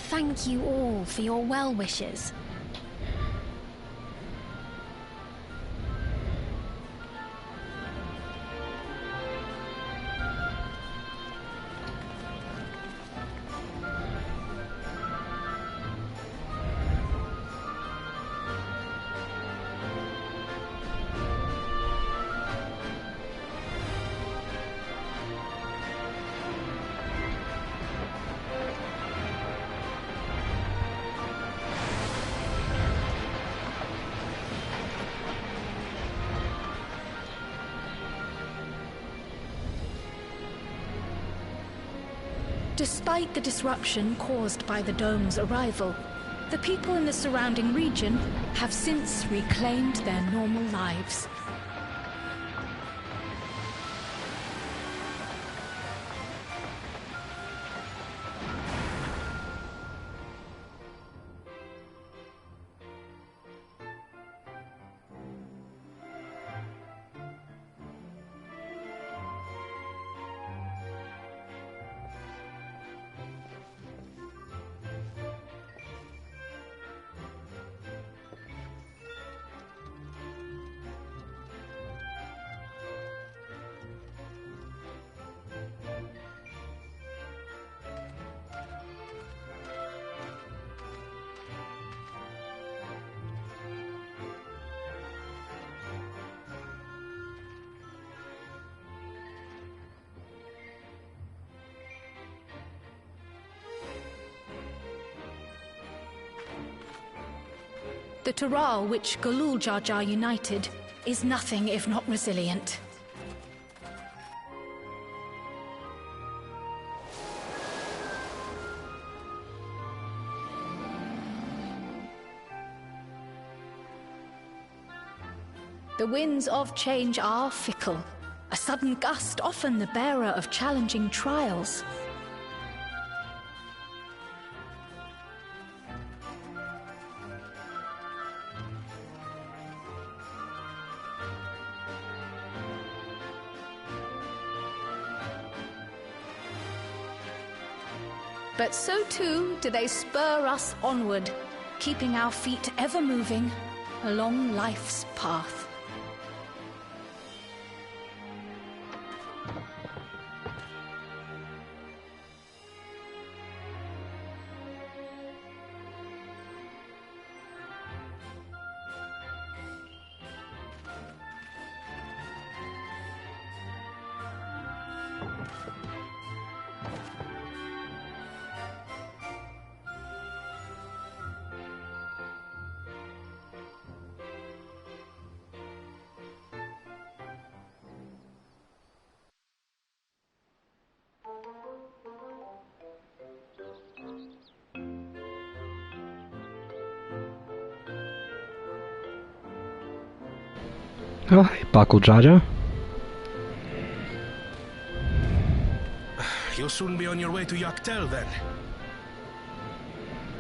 Speaker 15: Thank you all for your well wishes.
Speaker 6: Despite the disruption caused by the dome's arrival, the people in the surrounding region have since reclaimed their normal lives.
Speaker 15: The Taral which Galul Jar Jar united is nothing if not resilient. The winds of change are fickle. A sudden gust often the bearer of challenging trials. But so too do they spur us onward, keeping our feet ever moving along life's path.
Speaker 1: Oh, hi, Bakul Jaja.
Speaker 16: You'll soon be on your way to Yaktel, then?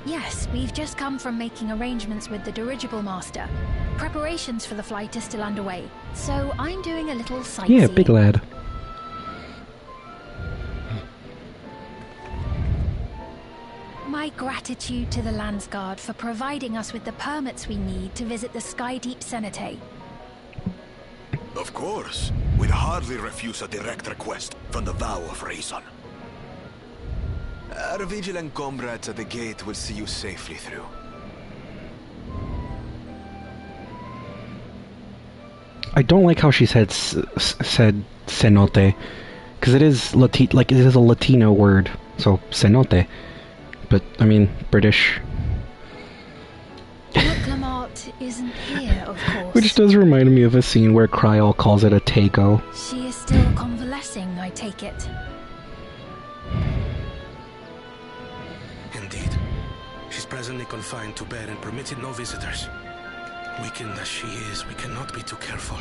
Speaker 15: Yes, we've just come from making arrangements with the dirigible master. Preparations for the flight are still underway, so I'm doing a little sightseeing.
Speaker 1: Yeah, big lad.
Speaker 15: My gratitude to the Landsguard for providing us with the permits we need to visit the Skydeep Cenotaph.
Speaker 17: Of course. We'd hardly refuse a direct request from the Vow of Reason. Our vigilant comrades at the gate will see you safely through.
Speaker 1: I don't like how she said cenote, because it is it is a Latino word, so cenote. But I mean, British.
Speaker 15: Lamart isn't here, of course.
Speaker 1: Which does remind me of a scene where Kryol calls it a taco.
Speaker 15: She is still convalescing, I take it.
Speaker 16: Indeed. She's presently confined to bed and permitted no visitors. Weakened as she is, we cannot be too careful.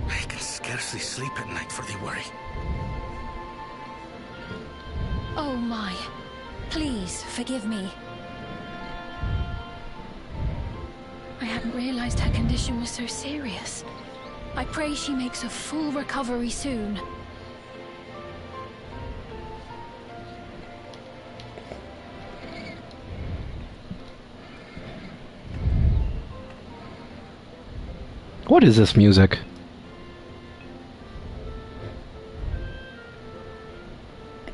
Speaker 16: I can scarcely sleep at night for the worry.
Speaker 15: Oh my. Please, forgive me. I hadn't realized her condition was so serious. I pray she makes a full recovery soon.
Speaker 1: What is this music?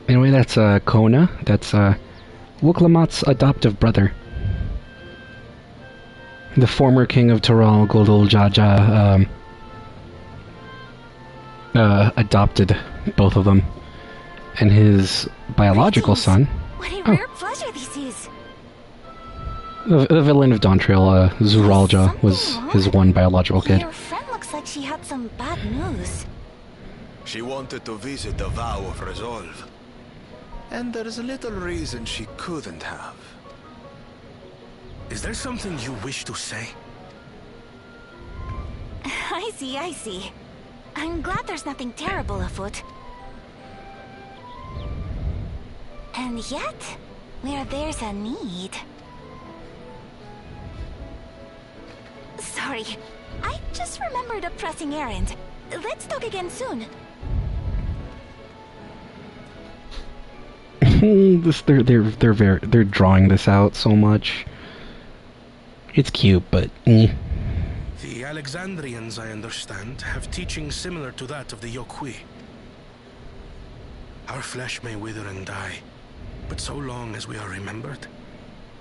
Speaker 1: Anyway, that's Kona. That's Wuklamat's adoptive brother. The former king of Taral, Golul Jaja, adopted both of them. And his biological son...
Speaker 13: What a rare pleasure this is!
Speaker 1: The villain of Dawntrail, Zuralja, was his one biological kid.
Speaker 13: Your friend looks like she had some bad news.
Speaker 17: She wanted to visit the Vow of Resolve. And there's a little reason she couldn't have.
Speaker 16: Is there something you wish to say?
Speaker 13: I see, I see. I'm glad there's nothing terrible afoot. And yet, where there's a need... Sorry, I just remembered a pressing errand. Let's talk again soon.
Speaker 1: They're drawing this out so much. It's cute, but
Speaker 16: The Alexandrians, I understand, have teachings similar to that of the Yokui. Our flesh may wither and die, but so long as we are remembered,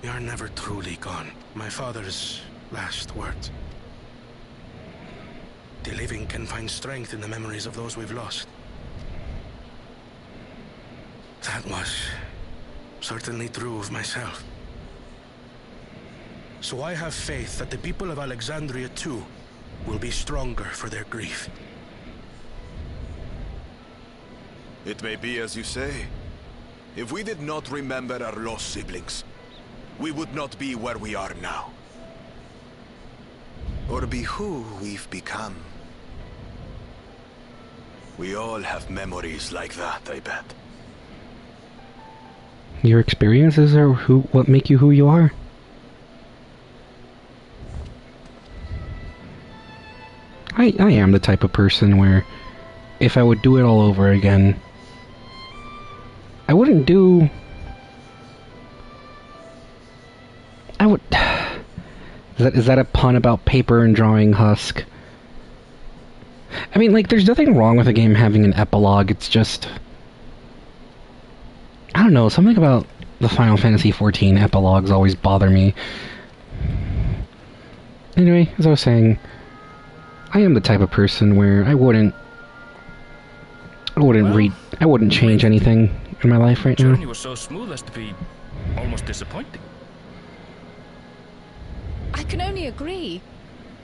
Speaker 16: we are never truly gone. My father's last words. The living can find strength in the memories of those we've lost. That was certainly true of myself. So I have faith that the people of Alexandria too will be stronger for their grief.
Speaker 17: It may be as you say. If we did not remember our lost siblings, we would not be where we are now. Or be who we've become. We all have memories like that, I bet.
Speaker 1: Your experiences are what make you who you are. I am the type of person where if I would do it all over again, I wouldn't do... I would... Is that a pun about paper and drawing husk? I mean, like, there's nothing wrong with a game having an epilogue, it's just... I don't know, something about the Final Fantasy XIV epilogues always bother me. Anyway, as I was saying, I am the type of person where I wouldn't change anything in my life right now.
Speaker 18: The journey was so smooth as to be almost disappointing.
Speaker 15: I can only agree,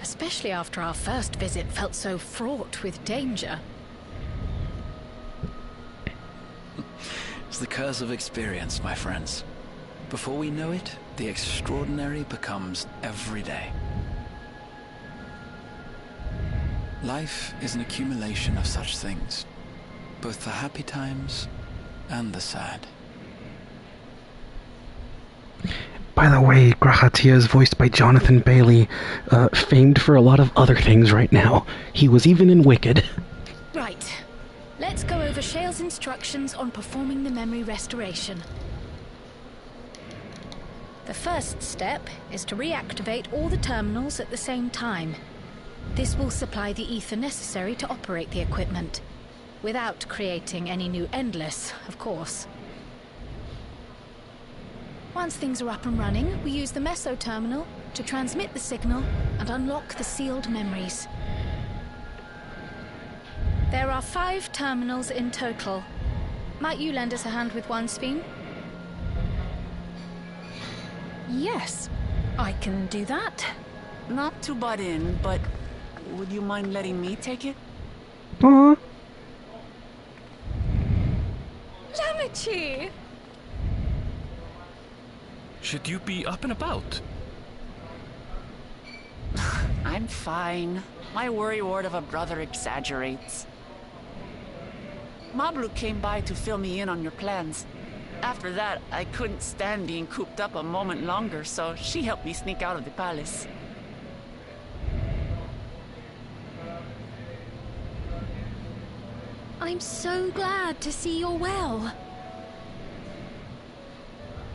Speaker 15: especially after our first visit felt so fraught with danger.
Speaker 19: It's the curse of experience, my friends. Before we know it, the extraordinary becomes everyday. Life is an accumulation of such things, both the happy times and the sad.
Speaker 1: By the way, Grahatia is voiced by Jonathan Bailey, famed for a lot of other things right now. He was even in Wicked.
Speaker 15: Right. Let's go over Shale's instructions on performing the memory restoration. The first step is to reactivate all the terminals at the same time. This will supply the ether necessary to operate the equipment, without creating any new Endless, of course. Once things are up and running, we use the Meso terminal to transmit the signal and unlock the sealed memories. There are 5 terminals in total. Might you lend us a hand with one, Sphene? Yes, I can do that.
Speaker 8: Not to butt in, but would you mind letting me take it?
Speaker 1: Aww.
Speaker 15: Lamichi!
Speaker 18: Should you be up and about?
Speaker 8: I'm fine. My worrywart of a brother exaggerates. Mablu came by to fill me in on your plans. After that, I couldn't stand being cooped up a moment longer, so she helped me sneak out of the palace.
Speaker 15: I'm so glad to see you're well.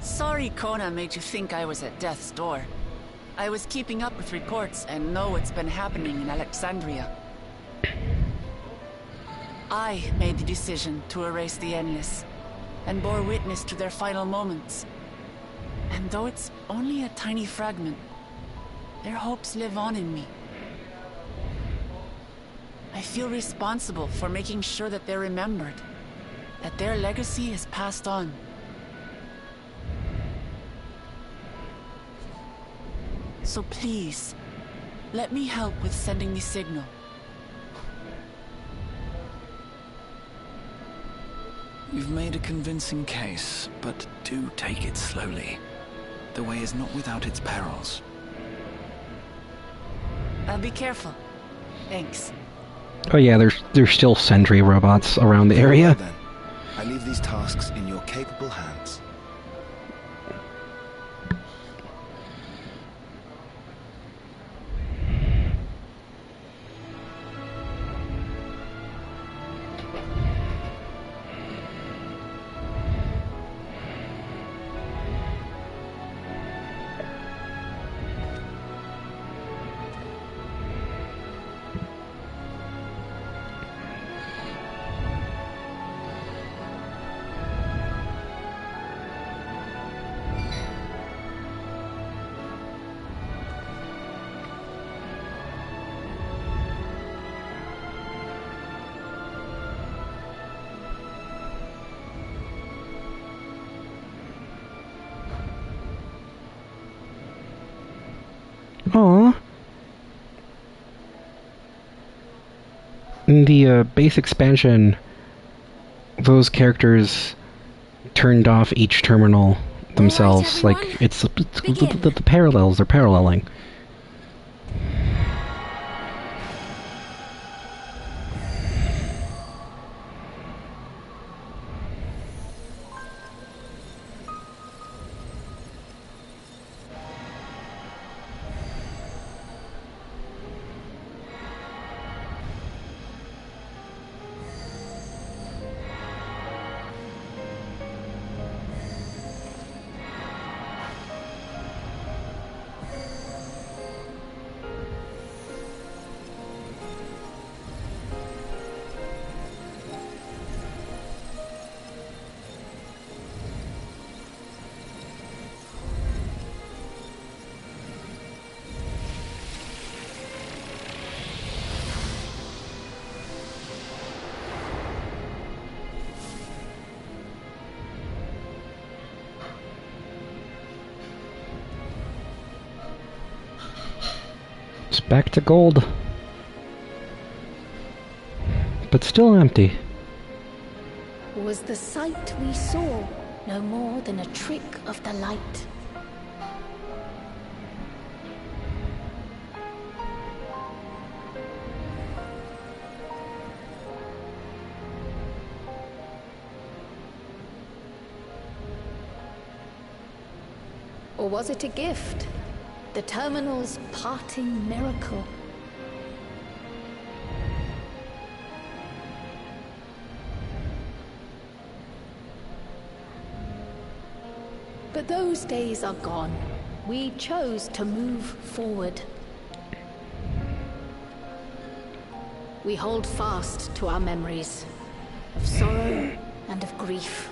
Speaker 8: Sorry Kona made you think I was at death's door. I was keeping up with reports and know what's been happening in Alexandria. I made the decision to erase the Endless, and bore witness to their final moments. And though it's only a tiny fragment, their hopes live on in me. I feel responsible for making sure that they're remembered, that their legacy is passed on. So please, let me help with sending the signal.
Speaker 19: You've made a convincing case, but do take it slowly. The way is not without its perils.
Speaker 8: I'll be careful. Thanks.
Speaker 1: Oh yeah, there's still sentry robots around the area.
Speaker 3: Then, I leave these tasks in your capable hands.
Speaker 1: Aww. In the base expansion, those characters turned off each terminal themselves.
Speaker 13: Right,
Speaker 1: like, it's the parallels, they're paralleling. It's back to gold. But still empty.
Speaker 15: Was the sight we saw no more than a trick of the light? Or was it a gift? The terminal's parting miracle? But those days are gone. We chose to move forward. We hold fast to our memories of sorrow and of grief.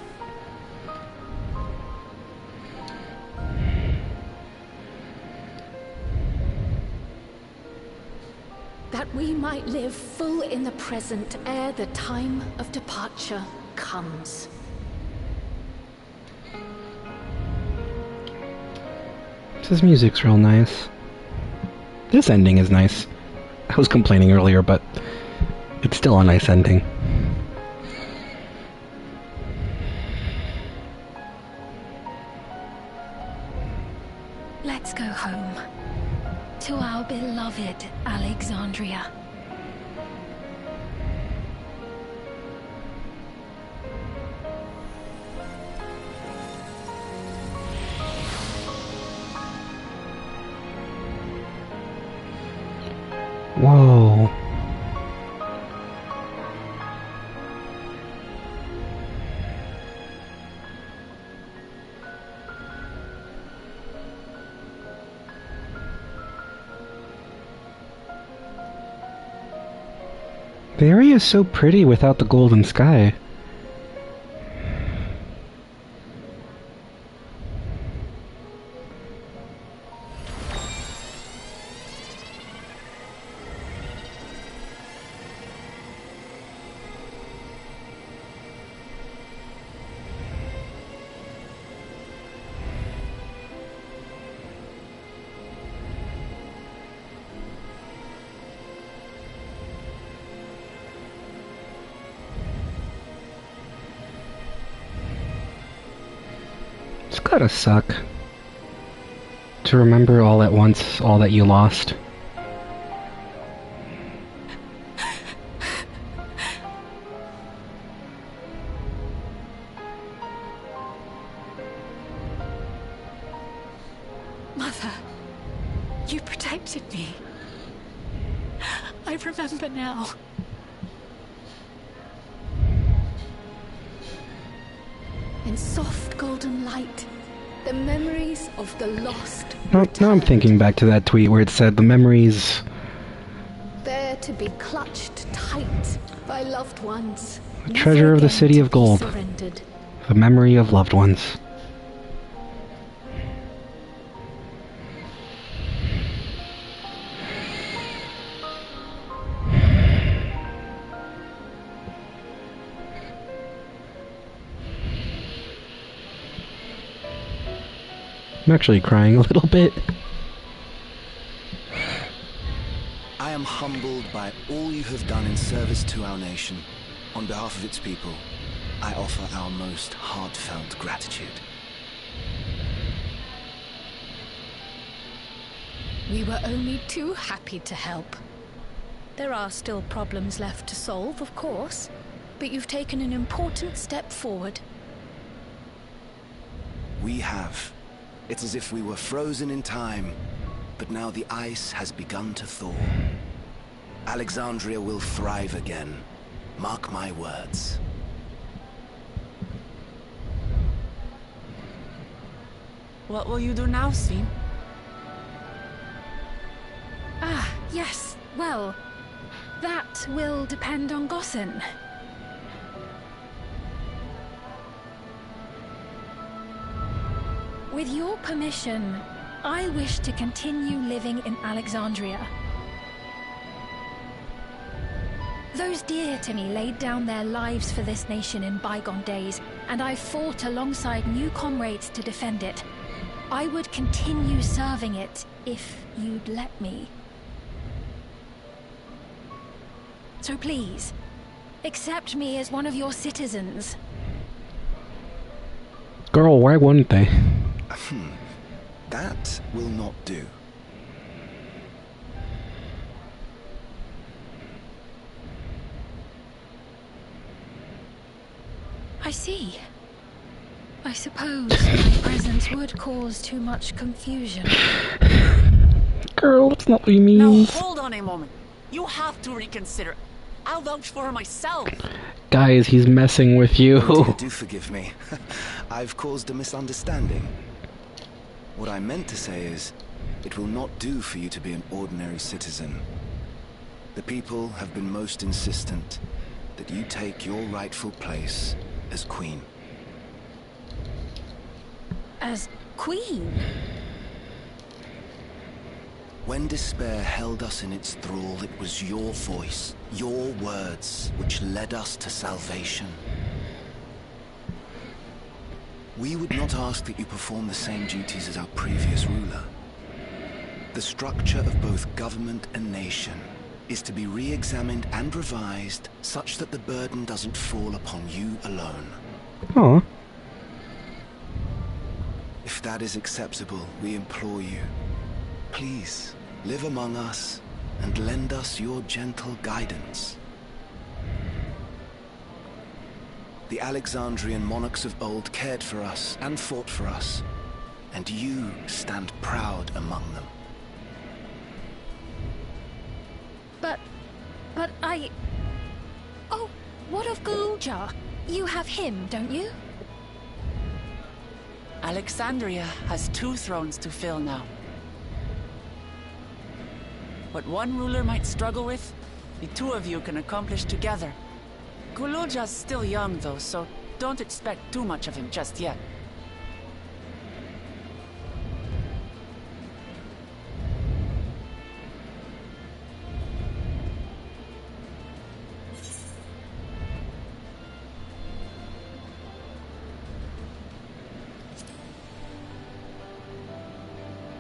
Speaker 15: That we might live full in the present ere the time of departure comes.
Speaker 1: This music's real nice. This ending is nice. I was complaining earlier, but it's still a nice ending.
Speaker 15: Let's go home. To our beloved Alexandria.
Speaker 1: Whoa. The area is so pretty without the golden sky. It's gotta suck to remember all at once all that you lost.
Speaker 15: Mother, you protected me. I remember now. In soft golden light, the memories of the lost.
Speaker 1: Now I'm thinking back to that tweet where it said the memories.
Speaker 15: There to be clutched tight by loved ones.
Speaker 1: The treasure of the city of gold.
Speaker 15: Surrendered.
Speaker 1: The memory of loved ones. I'm actually crying a little bit.
Speaker 3: am humbled by all you have done in service to our nation. On behalf of its people, I offer our most heartfelt gratitude.
Speaker 15: We were only too happy to help. There are still problems left to solve, of course, but you've taken an important step forward.
Speaker 3: We have. It's as if we were frozen in time, but now the ice has begun to thaw. Alexandria will thrive again. Mark my words.
Speaker 8: What will you do now, Sven?
Speaker 15: Ah, yes. Well, that will depend on Gossen. With your permission, I wish to continue living in Alexandria. Those dear to me laid down their lives for this nation in bygone days, and I fought alongside new comrades to defend it. I would continue serving it if you'd let me. So please, accept me as one of your citizens.
Speaker 1: Girl, why wouldn't they?
Speaker 3: That will not do.
Speaker 15: I see. I suppose my presence would cause too much confusion.
Speaker 1: Girl, that's not what he means.
Speaker 8: Now hold on a moment. You have to reconsider. I'll vouch for her myself.
Speaker 1: Guys, he's messing with you.
Speaker 3: Oh dear, do forgive me. I've caused a misunderstanding. What I meant to say is, it will not do for you to be an ordinary citizen. The people have been most insistent that you take your rightful place as queen.
Speaker 15: As queen?
Speaker 3: When despair held us in its thrall, it was your voice, your words, which led us to salvation. We would not ask that you perform the same duties as our previous ruler. The structure of both government and nation is to be re-examined and revised such that the burden doesn't fall upon you alone.
Speaker 1: Aww.
Speaker 3: If that is acceptable, we implore you, please live among us and lend us your gentle guidance. The Alexandrian monarchs of old cared for us and fought for us, and you stand proud among them.
Speaker 15: But I... Oh, what of Galuja? You have him, don't you?
Speaker 8: Alexandria has 2 thrones to fill now. What one ruler might struggle with, the 2 of you can accomplish together. Galuja's still young though, so don't expect too much of him just yet.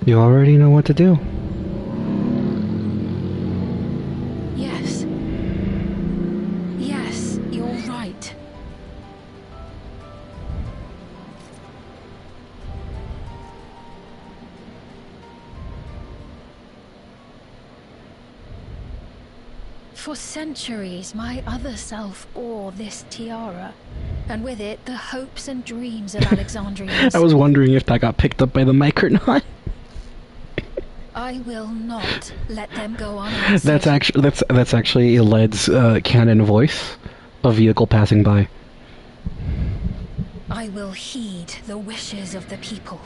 Speaker 1: You already know what to do.
Speaker 15: Yes. Yes, you're right. For centuries, my other self bore this tiara, and with it, the hopes and dreams of Alexandrians.
Speaker 1: I was wondering if that got picked up by the mic or not.
Speaker 15: I will not let them go unanswered.
Speaker 1: That's actually Led's canon voice. A vehicle passing by.
Speaker 15: I will heed the wishes of the people.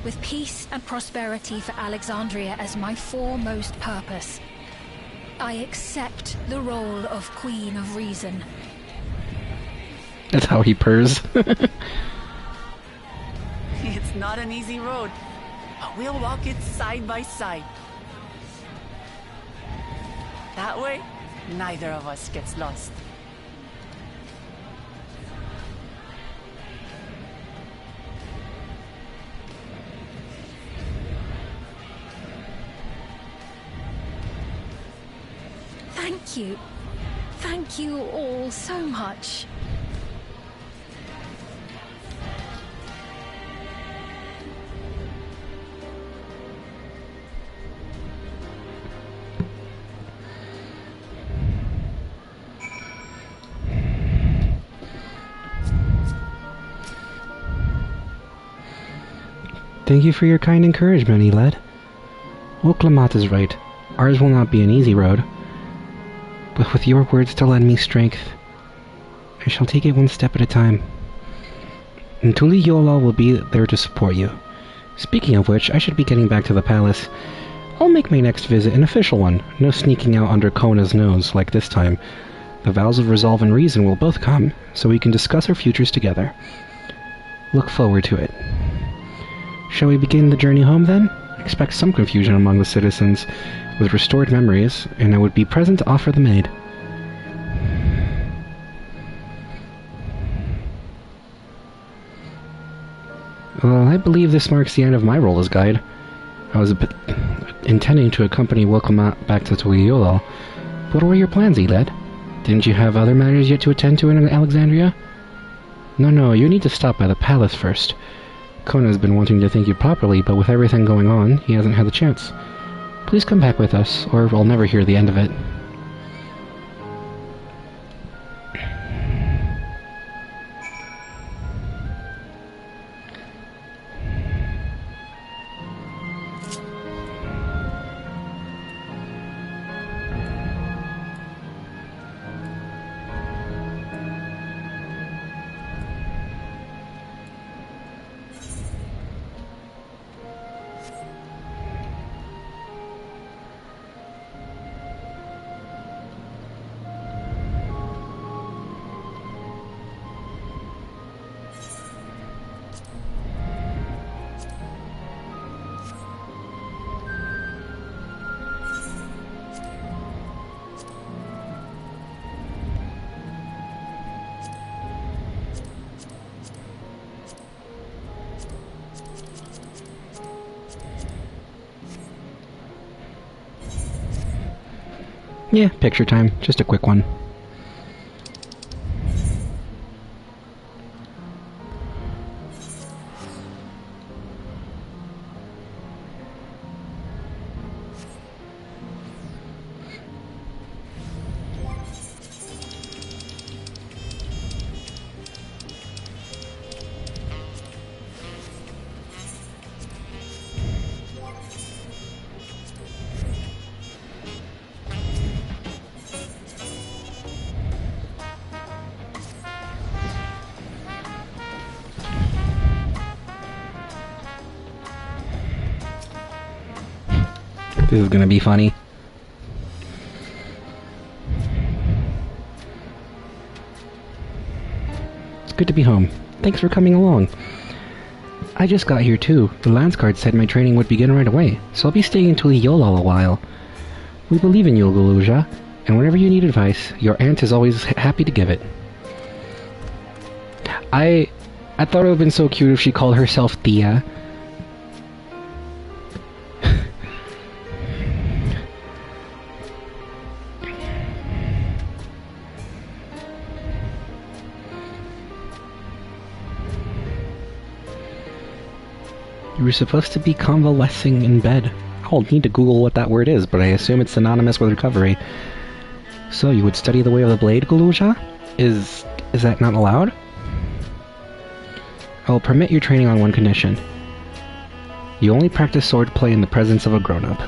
Speaker 15: With peace and prosperity for Alexandria as my foremost purpose, I accept the role of Queen of Reason.
Speaker 1: That's how he purrs.
Speaker 8: It's not an easy road, but we'll walk it side by side. That way, neither of us gets lost.
Speaker 15: thank you. Thank you all so much.
Speaker 1: Thank you for your kind encouragement, Eled. Woklamat is right. Ours will not be an easy road. But with your words to lend me strength, I shall take it one step at a time. And Tuli Yola will be there to support you. Speaking of which, I should be getting back to the palace. I'll make my next visit an official one. No sneaking out under Kona's nose like this time. The vows of resolve and reason will both come, so we can discuss our futures together. Look forward to it. Shall we begin the journey home, then? I expect some confusion among the citizens with restored memories, and I would be present to offer them aid. Well, I believe this marks the end of my role as guide. I was intending to accompany Woklamat back to Tuliyola. What were your plans, Eled? Didn't you have other matters yet to attend to in Alexandria? No, you need to stop by the palace first. Kona's been wanting to thank you properly, but with everything going on, he hasn't had the chance. Please come back with us, or I'll never hear the end of it. Yeah, picture time. Just a quick one. This is gonna be funny. It's good to be home. Thanks for coming along. I just got here too. The Lance Guard said my training would begin right away, so I'll be staying until Yola a while. We believe in you, Guluja, and whenever you need advice, your aunt is always happy to give it. I thought it would have been so cute if she called herself Thea. You were supposed to be convalescing in bed. I'll need to Google what that word is, but I assume it's synonymous with recovery. So, you would study the way of the blade, Guluja? Is that not allowed? I will permit your training on one condition. You only practice swordplay in the presence of a grown-up.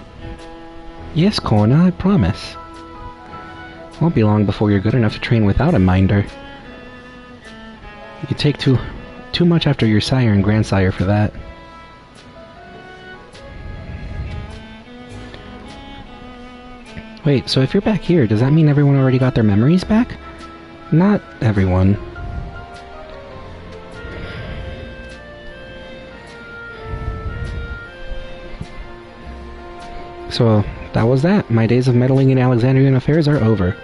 Speaker 1: Yes, Kona, I promise. Won't be long before you're good enough to train without a minder. You take too much after your sire and grandsire for that. Wait, so if you're back here, does that mean everyone already got their memories back? Not everyone. So, that was that. My days of meddling in Alexandrian affairs are over.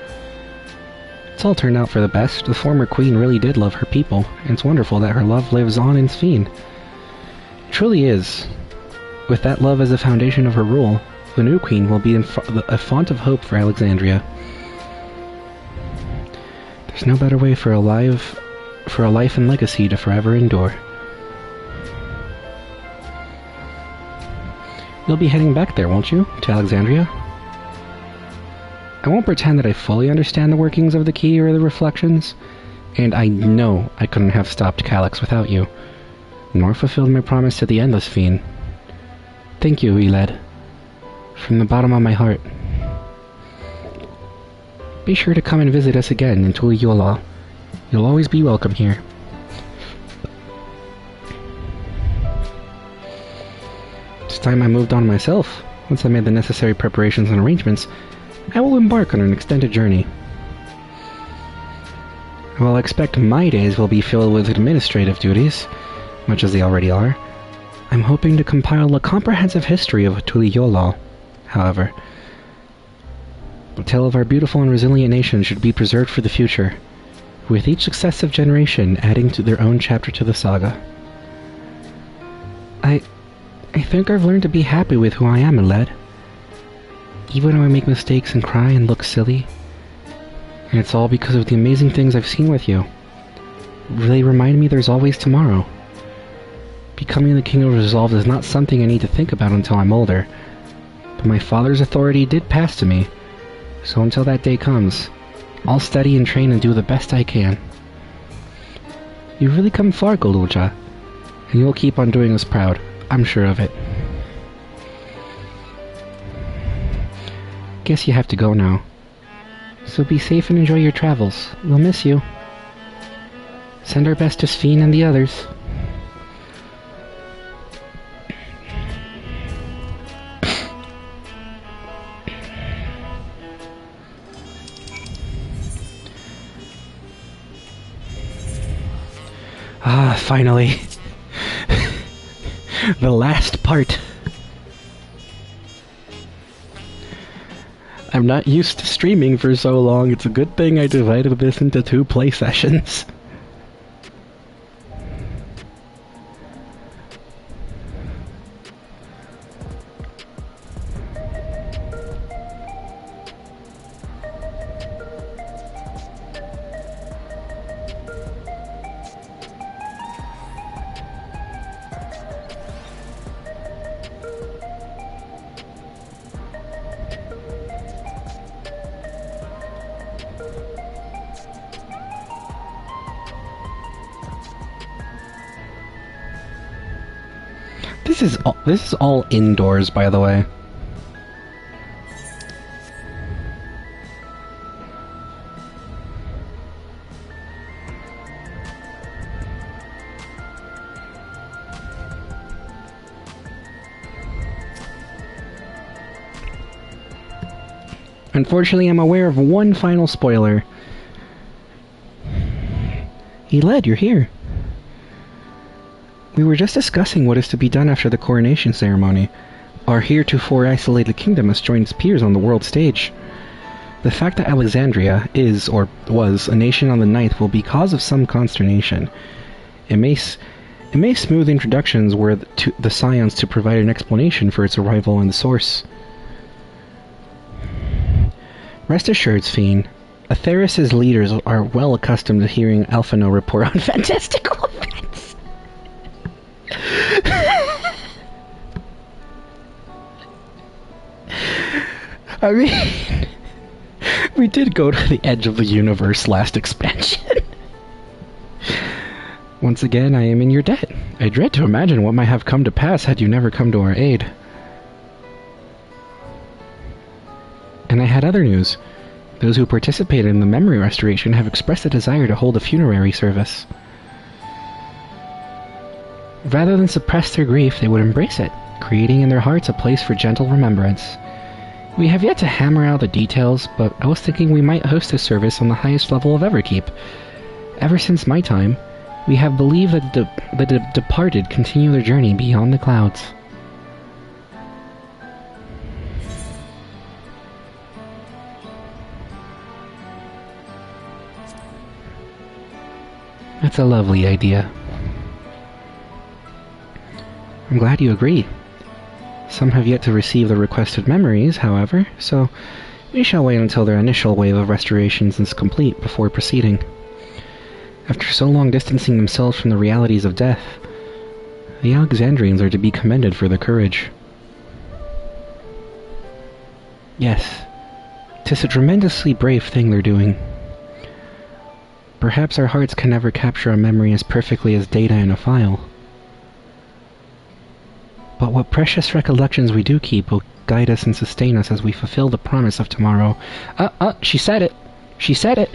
Speaker 1: It's all turned out for the best. The former queen really did love her people, and it's wonderful that her love lives on in Sphene. It truly is. With that love as the foundation of her rule, the new queen will be a font of hope for Alexandria. There's no better way for a life and legacy to forever endure. You'll be heading back there, won't you? To Alexandria? I won't pretend that I fully understand the workings of the key or the reflections, and I know I couldn't have stopped Calyx without you, nor fulfilled my promise to the Endless Fiend. Thank you, Eled. From the bottom of my heart. Be sure to come and visit us again in Tuliyola. You'll always be welcome here. It's time I moved on myself. Once I made the necessary preparations and arrangements, I will embark on an extended journey. While I expect my days will be filled with administrative duties, much as they already are, I'm hoping to compile a comprehensive history of Tuliyola. However, the tale of our beautiful and resilient nation should be preserved for the future, with each successive generation adding to their own chapter to the saga. I think I've learned to be happy with who I am, Eled. Even when I make mistakes and cry and look silly. And it's all because of the amazing things I've seen with you. They remind me there's always tomorrow. Becoming the King of Resolve is not something I need to think about until I'm older. But my father's authority did pass to me. So until that day comes, I'll study and train and do the best I can. You've really come far, Goluja. And you'll keep on doing us proud. I'm sure of it. Guess you have to go now. So be safe and enjoy your travels. We'll miss you. Send our best to Sphene and the others. Ah, finally. The last part. I'm not used to streaming for so long. It's a good thing I divided this into 2 play sessions. This is all indoors, by the way. Unfortunately, I'm aware of one final spoiler. Eled, you're here. We were just discussing what is to be done after the coronation ceremony. Our heretofore isolated kingdom has joined its peers on the world stage. The fact that Alexandria is, or was, a nation on the ninth will be cause of some consternation. It may smooth introductions were to the scions to provide an explanation for its arrival and the source. Rest assured, Sphene, Atheris' leaders are well accustomed to hearing Alphino report on fantastical events. I mean, we did go to the edge of the universe last expansion. Once again, I am in your debt. I dread to imagine what might have come to pass had you never come to our aid. And I had other news. Those who participated in the memory restoration have expressed a desire to hold a funerary service. Rather than suppress their grief, they would embrace it, creating in their hearts a place for gentle remembrance. We have yet to hammer out the details, but I was thinking we might host this service on the highest level of Everkeep. Ever since my time, we have believed that the departed continue their journey beyond the clouds. That's a lovely idea. I'm glad you agree. Some have yet to receive the requested memories, however, so We shall wait until their initial wave of restorations is complete before proceeding. After so long distancing themselves from the realities of death, the Alexandrians are to be commended for their courage. Yes, 'tis a tremendously brave thing they're doing. Perhaps our hearts can never capture a memory as perfectly as data in a file. But what precious recollections we do keep will guide us and sustain us as we fulfill the promise of tomorrow. She said it! She said it!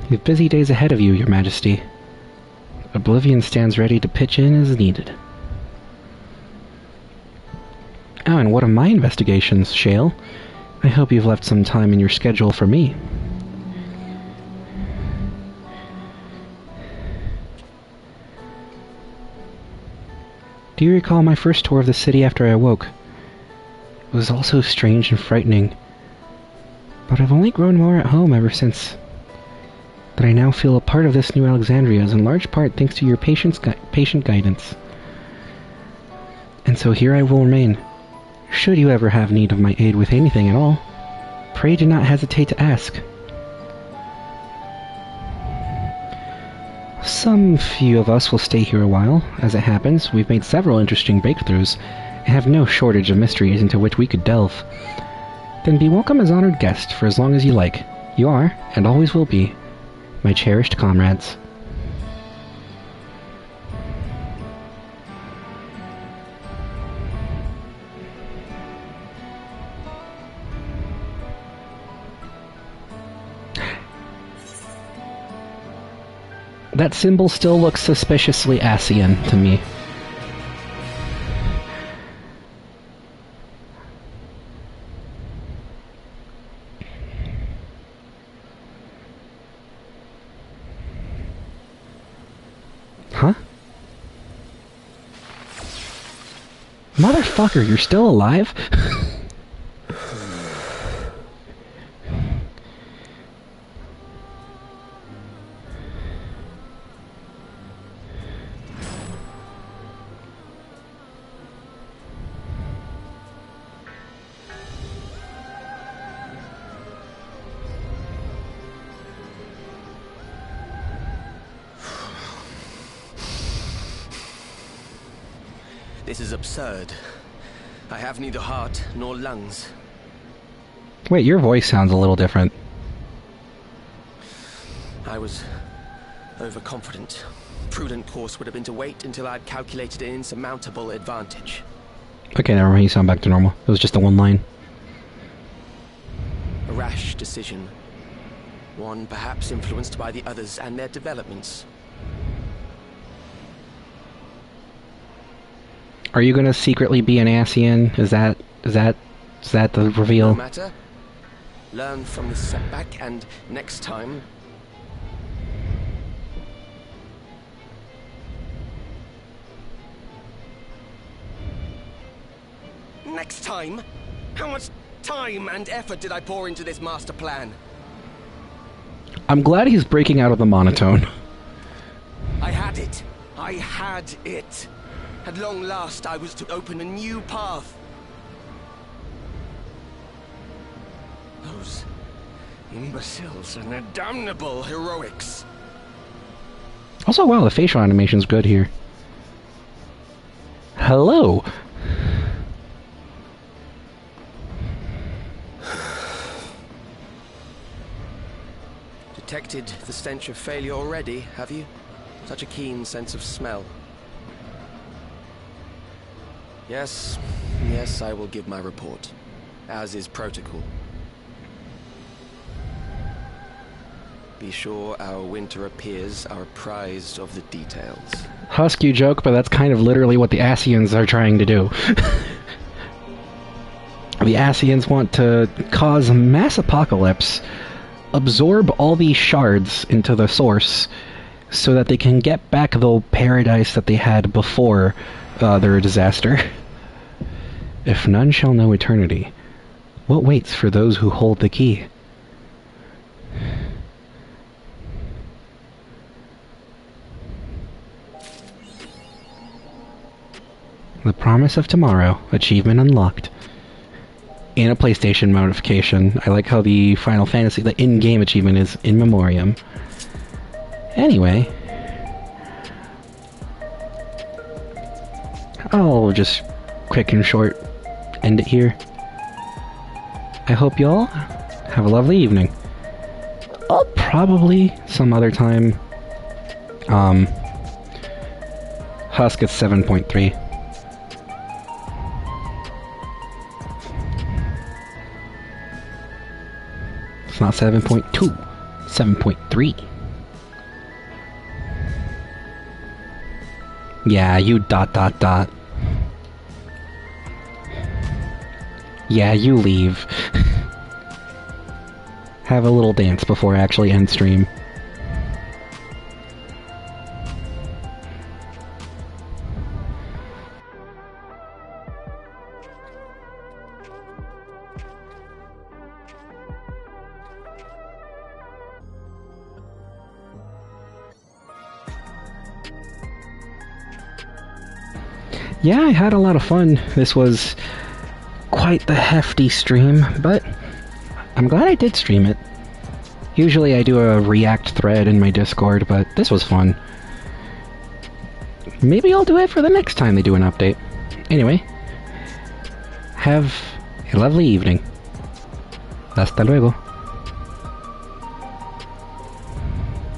Speaker 1: You've busy days ahead of you, Your Majesty. Oblivion stands ready to pitch in as needed. Oh, and what of my investigations, Shale? I hope you've left some time in your schedule for me. Do you recall my first tour of the city after I awoke? It was all so strange and frightening. But I've only grown more at home ever since. That I now feel a part of this new Alexandria is in large part thanks to your patient guidance. And so here I will remain. Should you ever have need of my aid with anything at all, pray do not hesitate to ask. Some few of us will stay here a while. As it happens, we've made several interesting breakthroughs, and have no shortage of mysteries into which we could delve. Then be welcome as honored guest for as long as you like. You are, and always will be, my cherished comrades. That symbol still looks suspiciously Asian to me. Huh? Motherfucker, you're still alive?
Speaker 11: This is absurd. I have neither heart nor lungs.
Speaker 1: Wait, your voice sounds a little different.
Speaker 11: I was overconfident. Prudent course would have been to wait until I'd calculated an insurmountable advantage.
Speaker 1: Okay, never mind, you sound back to normal. It was just the one line.
Speaker 11: A rash decision. One perhaps influenced by the others and their developments.
Speaker 1: Are you gonna secretly be an Asian? Is that the reveal?
Speaker 11: No matter. Learn from this setback, and next time. Next time? How much time and effort did I pour into this master plan?
Speaker 1: I'm glad he's breaking out of the monotone.
Speaker 11: I had it. I had it. At long last, I was to open a new path. Those imbeciles and their damnable heroics.
Speaker 1: Also, wow, the facial animation's good here. Hello!
Speaker 11: Detected the stench of failure already, have you? Such a keen sense of smell. Yes, I will give my report, as is protocol. Be sure our winter peers are apprised of the details.
Speaker 1: Husk, you joke, but that's kind of literally what the Asians are trying to do. The Asians want to cause a mass apocalypse, absorb all these shards into the source, so that they can get back the paradise that they had before their disaster. If none shall know eternity, what waits for those who hold the key? The promise of tomorrow, achievement unlocked. and a PlayStation notification. I like how the Final Fantasy, the in-game achievement is in memoriam. Anyway, I'll just quick and short end it here. I hope y'all have a lovely evening. I'll probably some other time Husk is 7.3. It's not 7.2, 7.3. Yeah, you ... Yeah, you leave. Have a little dance before I actually end stream. Yeah, I had a lot of fun. This was quite the hefty stream, but I'm glad I did stream it. Usually I do a React thread in my Discord, but this was fun. Maybe I'll do it for the next time they do an update. Anyway, have a lovely evening. Hasta luego.